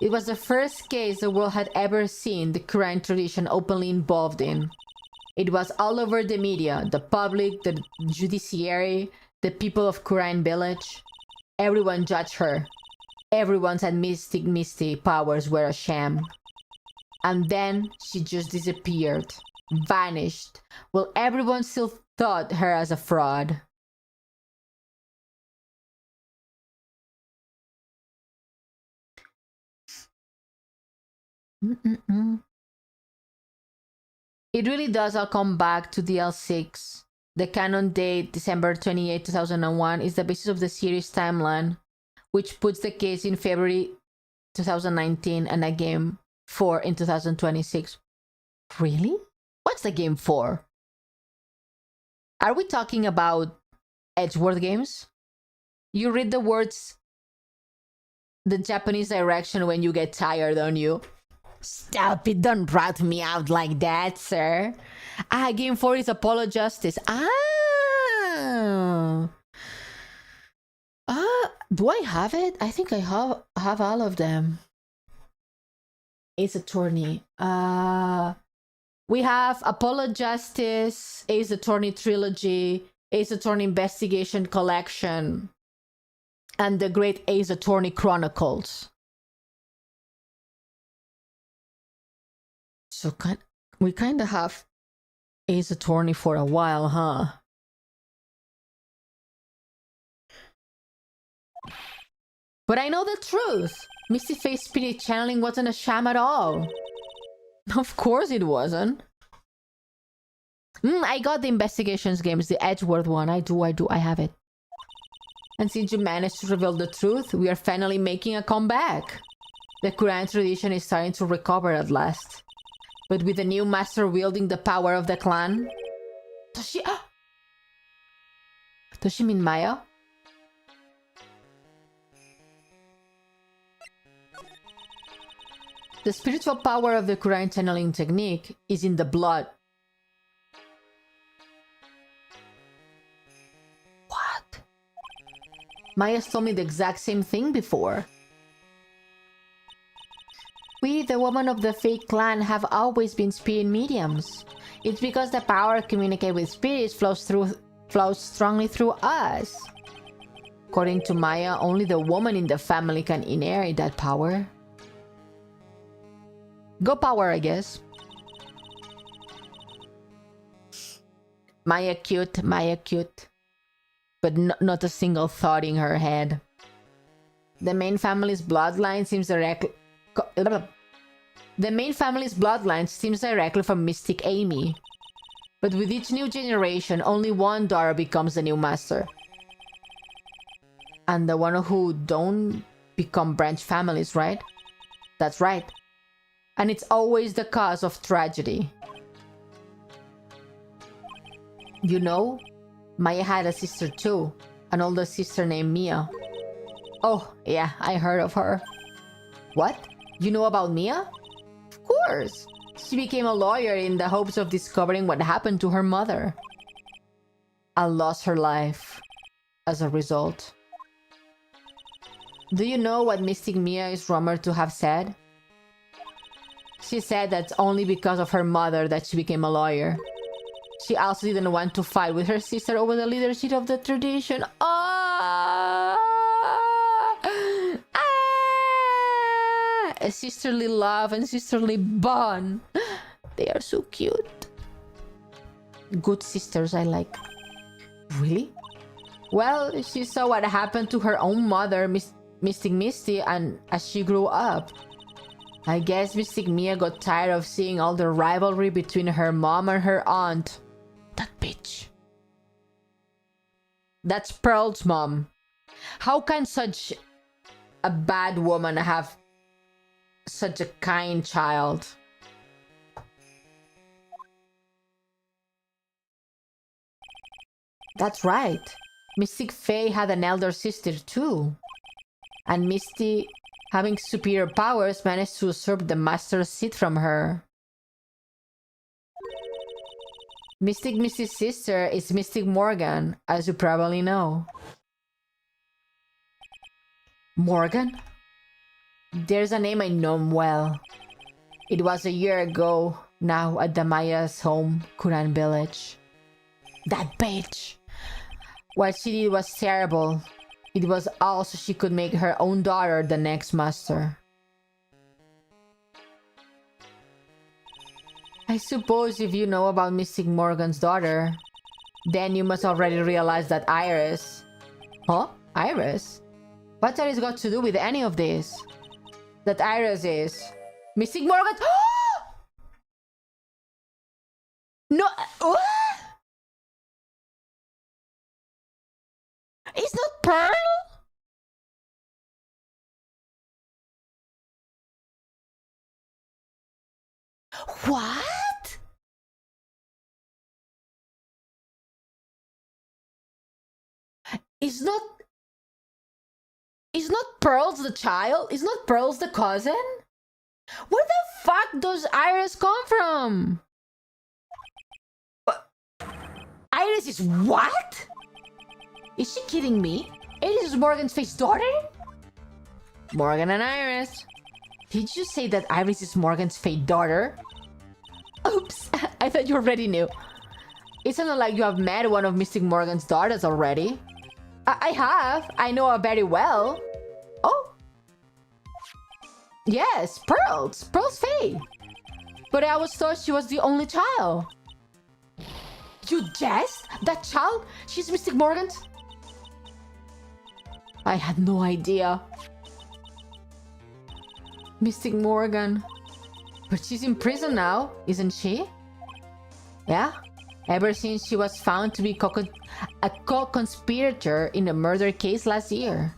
It was the first case the world had ever seen the crime tradition openly involved in. It was all over the media, the public, the judiciary, the people of Kurine Village. Everyone judged her. Everyone said Misty powers were a sham. And then she just disappeared, vanished, while everyone still thought her as a fraud. It really does all come back to DL6. The canon date, December 28, 2001, is the basis of the series timeline, which puts the case in February 2019 and a game 4 in 2026. Really? What's the game 4? Are we talking about Edgeworth games? You read the words the Japanese direction when you get tired, don't you? Stop it, don't rat me out like that, sir. Game 4 is Apollo Justice. Do I have it? I think I have all of them. Ace Attorney. We have Apollo Justice, Ace Attorney Trilogy, Ace Attorney Investigation Collection, and the Great Ace Attorney Chronicles. So we kind of have Ace Attorney for a while, huh? But I know the truth. Misty Face Spirit channeling wasn't a sham at all. Of course it wasn't. I got the investigations games, the Edgeworth one. I have it. And since you managed to reveal the truth, we are finally making a comeback. The Quran tradition is starting to recover at last. But with the new master wielding the power of the clan... Does she mean Maya? The spiritual power of the Quran channeling technique is in the blood. What? Maya's told me the exact same thing before. We, the women of the fake clan, have always been spirit mediums. It's because the power to communicate with spirits flows strongly through us. According to Maya, only the woman in the family can inherit that power. Go power, I guess. Maya cute. But not a single thought in her head. The main family's bloodline seems directly... The main family's bloodline stems directly from Mystic Amy. But with each new generation, only one daughter becomes the new master. And the one who don't become branch families, right? That's right. And it's always the cause of tragedy. You know, Maya had a sister too. An older sister named Mia. Oh, yeah, I heard of her. What? You know about Mia? Of course. She became a lawyer in the hopes of discovering what happened to her mother. And lost her life as a result. Do you know what Mystic Mia is rumored to have said? She said that's only because of her mother that she became a lawyer. She also didn't want to fight with her sister over the leadership of the tradition. A sisterly love and sisterly bond. They are so cute. Good sisters, I like. Really? Well, she saw what happened to her own mother, Mystic Misty, and as she grew up. I guess Mystic Mia got tired of seeing all the rivalry between her mom and her aunt. That bitch. That's Pearl's mom. How can such a bad woman have such a kind child? That's right. Mystic Faye had an elder sister too. And Misty, having superior powers, managed to usurp the master's seat from her. Mystic Misty's sister is Mystic Morgan, as you probably know. Morgan? There's a name I know well. It was a year ago now at the Maya's home, Kuran village. That bitch! What she did was terrible. It was all so she could make her own daughter the next master. I suppose if you know about Mystic Morgan's daughter, then you must already realize that Iris... Huh? Iris? What's Iris got to do with any of this? That Iris is... Mystic Morgan... No... What? Is not Pearls the child? Is not Pearls the cousin? Where the fuck does Iris come from? Iris is what? Is she kidding me? Iris is Morgan's fake daughter? Morgan and Iris. Did you say that Iris is Morgan's fake daughter? Oops, I thought you already knew. It sounded like you have met one of Mystic Morgan's daughters already. I have. I know her very well. Oh. Yes, Pearls. Pearls Faye. But I was told she was the only child. You jest? That child? She's Mystic Morgan's? I had no idea. Mystic Morgan. But she's in prison now, isn't she? Yeah? Ever since she was found to be a co-conspirator in a murder case last year.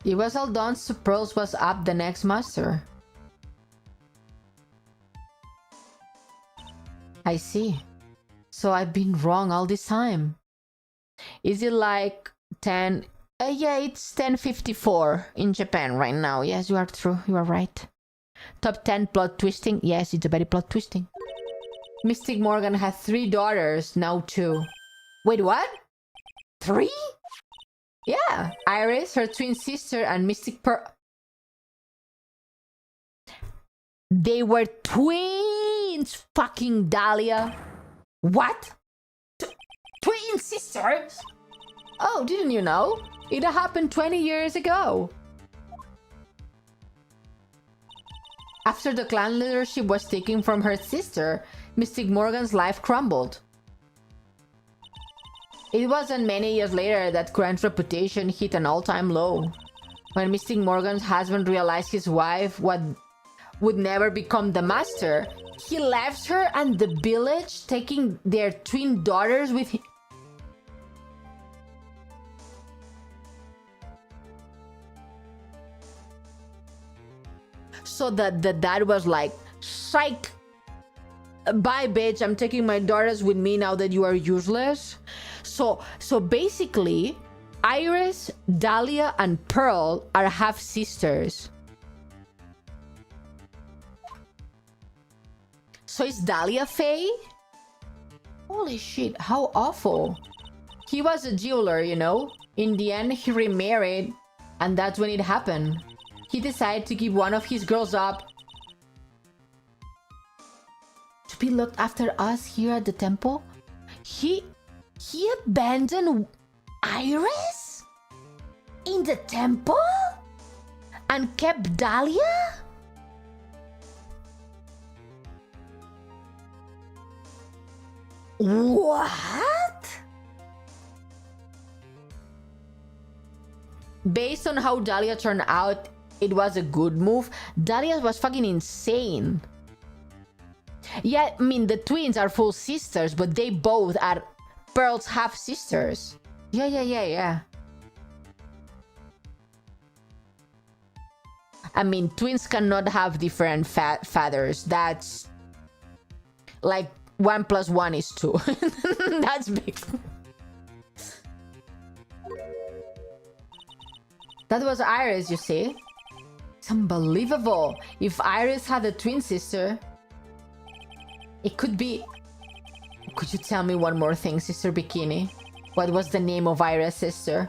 It was all done so Pearls was up the next master. I see. So I've been wrong all this time. Is it like 10... yeah, it's 10:54 in Japan right now. Yes, you are true. You are right. Top 10 plot twisting. Yes, it's a very plot twisting. Mystic Morgan has 3 daughters, now 2. Wait, what? 3? Yeah, Iris, her twin sister, and Mystic Pearl. They were twins, fucking Dahlia. What? Twin sisters? Oh, didn't you know? It happened 20 years ago. After the clan leadership was taken from her sister, Mystic Morgan's life crumbled. It wasn't many years later that Grant's reputation hit an all-time low. When Mystic Morgan's husband realized his wife would never become the master, he left her and the village, taking their twin daughters with him. So that the dad was like, psych, bye bitch, I'm taking my daughters with me now that you are useless. So basically, Iris, Dahlia, and Pearl are half sisters. So is Dahlia Faye? Holy shit, how awful. He was a jeweler, you know? In the end, he remarried, and that's when it happened. He decided to give one of his girls up to be looked after us here at the temple. He abandoned Iris in the temple and kept Dahlia? What? Based on how Dahlia turned out, it was a good move. Dahlia was fucking insane. Yeah, I mean, the twins are full sisters, but they both are Pearl's half-sisters. Yeah. I mean, twins cannot have different fathers. That's like 1 + 1 is 2. That's big. That was Iris, you see? It's unbelievable. If Iris had a twin sister, it could be... Could you tell me one more thing, Sister Bikini? What was the name of Iris' sister?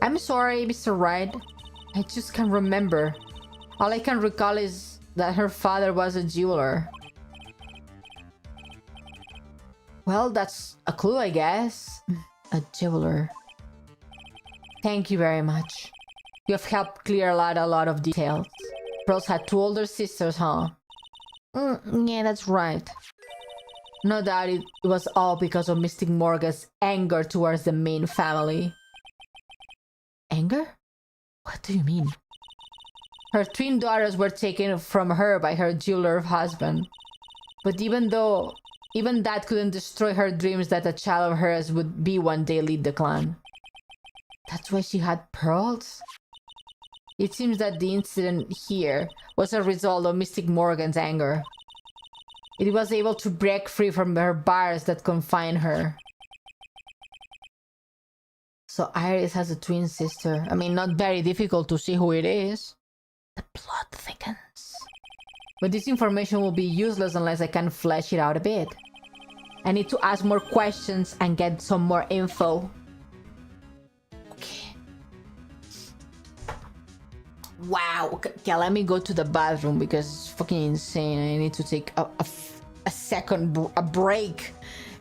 I'm sorry, Mr. Wright. I just can't remember. All I can recall is that her father was a jeweler. Well, that's a clue, I guess. A jeweler. Thank you very much. You have helped clear a lot of details. Pearls had 2 older sisters, huh? Yeah, that's right. No doubt it was all because of Mystic Morgan's anger towards the main family. Anger? What do you mean? Her twin daughters were taken from her by her jeweler husband. But even though Even that couldn't destroy her dreams that a child of hers would be one day lead the clan. That's why she had pearls? It seems that the incident here was a result of Mystic Morgan's anger. It was able to break free from her bars that confine her. So Iris has a twin sister. I mean, not very difficult to see who it is. The plot thickens. But this information will be useless unless I can flesh it out a bit. I need to ask more questions and get some more info. Okay. Wow. Okay, let me go to the bathroom because it's fucking insane. I need to take a second, a break.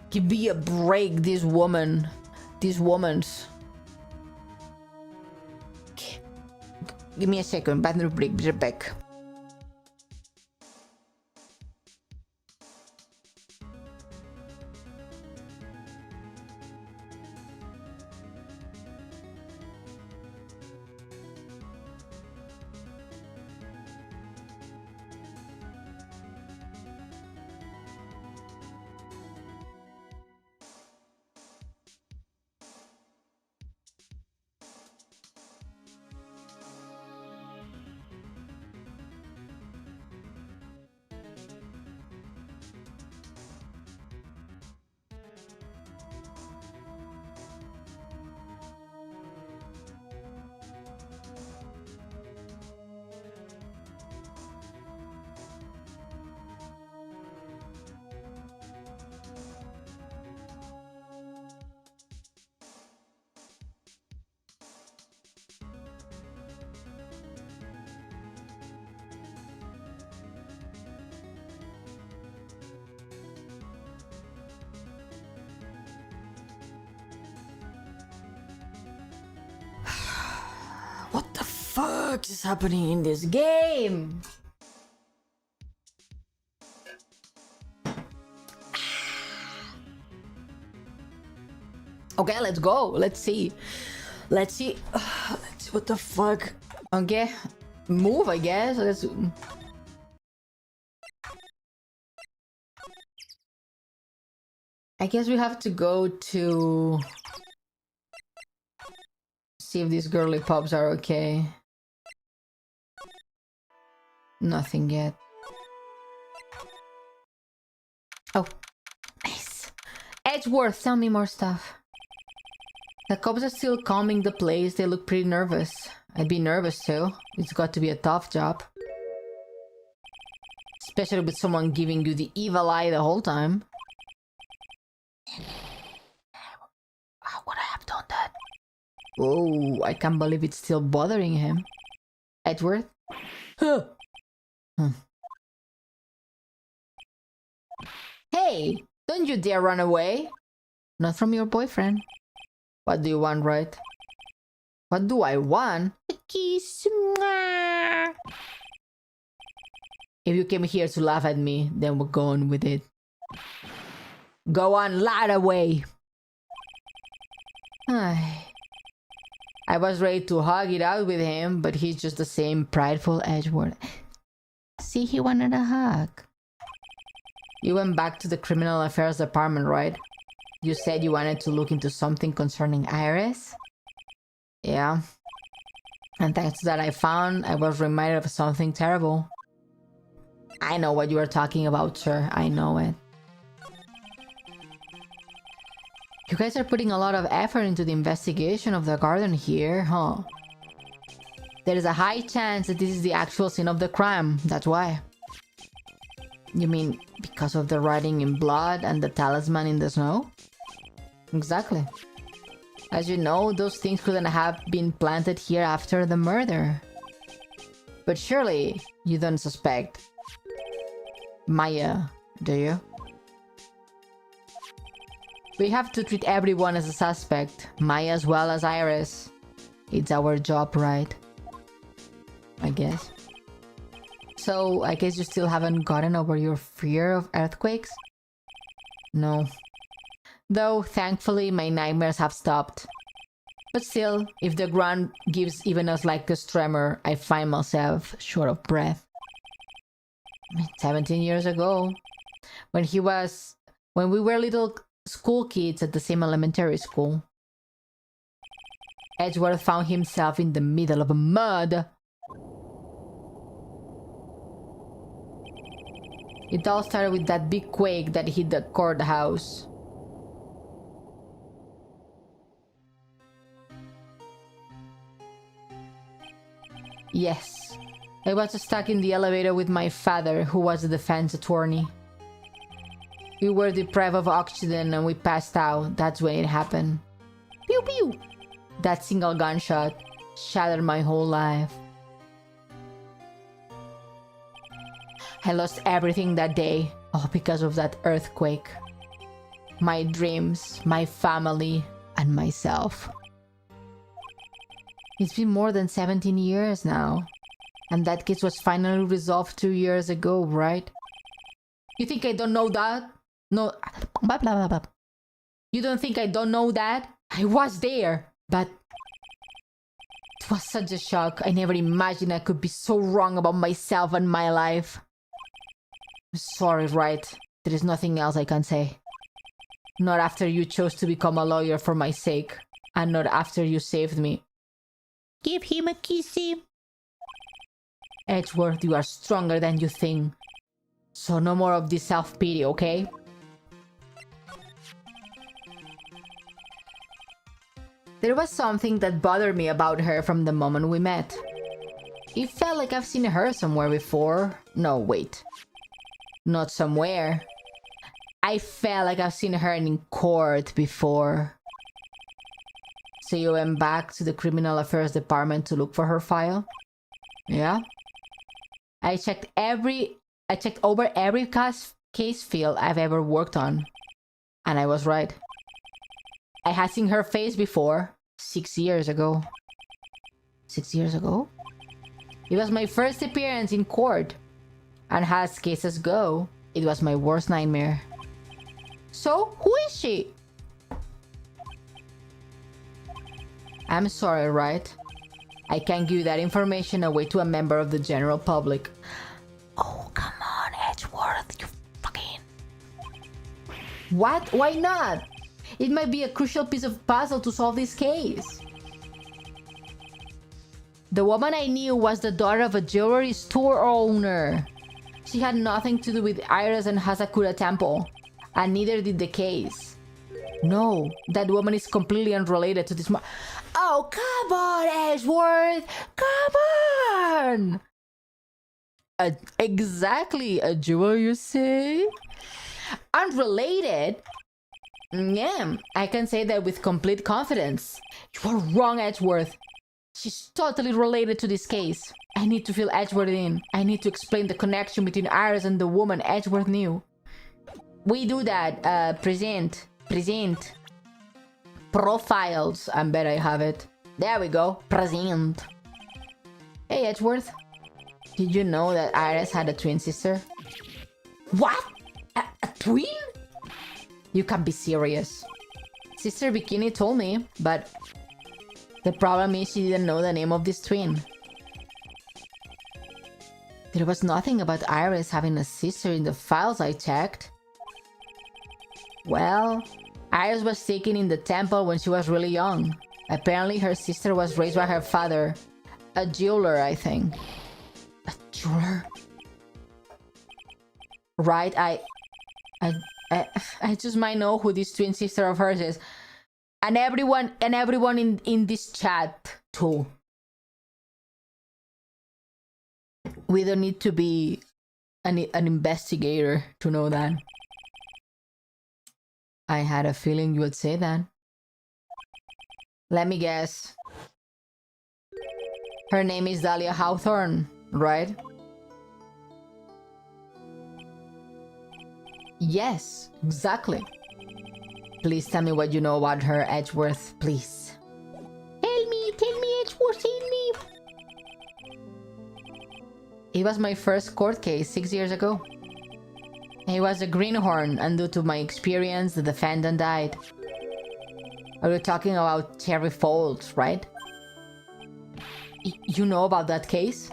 Give me a break, this woman. These woman's. Okay. Give me a second. Bathroom break. Be right back. What the fuck is happening in this game? Okay, let's go. Let's see. Let's see. Let's see what the fuck. Okay. Move, I guess. Let's... I guess we have to go to... see if these girly pops are okay. Nothing yet. Oh, nice. Edgeworth, tell me more stuff. The cops are still combing the place. They look pretty nervous. I'd be nervous too. It's got to be a tough job. Especially with someone giving you the evil eye the whole time. How would I have done that? Oh, I can't believe it's still bothering him. Edgeworth? Huh. Hey, don't you dare run away. Not from your boyfriend. What do you want, right? What do I want? A kiss. If you came here to laugh at me, then we're going with it. Go on, light away. I was ready to hug it out with him, but he's just the same prideful Edgeworth. See, he wanted a hug. You went back to the criminal affairs department, right? You said you wanted to look into something concerning Iris? Yeah. And thanks to that I was reminded of something terrible. I know what you are talking about, sir. I know it. You guys are putting a lot of effort into the investigation of the garden here, huh? There is a high chance that this is the actual scene of the crime, that's why. You mean because of the writing in blood and the talisman in the snow? Exactly. As you know, those things couldn't have been planted here after the murder. But surely, you don't suspect Maya, do you? We have to treat everyone as a suspect, Maya as well as Iris. It's our job, right? I guess. So, I guess you still haven't gotten over your fear of earthquakes? No. Though, thankfully, my nightmares have stopped. But still, if the ground gives even us like a tremor, I find myself short of breath. 17 years ago, when he was when we were little school kids at the same elementary school. Edgeworth found himself in the middle of a mud. It all started with that big quake that hit the courthouse. Yes, I was stuck in the elevator with my father, who was a defense attorney. We were deprived of oxygen and we passed out. That's when it happened. Pew pew! That single gunshot shattered my whole life. I lost everything that day, all because of that earthquake. My dreams, my family, and myself. It's been more than 17 years now. And that case was finally resolved 2 years ago, right? You think I don't know that? No. Blah, blah, blah, blah. You don't think I don't know that? I was there, but it was such a shock. I never imagined I could be so wrong about myself and my life. I'm sorry, right? There is nothing else I can say. Not after you chose to become a lawyer for my sake, and not after you saved me. Give him a kissy. Edgeworth, you are stronger than you think. So no more of this self-pity, okay? There was something that bothered me about her from the moment we met. It felt like I've seen her somewhere before. No, wait. Not somewhere. I felt like I've seen her in court before. So you went back to the Criminal Affairs Department to look for her file? Yeah? I checked over every case field I've ever worked on. And I was right. I had seen her face before, 6 years ago. 6 years ago? It was my first appearance in court. And as cases go, it was my worst nightmare. So, who is she? I'm sorry, right? I can't give that information away to a member of the general public. Oh, come on, Edgeworth, you fucking... What? Why not? It might be a crucial piece of puzzle to solve this case. The woman I knew was the daughter of a jewelry store owner. She had nothing to do with Iris and Hasakura Temple, and neither did the case. No, that woman is completely unrelated to this Oh, come on, Edgeworth! Come on! Exactly, a jewel, you say? Unrelated? Yeah, I can say that with complete confidence. You are wrong, Edgeworth. She's totally related to this case. I need to fill Edgeworth in. I need to explain the connection between Iris and the woman Edgeworth knew. We do that. Present. Profiles. I bet I have it. There we go. Present. Hey, Edgeworth. Did you know that Iris had a twin sister? What? A twin? You can't be serious. Sister Bikini told me, but the problem is she didn't know the name of this twin. There was nothing about Iris having a sister in the files I checked. Well, Iris was taken in the temple when she was really young. Apparently her sister was raised by her father, a jeweler, I think. A jeweler? Right, I just might know who this twin sister of hers is. And everyone in this chat too. We don't need to be an investigator to know that. I had a feeling you would say that. Let me guess. Her name is Dahlia Hawthorne, right? Yes, exactly. Please tell me what you know about her, Edgeworth, please. Tell me, Edgeworth, tell me. It was my first court case 6 years ago. It was a greenhorn, and due to my experience, the defendant died. Are you talking about Cherry Falls, right? You know about that case?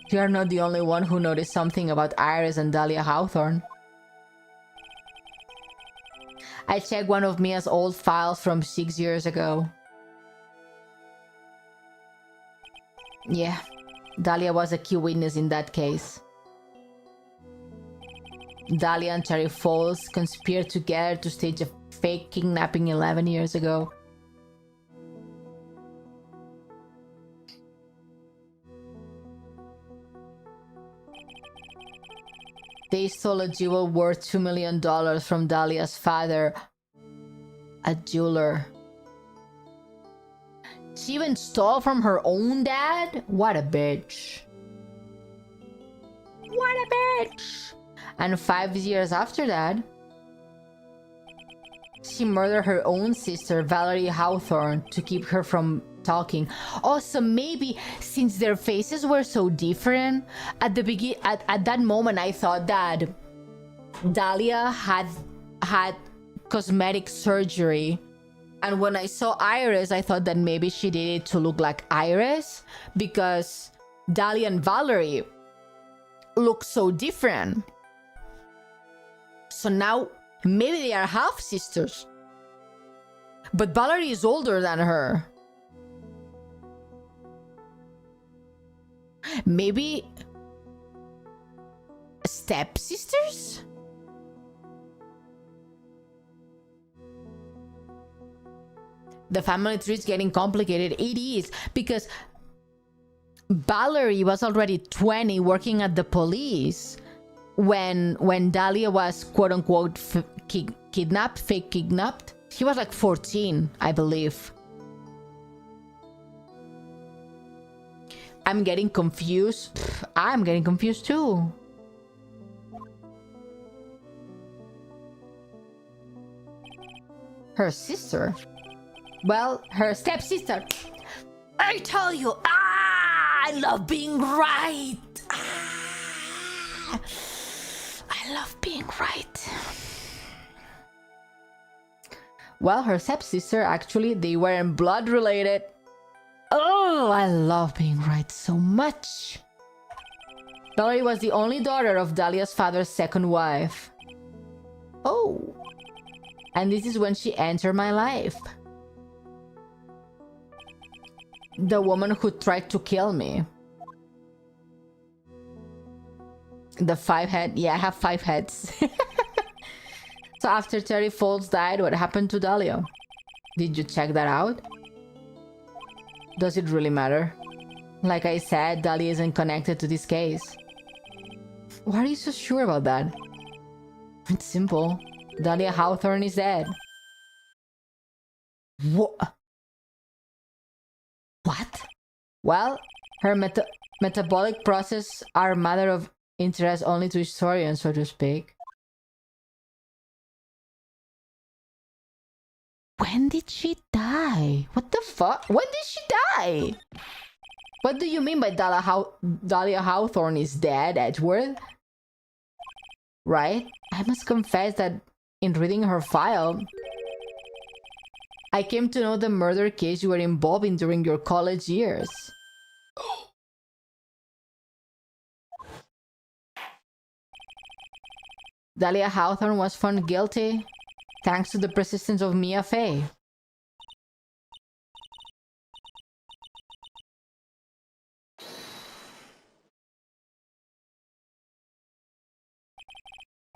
You are not the only one who noticed something about Iris and Dahlia Hawthorne. I checked one of Mia's old files from 6 years ago. Yeah, Dahlia was a key witness in that case. Dahlia and Cherry Falls conspired together to stage a fake kidnapping 11 years ago. They stole a jewel worth $2 million from Dahlia's father, a jeweler. She even stole from her own dad? What a bitch. What a bitch. And 5 years after that, she murdered her own sister, Valerie Hawthorne, to keep her from talking. Also, maybe since their faces were so different, at that moment I thought that Dahlia had cosmetic surgery. And when I saw Iris, I thought that maybe she did it to look like Iris, because Dahlia and Valerie look so different. So now, maybe they are half-sisters. But Valerie is older than her. Maybe step-sisters? The family tree is getting complicated. It is, because Valerie was already 20 working at the police when Dahlia was quote-unquote fake kidnapped. She was like 14, I believe. I'm getting confused. I'm getting confused too. Her sister? Well, her stepsister. I tell you, I love being right. I love being right. Well, her stepsister, actually, they weren't blood related. Oh, I love being right so much. Valerie was the only daughter of Dahlia's father's second wife. Oh. And this is when she entered my life. The woman who tried to kill me. The 5 head. Yeah, I have 5 heads. So after Terry Falls died, what happened to Dahlia? Did you check that out? Does it really matter? Like I said, Dahlia isn't connected to this case. Why are you so sure about that? It's simple. Dahlia Hawthorne is dead. What? What? Well, her metabolic process are a matter of interest only to historians, so to speak. When did she die? What the fuck? When did she die? What do you mean by Dahlia Hawthorne is dead, Edward? Right? I must confess that in reading her file, I came to know the murder case you were involved in during your college years. Dahlia Hawthorne was found guilty thanks to the persistence of Mia Fey.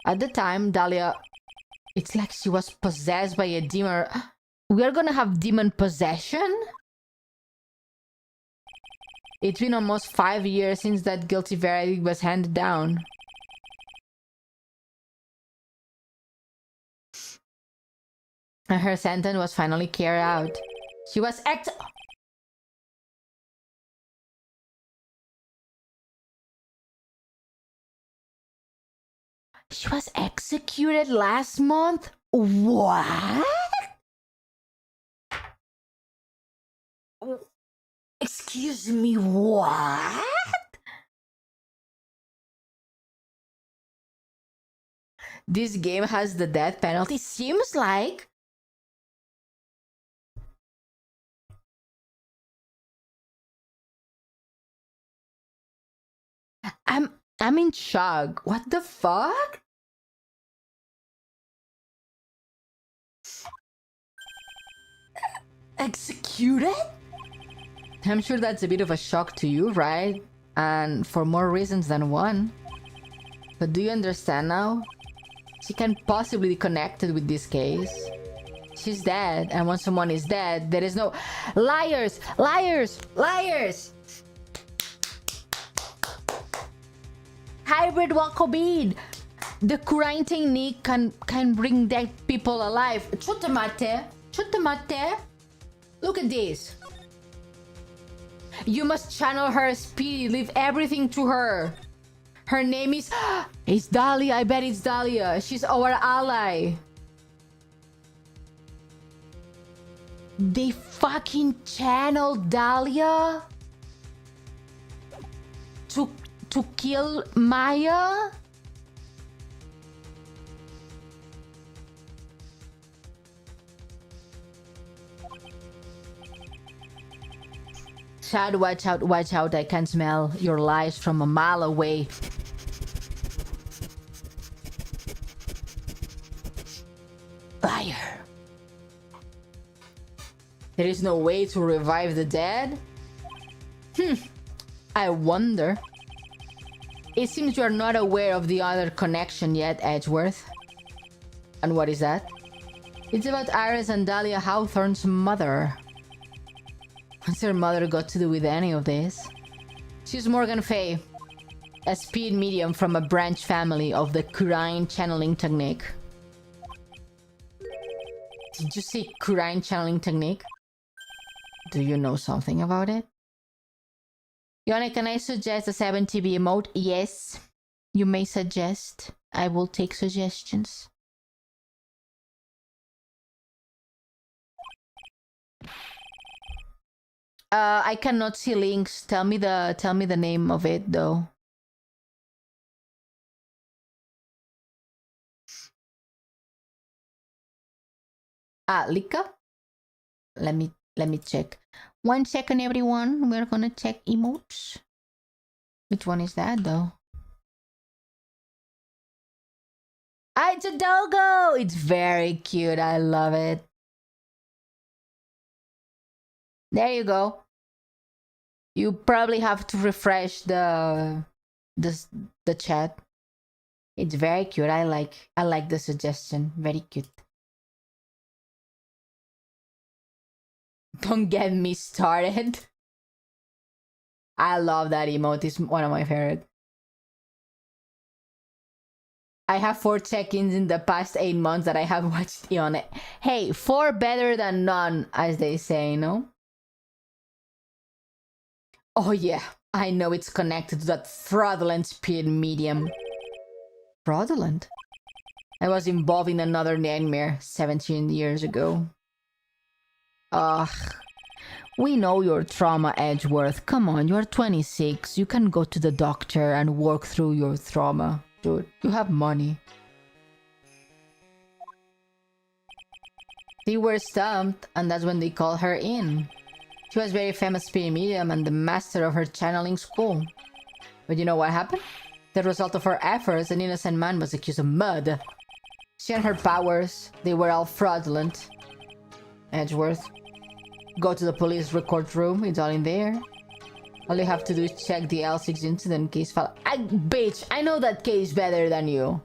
At the time, Dahlia, it's like she was possessed by a demon. We are gonna have demon possession? It's been almost 5 years since that guilty verdict was handed down. And her sentence was finally carried out. She was She was executed last month? What? Excuse me, what? This game has the death penalty? Seems like. I'm in shock. What the fuck? executed? I'm sure that's a bit of a shock to you, right? And for more reasons than one. But do you understand now? She can't possibly be connected with this case. She's dead, and when someone is dead, there is no... Liars! Liars! Liars! Hybrid Wacobid! The Kurain technique can bring dead people alive. Chutamate! Chutamate! Look at this. You must channel her spirit, leave everything to her. Her name is... It's Dahlia, I bet it's Dahlia. She's our ally. They fucking channeled Dahlia? To kill Maya? Chad, watch out, I can smell your lies from a mile away. Liar. There is no way to revive the dead? I wonder. It seems you are not aware of the other connection yet, Edgeworth. And what is that? It's about Iris and Dahlia Hawthorne's mother. What's her mother got to do with any of this? She's Morgan Fay, a speed medium from a branch family of the Kurain channeling technique. Did you see Kurain channeling technique? Do you know something about it? Ione, can I suggest a 7TB emote? Yes, you may suggest. I will take suggestions. I cannot see links. Tell me the name of it though. Lika? Let me check. 1 second, everyone. We're gonna check emotes. Which one is that though? It's a doggo! It's very cute. I love it. There you go. You probably have to refresh the chat. It's very cute. I like the suggestion. Very cute. Don't get me started. I love that emote. It's one of my favorite. I have 4 check-ins in the past 8 months that I have watched Ione. Hey, 4 better than none, as they say, no? Oh yeah, I know it's connected to that fraudulent speed medium. Fraudulent? I was involved in another nightmare 17 years ago. Ugh. We know your trauma, Edgeworth. Come on, you're 26. You can go to the doctor and work through your trauma. Dude, you have money. They were stumped, and that's when they called her in. She was very famous spirit medium and the master of her channeling school. But you know what happened? The result of her efforts, an innocent man was accused of murder. She and her powers, they were all fraudulent. Edgeworth, go to the police record room, it's all in there. All you have to do is check the L6 incident case file. Bitch, I know that case better than you.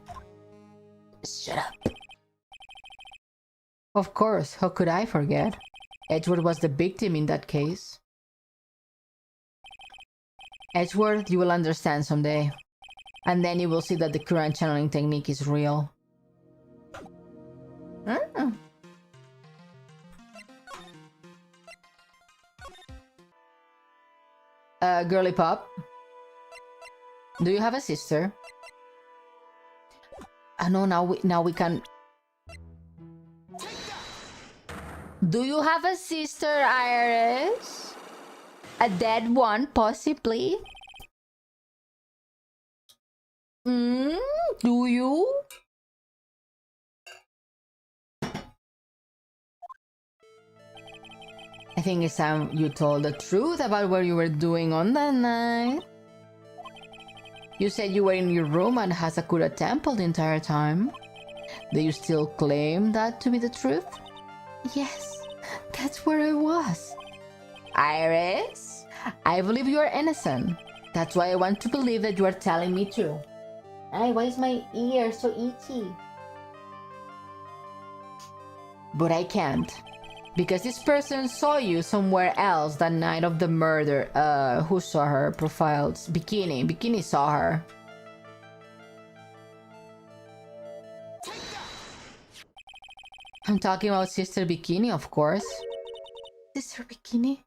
Shut up. Of course, how could I forget? Edgeworth was the victim in that case. Edgeworth, you will understand someday. And then you will see that the current channeling technique is real. Girly Pop, do you have a sister? No, now we can... Do you have a sister, Iris? A dead one, possibly? Do you? I think it's time you told the truth about what you were doing on that night. You said you were in your room at Hasakura Temple the entire time. Do you still claim that to be the truth? Yes. That's where I was. Iris, I believe you are innocent. That's why I want to believe that you are telling me true. Ay, why is my ear so itchy? But I can't. Because this person saw you somewhere else that night of the murder. Who saw her profiles? Bikini. Bikini saw her. I'm talking about Sister Bikini, of course. Sister Bikini?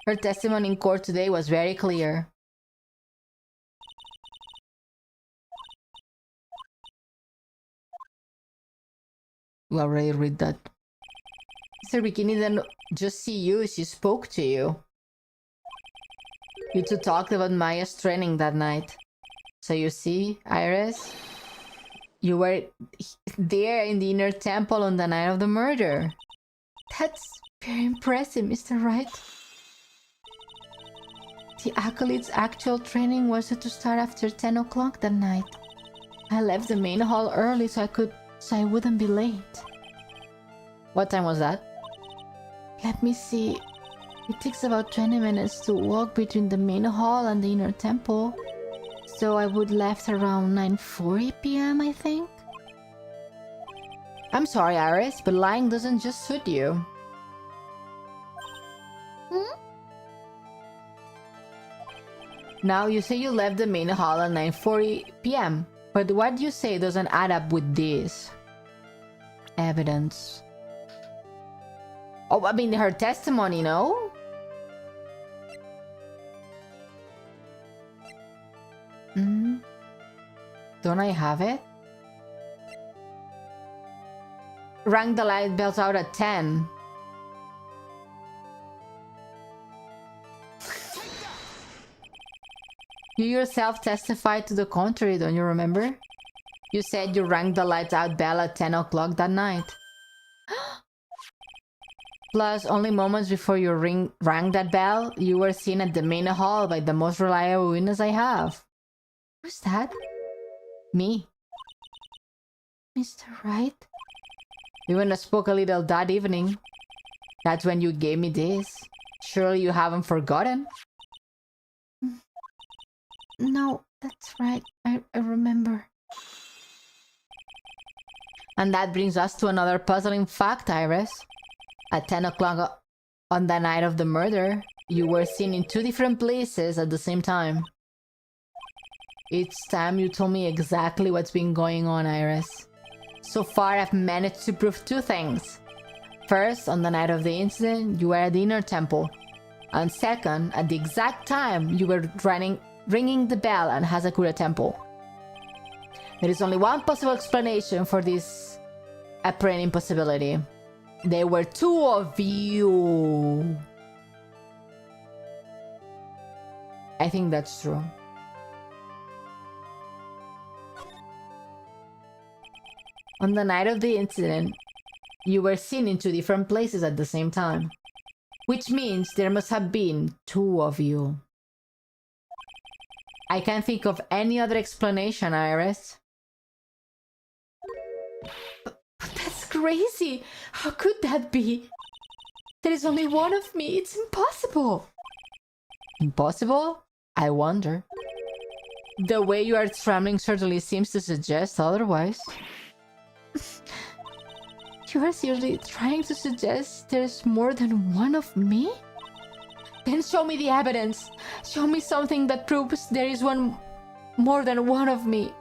Her testimony in court today was very clear. We already read that. Sister Bikini didn't just see you, she spoke to you. You two talked about Maya's training that night. So you see, Iris, you were there in the inner temple on the night of the murder. That's very impressive, Mr. Wright. The acolyte's actual training was to start after 10 o'clock that night. I left the main hall early so I wouldn't be late. What time was that? Let me see. It takes about 20 minutes to walk between the main hall and the inner temple. So I would left around 9:40 p.m. I think. I'm sorry, Iris, but lying doesn't just suit you. Now, you say you left the main hall at 9:40 p.m., but what you say doesn't add up with this evidence. Oh, I mean, her testimony, no? Don't I have it? Rang the light bells out at 10. You yourself testified to the contrary, don't you remember? You said you rang the lights out bell at 10 o'clock that night. Plus, only moments before you rang that bell, you were seen at the main hall by the most reliable witness I have. Who's that? Me. Mr. Wright? We went and spoke a little that evening. That's when you gave me this. Surely you haven't forgotten? No, that's right. I remember. And that brings us to another puzzling fact, Iris. At 10 o'clock on the night of the murder, you were seen in two different places at the same time. Each time you told me exactly what's been going on, Iris. So far, I've managed to prove two things. First, on the night of the incident, you were at the inner temple. And second, at the exact time, you were ringing the bell at Hazakura Temple. There is only one possible explanation for this apparent impossibility. There were two of you. I think that's true. On the night of the incident, you were seen in two different places at the same time. Which means there must have been two of you. I can't think of any other explanation, Iris. But that's crazy! How could that be? There is only one of me. It's impossible. Impossible? I wonder. The way you are trembling certainly seems to suggest otherwise. You are seriously trying to suggest there's more than one of me? Then show me the evidence. Show me something that proves there is more than one of me.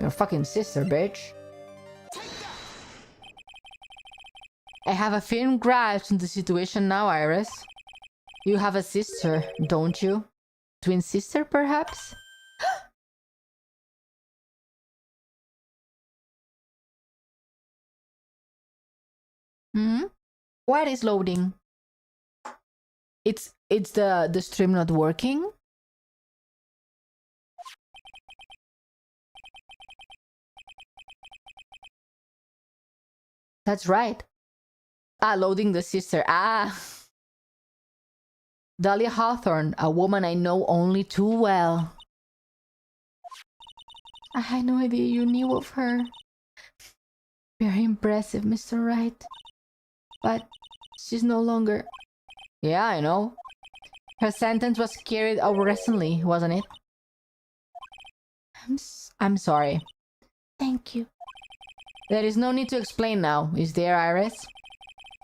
Your fucking sister, bitch. I have a firm grasp on the situation now, Iris. You have a sister, don't you? Twin sister, perhaps? What is loading? It's the stream not working? That's right. Loading the sister. Dahlia Hawthorne, a woman I know only too well. I had no idea you knew of her. Very impressive, Mr. Wright. But She's no longer... Yeah, I know. Her sentence was carried out recently, wasn't it? I'm sorry. Thank you. There is no need to explain now, is there, Iris?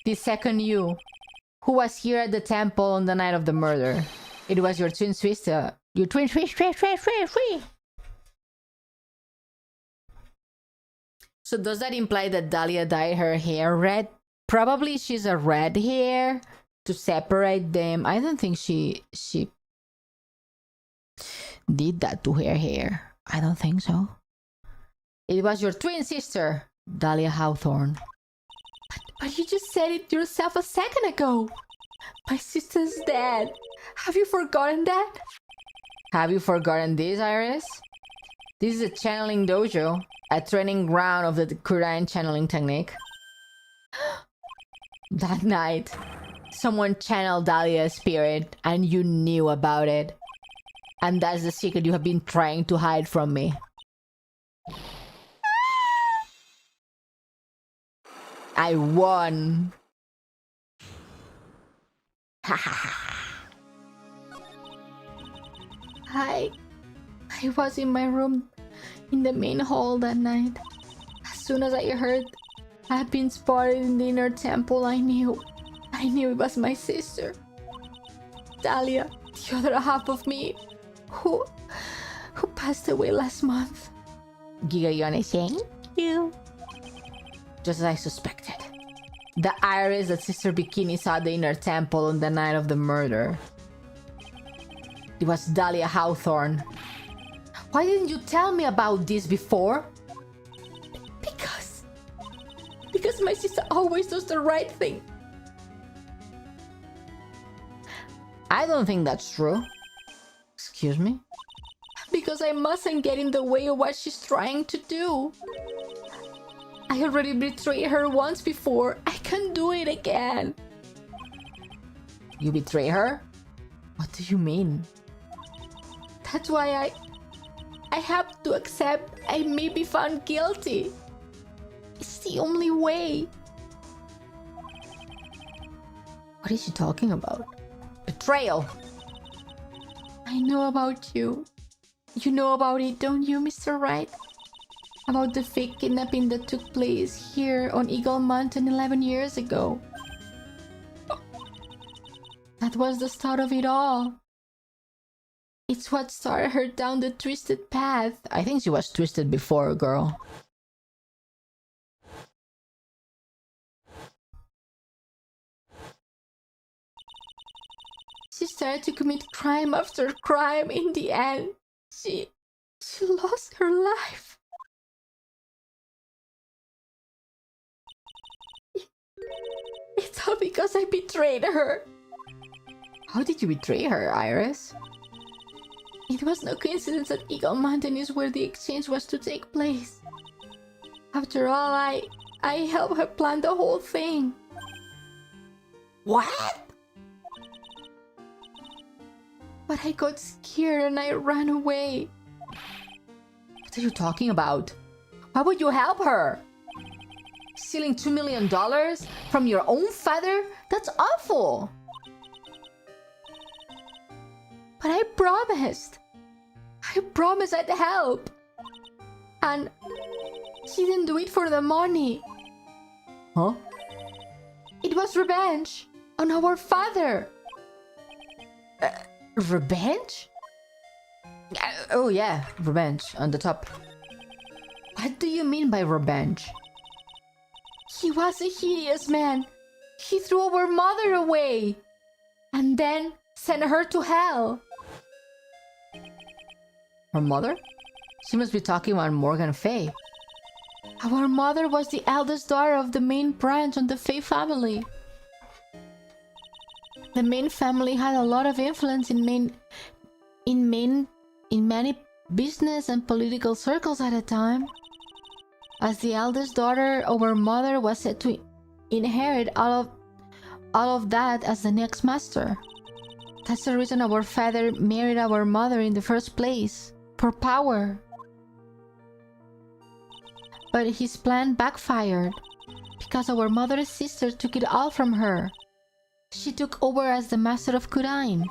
The second you, who was here at the temple on the night of the murder. It was your twin sister. Your twin sister. So does that imply that Dahlia dyed her hair red? Probably she's a red hair to separate them. I don't think she did that to her hair. I don't think so. It was your twin sister, Dahlia Hawthorne. But you just said it yourself a second ago. My sister's dead. Have you forgotten that? Have you forgotten this, Iris? This is a channeling dojo, a training ground of the Korean channeling technique. That night, someone channeled Dahlia's spirit and you knew about it. And that's the secret you have been trying to hide from me. I won. I was in my room in the main hall that night. As soon as I heard I had been spotted in the inner temple, I knew it was my sister. Dahlia, the other half of me, who passed away last month. Giga Ione, thank you. Just as I suspected. The Iris that Sister Bikini saw at the inner temple on the night of the murder. It was Dahlia Hawthorne. Why didn't you tell me about this before? Because my sister always does the right thing. I don't think that's true. Excuse me? Because I mustn't get in the way of what she's trying to do. I already betrayed her once before. I can't do it again. You betray her? What do you mean? That's why I have to accept I may be found guilty. It's the only way. What is she talking about? Betrayal! I know about you. You know about it, don't you, Mr. Wright? About the fake kidnapping that took place here on Eagle Mountain 11 years ago. That was the start of it all. It's what started her down the twisted path. I think she was twisted before, girl. She started to commit crime after crime. In the end, she lost her life. It's all because I betrayed her. How did you betray her, Iris? It was no coincidence that Eagle Mountain is where the exchange was to take place. After all, I helped her plan the whole thing. What? But I got scared and I ran away. What are you talking about? Why would you help her? Stealing $2 million from your own father? That's awful! But I promised. I'd help. And she didn't do it for the money. Huh? It was revenge on our father. Revenge? Oh yeah, revenge on the top. What do you mean by revenge? He was a hideous man. He threw our mother away and then sent her to hell. Her mother? She must be talking about Morgan Fay. Our mother was the eldest daughter of the main branch on the Fay family. The main family had a lot of influence in many business and political circles at the time. As the eldest daughter, our mother was said to inherit all of that as the next master. That's the reason our father married our mother in the first place, for power. But his plan backfired because our mother's sister took it all from her She took over as the Master of Kurain.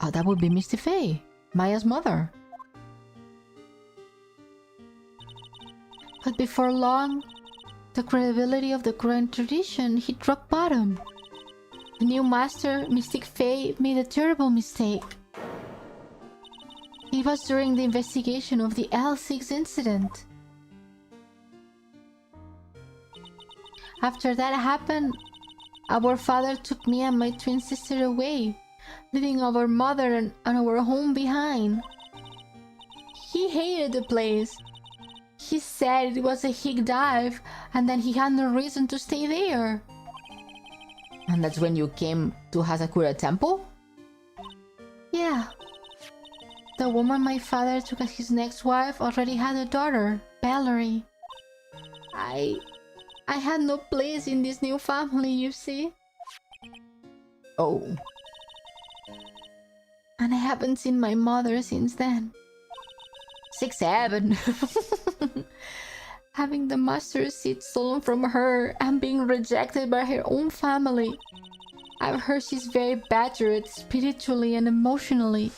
Oh, that would be Misty Faye, Maya's mother. But before long, the credibility of the Kurain tradition hit rock bottom. The new master, Mystic Faye, made a terrible mistake. It was during the investigation of the L6 incident. After that happened, our father took me and my twin sister away, leaving our mother and our home behind. He hated the place. He said it was a hick dive and that he had no reason to stay there. And that's when you came to Hasakura Temple? Yeah. The woman my father took as his next wife already had a daughter, Valerie. I had no place in this new family, you see. Oh. And I haven't seen my mother since then. 6, 7. Having the master seat stolen from her and being rejected by her own family. I've heard she's very battered spiritually and emotionally.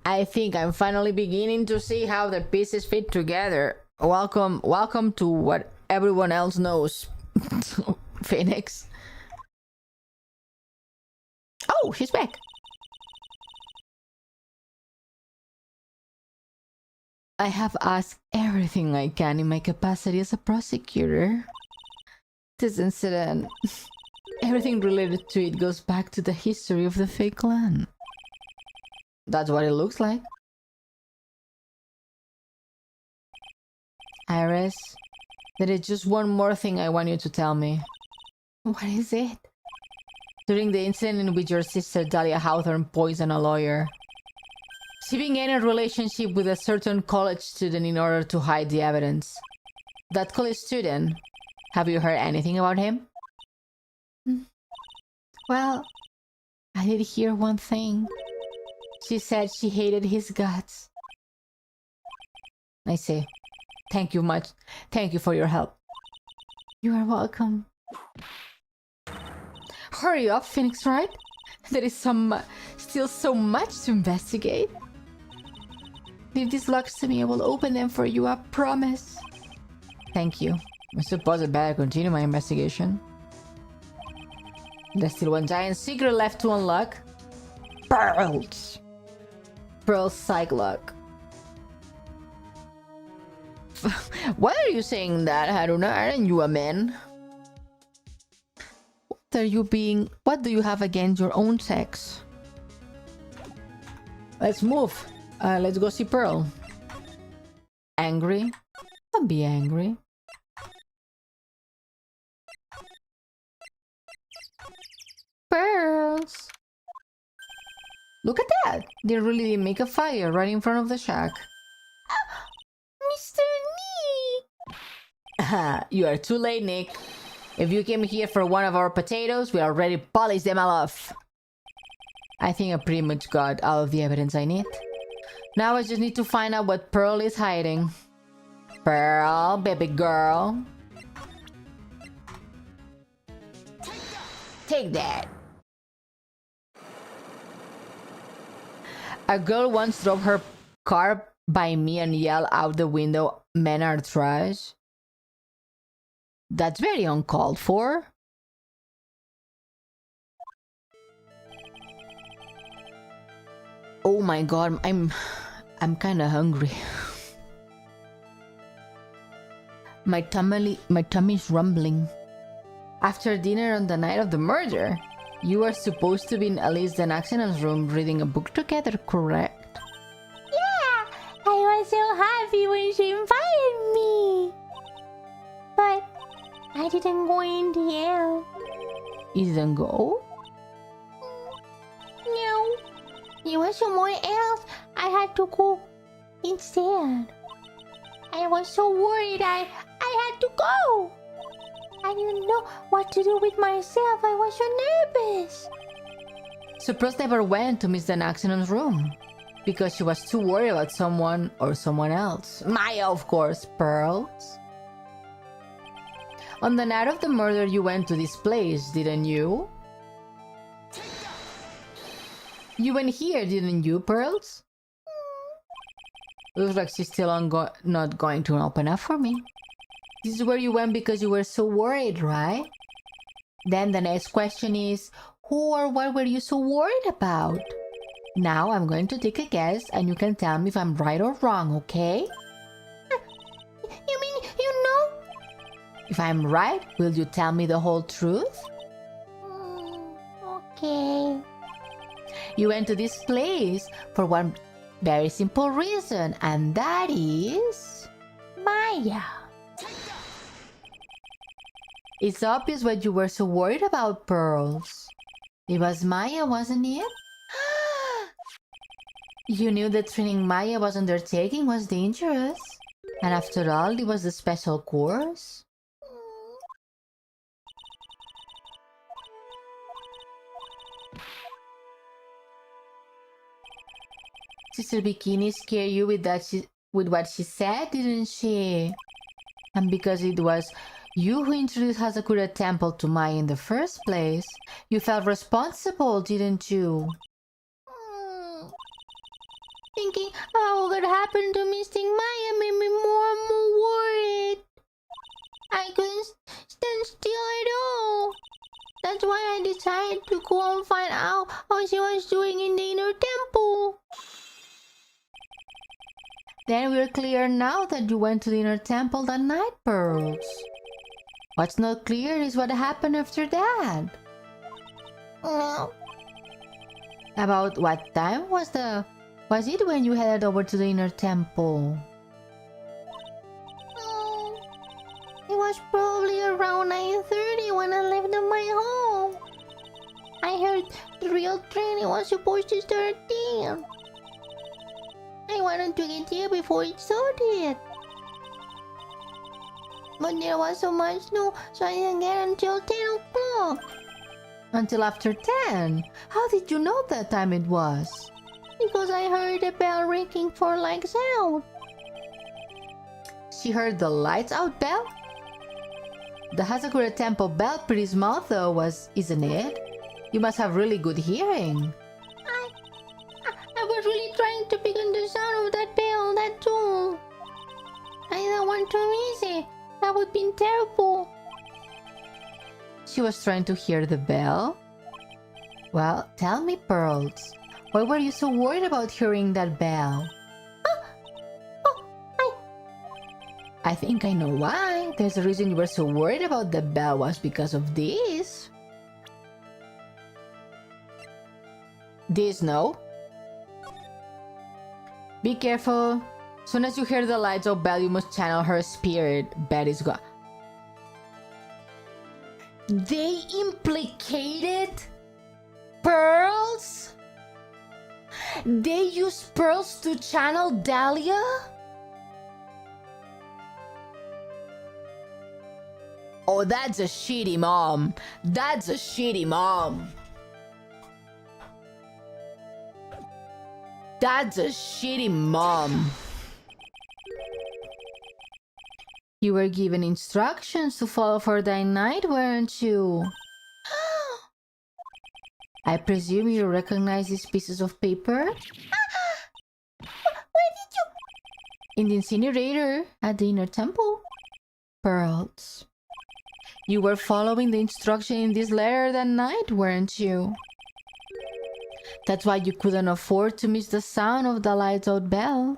I think I'm finally beginning to see how the pieces fit together. Welcome to what everyone else knows. Phoenix. Oh, she's back. I have asked everything I can in my capacity as a prosecutor. This incident, everything related to it goes back to the history of the Fae clan. That's what it looks like. Iris, there is just one more thing I want you to tell me. What is it? During the incident in which your sister Dahlia Hawthorne poisoned a lawyer, she began a relationship with a certain college student in order to hide the evidence. That college student, have you heard anything about him? Well, I did hear one thing. She said she hated his guts. I see. Thank you much. Thank you for your help. You are welcome. Hurry up, Phoenix Wright. There is still so much to investigate. Leave these locks to me. I will open them for you, I promise. Thank you. I suppose I better continue my investigation. There's still one giant secret left to unlock. Pearls! Pearl Psych Lock. Why are you saying that, Haruna? Aren't you a man? What do you have against your own sex? Let's move. Let's go see Pearl. Angry? Don't be angry. Pearls! Look at that! They really did make a fire right in front of the shack. Mr. Nick! Haha, you are too late, Nick. If you came here for one of our potatoes, we already polished them all off. I think I pretty much got all of the evidence I need. Now I just need to find out what Pearl is hiding. Pearl, baby girl. Take that. A girl once drove her car by me and yelled out the window, "Men are trash." That's very uncalled for. Oh my god, I'm kind of hungry. My tummy's rumbling. After dinner on the night of the murder, you were supposed to be in Elise Denaxion's room reading a book together, correct? Yeah, I was so happy when she invited me. But I didn't go in the end. You didn't go? No. It was somewhere else. I had to go instead. I was so worried I had to go. I didn't know what to do with myself. I was so nervous. So Pearl never went to Miss Denaxion's room because she was too worried about someone or someone else. Maya, of course. Pearls? On the night of the murder, you went to this place, didn't you? You went here, didn't you, Pearls? Looks like she's still not going to open up for me. This is where you went because you were so worried, right? Then the next question is, who or what were you so worried about? Now I'm going to take a guess and you can tell me if I'm right or wrong, okay? You mean you know? If I'm right, will you tell me the whole truth? Okay. You went to this place for one very simple reason, and that is Maya. it's obvious what you were so worried about, Pearls. It was Maya, wasn't it? You knew that training Maya was undertaking was dangerous. And after all, it was a special course. Sister Bikini scared you with what she said, didn't she? And because it was you who introduced Hazakura Temple to Maya in the first place, you felt responsible, didn't you? Thinking about what happened to Mystic Maya made me more and more worried. I couldn't stand still at all. That's why I decided to go and find out how she was doing in the inner temple. Then we're clear now that you went to the inner temple that night, Pearls. What's not clear is what happened after that. About what time was it when you headed over to the inner temple? It was probably around 9:30 when I left my home. I heard the real training was supposed to start there. I wanted to get there before it started. But there was so much snow, so I didn't get until 10 o'clock. Until after 10? How did you know that time it was? Because I heard a bell ringing for lights out. She heard the lights out bell? The Hazakura Temple bell pretty small though, isn't it? You must have really good hearing. I was really trying to pick on the sound of that bell, that's all. I didn't want to miss it. That would be terrible. She was trying to hear the bell? Well, tell me, Pearls. Why were you so worried about hearing that bell? I think I know why. There's a reason you were so worried about the bell was because of this. This, no? Be careful. Soon as you hear the lights of bell, you must channel her spirit. Betty's gone. They implicated Pearls? They used Pearls to channel Dahlia? Oh, that's a shitty mom. That's a shitty mom. That's a shitty mom. You were given instructions to follow for that night, weren't you? I presume you recognize these pieces of paper? Where did you? In the incinerator at the inner temple. Pearls. You were following the instruction in this letter that night, weren't you? That's why you couldn't afford to miss the sound of the lights out bell.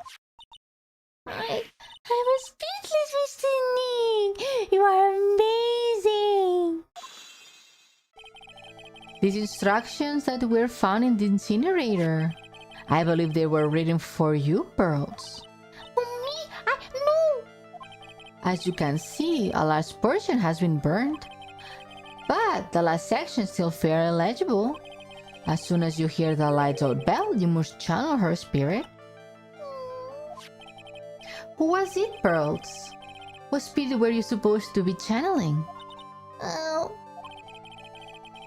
I was speechless, Mr. Nick. You are amazing. These instructions that were found in the incinerator. I believe they were written for you, Pearls. For me? No. As you can see, a large portion has been burned. But the last section is still fairly legible. As soon as you hear the lights out bell, you must channel her spirit. Who was it, Pearls? What spirit were you supposed to be channeling?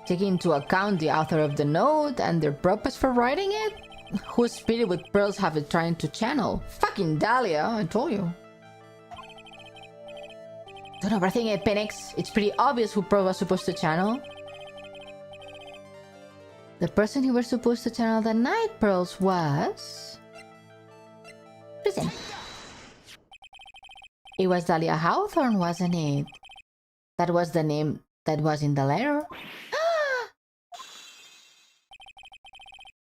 Taking into account the author of the note and their purpose for writing it, whose spirit would Pearls have it trying to channel? Fucking Dahlia, I told you. Don't overthink it, Penix. It's pretty obvious who Pearl was supposed to channel. The person who was supposed to channel the night pearls was... Listen. It was Dahlia Hawthorne, wasn't it? That was the name that was in the letter.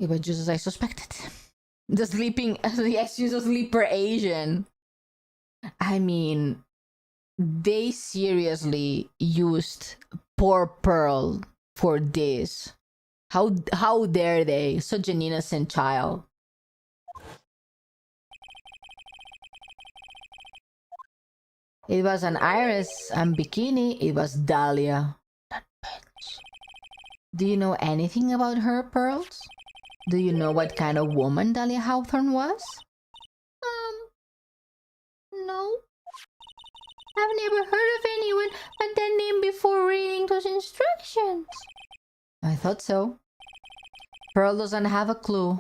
It was just as I suspected. The sleeper Asian. I mean, they seriously used poor Pearl for this. How dare they? Such an innocent child. It was an Iris and Bikini. It was Dahlia. That bitch. Do you know anything about her, Pearls? Do you know what kind of woman Dahlia Hawthorne was? No. I've never heard of anyone but that name before reading those instructions. I thought so. Pearl doesn't have a clue.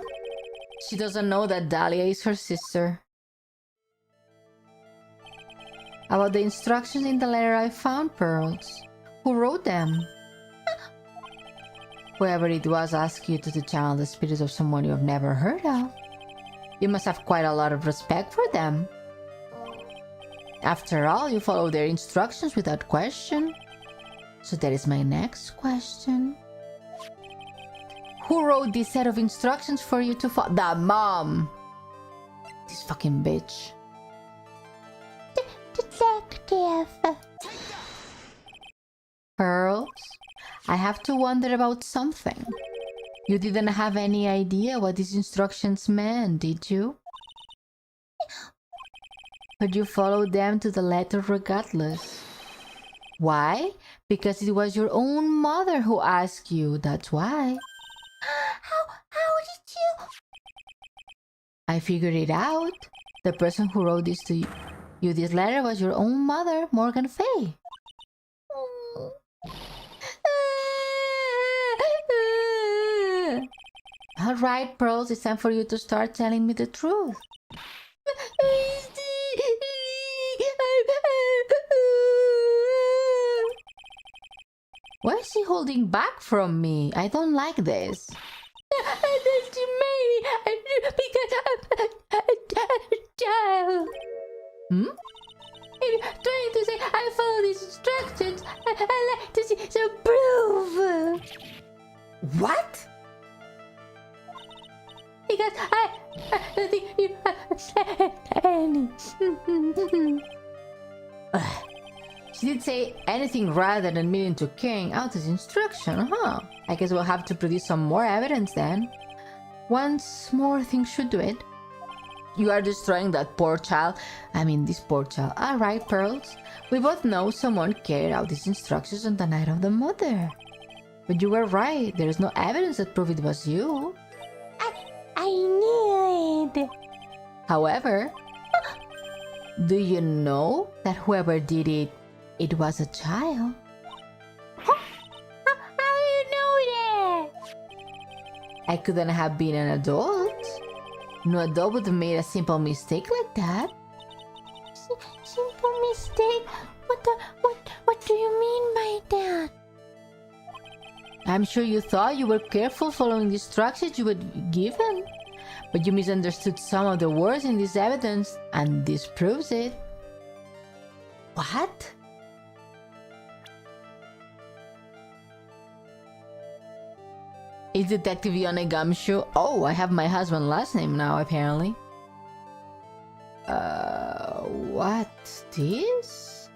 She doesn't know that Dahlia is her sister. About the instructions in the letter I found, Pearls. Who wrote them? Whoever it was asked you to channel the spirits of someone you have never heard of. You must have quite a lot of respect for them. After all, you follow their instructions without question. So that is my next question. Who wrote this set of instructions for you to follow? The mom! This fucking bitch. Detective. Pearls, I have to wonder about something. You didn't have any idea what these instructions meant, did you? But you followed them to the letter regardless. Why? Because it was your own mother who asked you, that's why. How did you? I figured it out. The person who wrote this to you this letter was your own mother, Morgan Fay. Alright, Pearls, it's time for you to start telling me the truth. Why is he holding back from me? I don't like this. Child. Trying to say I follow these instructions. I like to see some proof. What? Because I think you said any. She did say anything rather than meaning to carrying out this instruction, huh? I guess we'll have to produce some more evidence then. Once more things should do it. You are destroying that poor child. I mean, this poor child. Alright, Pearls. We both know someone carried out these instructions on the night of the mother. But you were right. There is no evidence that prove it was you. I knew it. However, do you know that whoever did it, it was a child? How do you know that? I couldn't have been an adult. No adult would have made a simple mistake like that. Simple mistake? What do you mean by that? I'm sure you thought you were careful following the instructions you were given, but you misunderstood some of the words in this evidence, and this proves it. What? Is Detective Ione Gumshoe? Oh, I have my husband's last name now, apparently. What? This?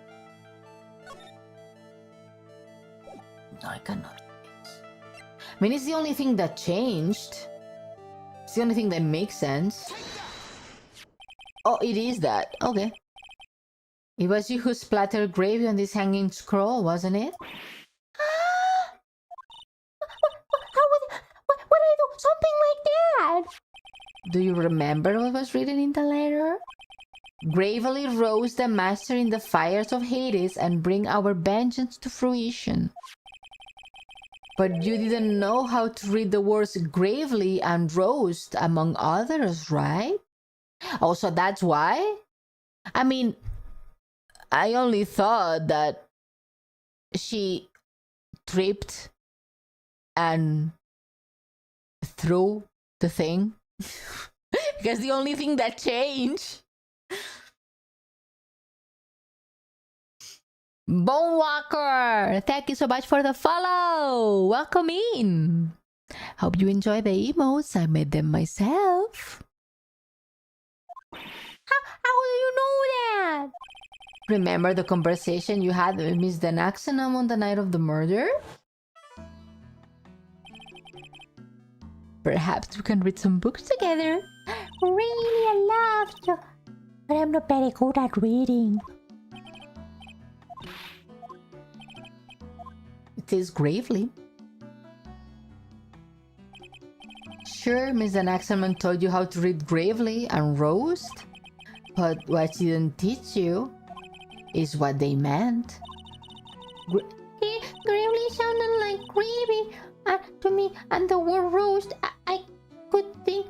No, I cannot. I mean, it's the only thing that changed. It's the only thing that makes sense. Oh, it is that. Okay. It was you who splattered gravy on this hanging scroll, wasn't it? What would I do? Something like that? Do you remember what was written in the letter? Gravely roast the master in the fires of Hades and bring our vengeance to fruition. But you didn't know how to read the words gravely and roast, among others, right? Oh, so that's why? I mean, I only thought that she tripped and threw the thing. Because the only thing that changed. Bone Walker, thank you so much for the follow. Welcome in. Hope you enjoy the emotes. I made them myself. How do you know that? Remember the conversation you had with Miss Denaxenum on the night of the murder? Perhaps we can read some books together. Really, I love to. But I'm not very good at reading. It is gravely. Sure, Miss Denaxenum told you how to read gravely and roast, but what she didn't teach you is what they meant. Gravely sounded like gravy to me, and the word roast I could think.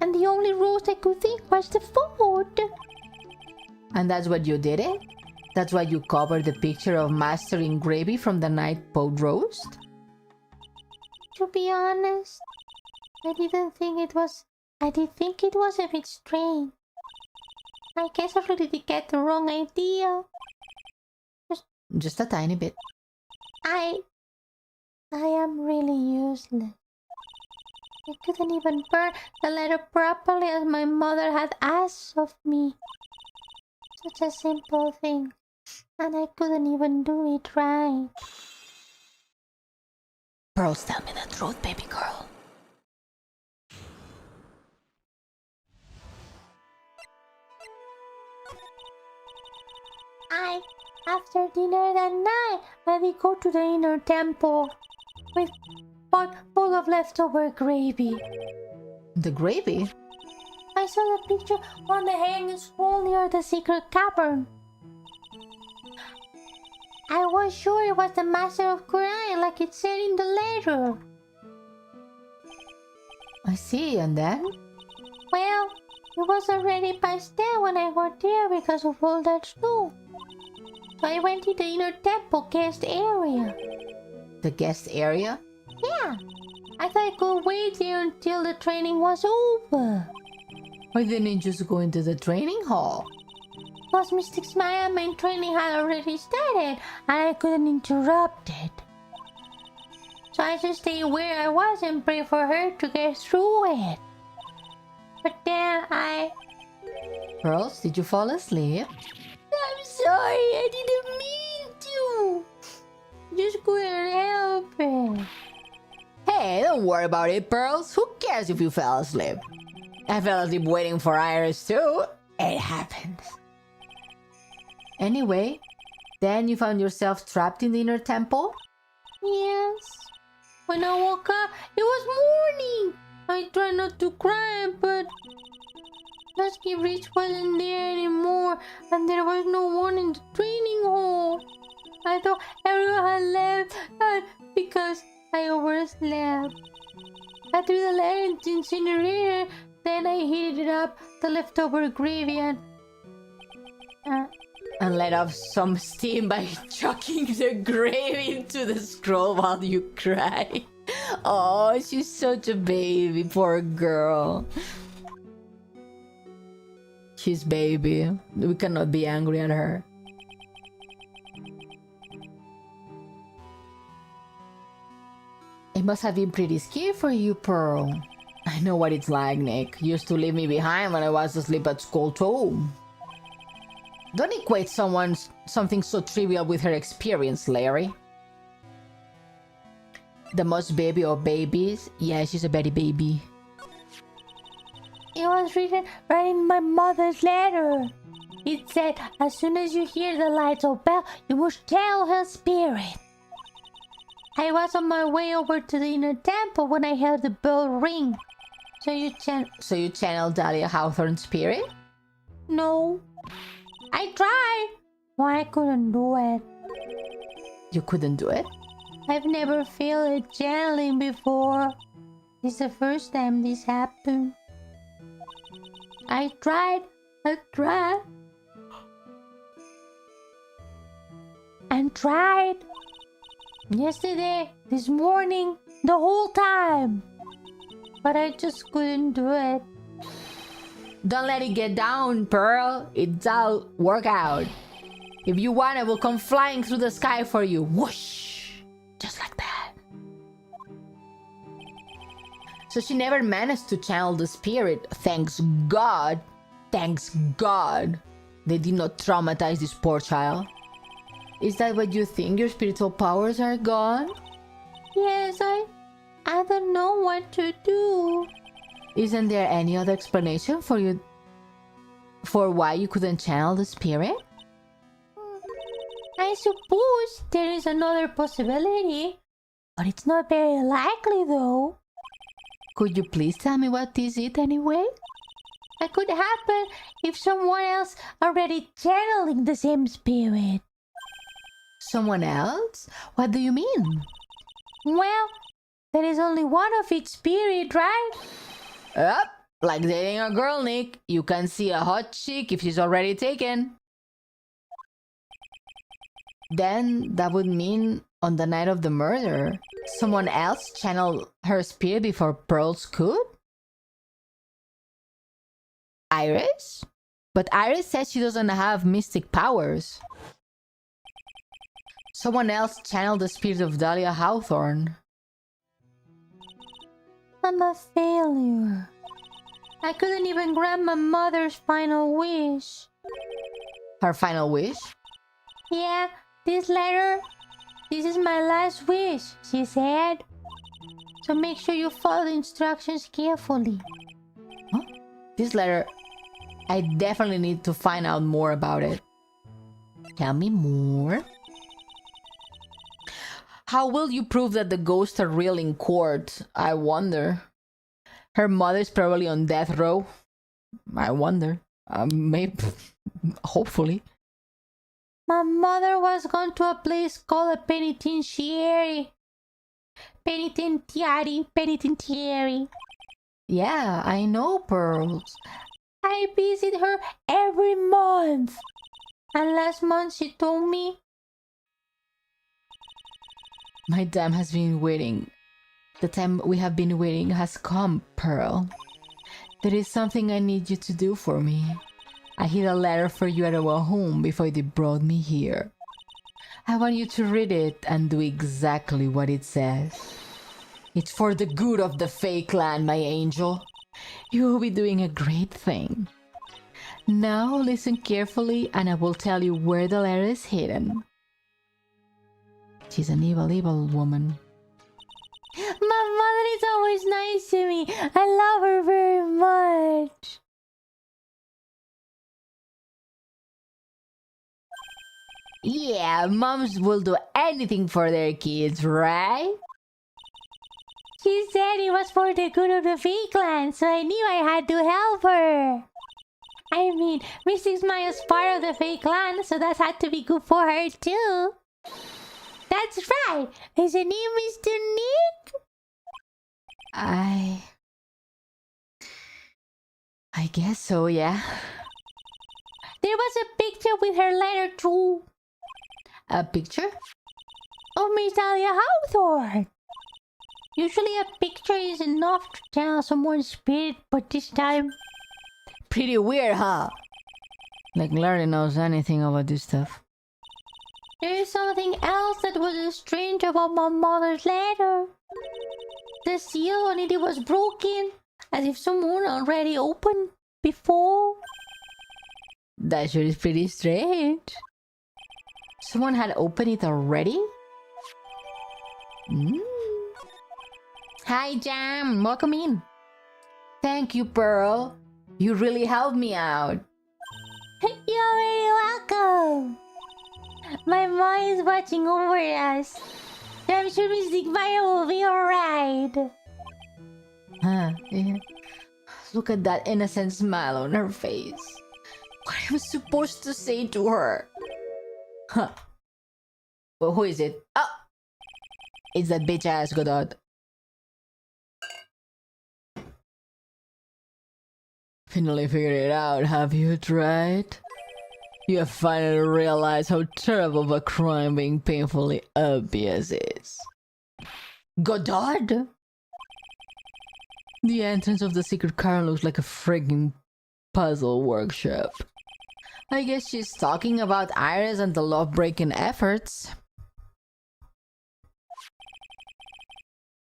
And the only roast I could think was the food. And that's what you did it? That's why you covered the picture of mastering gravy from the night boat roast? To be honest, I did think it was a bit strange. I guess I really did get the wrong idea. Just a tiny bit. I am really useless. I couldn't even burn the letter properly as my mother had asked of me. Such a simple thing. And I couldn't even do it right. Pearls, tell me the truth, baby girl. After dinner that night, I did go to the inner temple with pot full of leftover gravy. The gravy? I saw the picture on the hanging wall near the secret cavern. I was sure it was the Master of Quran, like it said in the letter. I see, and then? Well, it was already past then when I got there because of all that snow. So I went to the inner temple guest area. The guest area? Yeah, I thought I could wait there until the training was over. Why didn't you just go into the training hall? Because Mystic Maya main training had already started and I couldn't interrupt it. So I just stayed where I was and prayed for her to get through it. But then Pearls, did you fall asleep? I'm sorry, I didn't mean to. Just couldn't help it. Hey, don't worry about it, Pearls. Who cares if you fell asleep? I fell asleep waiting for Iris too. It happens. Anyway, then you found yourself trapped in the inner temple? Yes. When I woke up, it was morning. I tried not to cry, but Dusky Rich wasn't there anymore, and there was no one in the training hall. I thought everyone had left because I overslept. I threw the letter into the incinerator, then I heated up the leftover gravy and let off some steam by chucking the gravy into the scroll while you cry. Oh, she's such a baby, poor girl. She's baby. We cannot be angry at her. It must have been pretty scary for you, Pearl. I know what it's like, Nick. You used to leave me behind when I was asleep at school too. Don't equate something so trivial with her experience, Larry. The most baby of babies? Yeah, she's a very baby. it was written right in my mother's letter. It said, as soon as you hear the lights of bell, you must tell her spirit. I was on my way over to the inner temple when I heard the bell ring. So you channeled Dahlia Hawthorne's spirit? No. I tried, but I couldn't do it. You couldn't do it? I've never failed at channeling before. This is the first time this happened. I tried. tried. Yesterday, this morning, the whole time. But I just couldn't do it. Don't let it get down, Pearl. It's all work out. If you want, I will come flying through the sky for you. Whoosh! Just like that. So she never managed to channel the spirit. Thanks God. Thanks God. They did not traumatize this poor child. Is that what you think? Your spiritual powers are gone? Yes, I don't know what to do. Isn't there any other explanation for why you couldn't channel the spirit? I suppose there is another possibility, but it's not very likely though. Could you please tell me what is it anyway? That could happen if someone else already channeling the same spirit. Someone else? What do you mean? Well, there is only one of each spirit, right? Up, like dating a girl, Nick. You can see a hot chick if she's already taken. Then that would mean on the night of the murder, someone else channeled her spirit before Pearls could? Iris? But Iris says she doesn't have mystic powers. Someone else channeled the spirit of Dahlia Hawthorne. I'm a failure. I couldn't even grant my mother's final wish. Her final wish? Yeah, this letter. This is my last wish, she said. So make sure you follow the instructions carefully. Huh? This letter... I definitely need to find out more about it. Tell me more. How will you prove that the ghosts are real in court? I wonder. Her mother's probably on death row. I wonder. Maybe. Hopefully. My mother was gone to a place called a penitentiary. Penitentiary. Yeah, I know, Pearls. I visit her every month. And last month she told me... My time has been waiting. The time we have been waiting has come, Pearl. There is something I need you to do for me. I hid a letter for you at our home before they brought me here. I want you to read it and do exactly what it says. It's for the good of the Fae clan, my angel. You will be doing a great thing. Now listen carefully and I will tell you where the letter is hidden. She's an evil, evil woman. My mother is always nice to me. I love her very much. Yeah, moms will do anything for their kids, right? She said it was for the good of the Fae clan, so I knew I had to help her. I mean, Mystic Smile is part of the Fae clan, so that had to be good for her too. That's right. Is your name Mr. Nick? I guess so, yeah. There was a picture with her letter too. A picture? Of Miss Dahlia Hawthorne. Usually a picture is enough to tell someone's spirit, but this time... Pretty weird, huh? Like Larry knows anything about this stuff. There is something else that was strange about my mother's letter. The seal on it was broken, as if someone already opened before. That sure is pretty strange. Someone had opened it already? Hi, Jam. Welcome in. Thank you, Pearl. You really helped me out. You're very welcome. My mom is watching over us. I'm sure Mystic Maya will be alright. Yeah. Look at that innocent smile on her face. What am I supposed to say to her? Huh. Well, who is it? Oh! It's that bitch ass Godot. Finally figured it out, have you tried? You have finally realized how terrible of a crime being painfully obvious is. Godard? The entrance of the secret car looks like a frigging puzzle workshop. I guess she's talking about Iris and the love-breaking efforts.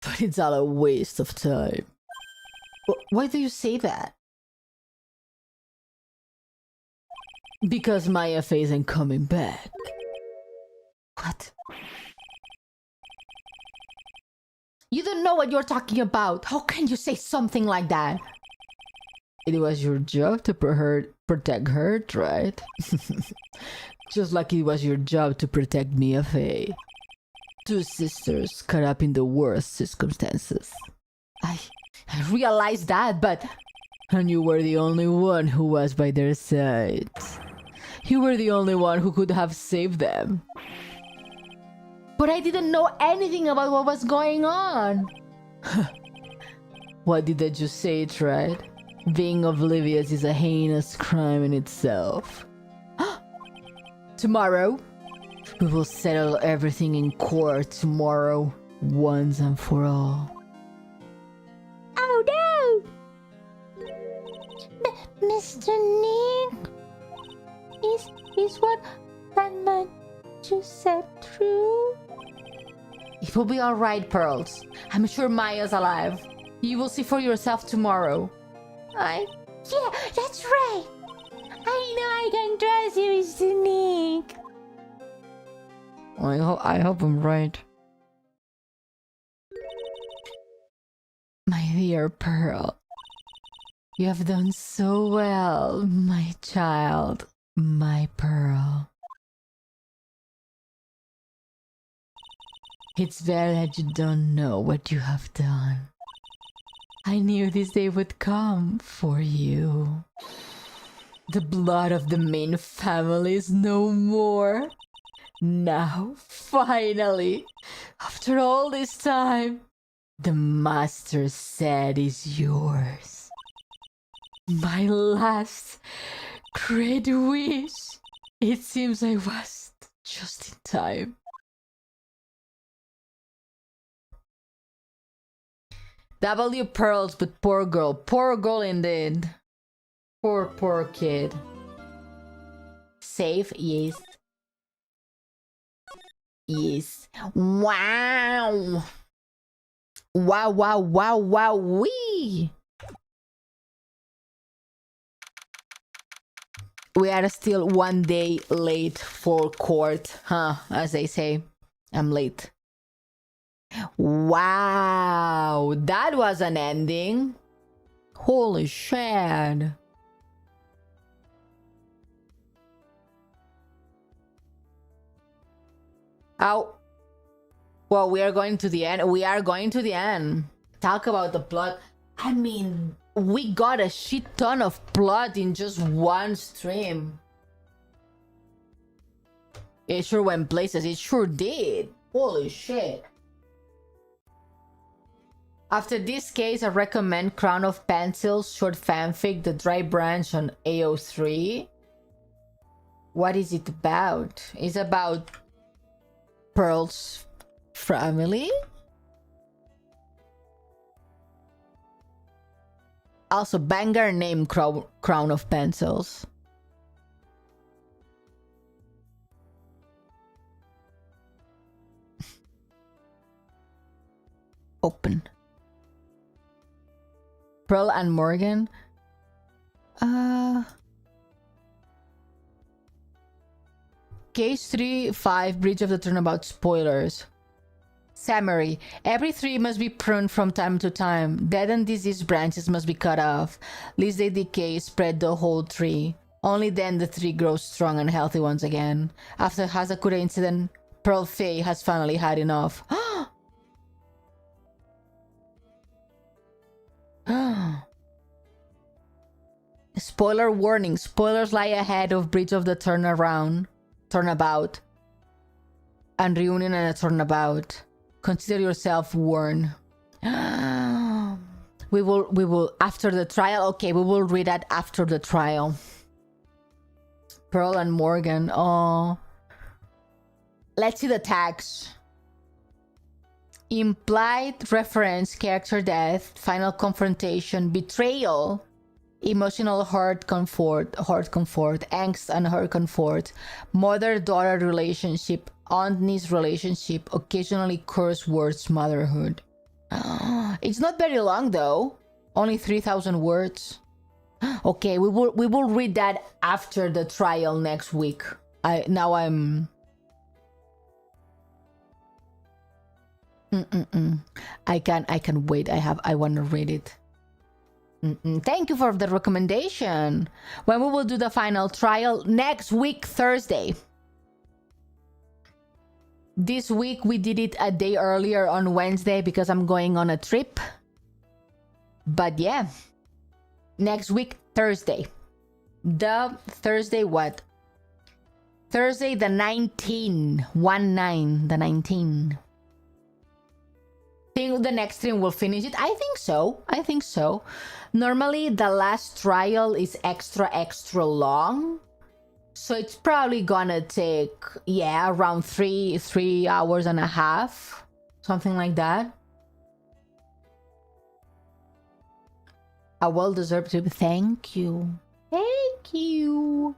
But it's all a waste of time. Why do you say that? Because Maya Faye isn't coming back. What? You don't know what you're talking about. How can you say something like that? It was your job to protect her, right? Just like it was your job to protect Mia Faye. Two sisters caught up in the worst circumstances. I realized that, but... And you were the only one who was by their side. You were the only one who could have saved them. But I didn't know anything about what was going on. What did I just say it, right? Being oblivious is a heinous crime in itself. Tomorrow, we will settle everything in court tomorrow, once and for all. Oh no! Mr. Nick? Is what that man just said true? It will be alright, Pearls. I'm sure Maya's alive. You will see for yourself tomorrow. Yeah, that's right. I know I can trust you, Mr. Nick. I hope I'm right. My dear Pearl, you have done so well, my child, my Pearl. It's better that you don't know what you have done. I knew this day would come for you. The blood of the main family is no more. Now, finally, after all this time, the master's set is yours. My last great wish. It seems I was just in time. W Pearls, but poor girl. Poor girl indeed. Poor kid. Safe, yes. Yes. Wow. Wow, wee. We are still one day late for court, huh? As they say. I'm late. Wow, that was an ending. Holy shit. Oh, well, we are going to the end. We are going to the end. Talk about the plot. I mean, we got a shit ton of plot in just one stream. It sure went places. It sure did. Holy shit. After this case, I recommend Crown of Pencils, short fanfic, The Dry Branch on AO3. What is it about? It's about Pearl's family? Also, banger name Crown of Pencils. Open. Pearl and Morgan. Case 3-5, Bridge of the Turnabout spoilers. Summary. Every tree must be pruned from time to time. Dead and diseased branches must be cut off. Lest they decay, spread the whole tree. Only then the tree grows strong and healthy once again. After Hazakura incident, Pearl Faye has finally had enough. Spoiler warning. Spoilers lie ahead of Bridge of the Turnabout, and Reunion and a Turnabout. Consider yourself warned. We will after the trial. Okay, we will read that after the trial. Pearl and Morgan. Oh. Let's see the tags. Implied reference, character death, final confrontation, betrayal, emotional hurt comfort, angst and hurt comfort, mother-daughter relationship, aunt-niece relationship, occasionally curse words, motherhood. It's not very long though. Only 3,000 words. Okay, we will read that after the trial next week. I can wait. I want to read it. Thank you for the recommendation. When we will do the final trial next week, Thursday. This week we did it a day earlier on Wednesday because I'm going on a trip. But yeah, next week, Thursday. The Thursday what? Thursday the 19. 1-9, the 19. Think the next stream will finish it? I think so. Normally the last trial is extra long. So it's probably gonna take, yeah, around 3 hours and a half. Something like that. A well-deserved trip. Thank you. Thank you.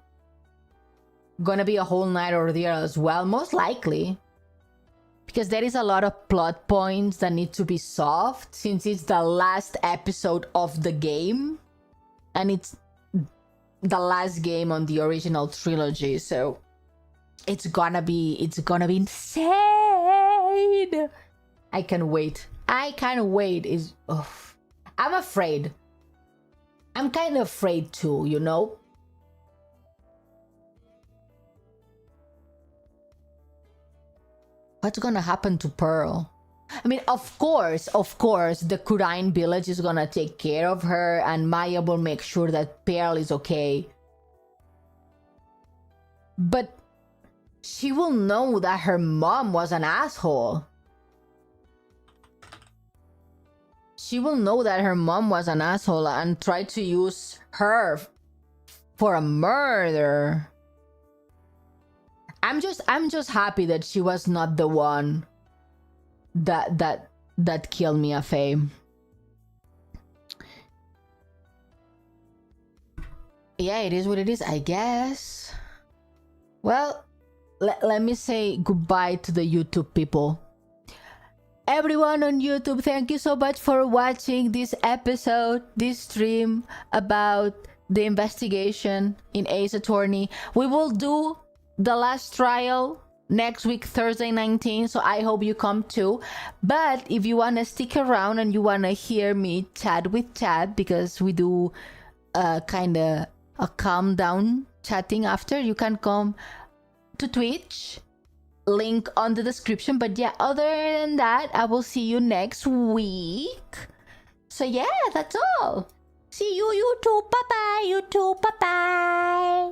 Gonna be a whole night ordeal as well, most likely. Because there is a lot of plot points that need to be solved since it's the last episode of the game. And it's the last game on the original trilogy, so it's gonna be insane. I can't wait. I'm afraid. I'm kind of afraid too, you know? What's gonna happen to Pearl? I mean, of course, the Kurain village is gonna take care of her and Maya will make sure that Pearl is okay. But she will know that her mom was an asshole. She will know that her mom was an asshole and try to use her for a murder. I'm just happy that she was not the one that killed Mia Fey. Yeah, it is what it is, I guess. Well, let me say goodbye to the YouTube people. Everyone on YouTube, thank you so much for watching this episode, this stream about the investigation in Ace Attorney. We will do the last trial next week, Thursday 19, so I hope you come too. But if you want to stick around and you want to hear me chat with Chad, because we do kind of a calm down chatting after, you can come to Twitch. Link on the description. But yeah, other than that, I will see you next week. So yeah, that's all. See you, YouTube. Bye-bye, YouTube. Bye-bye.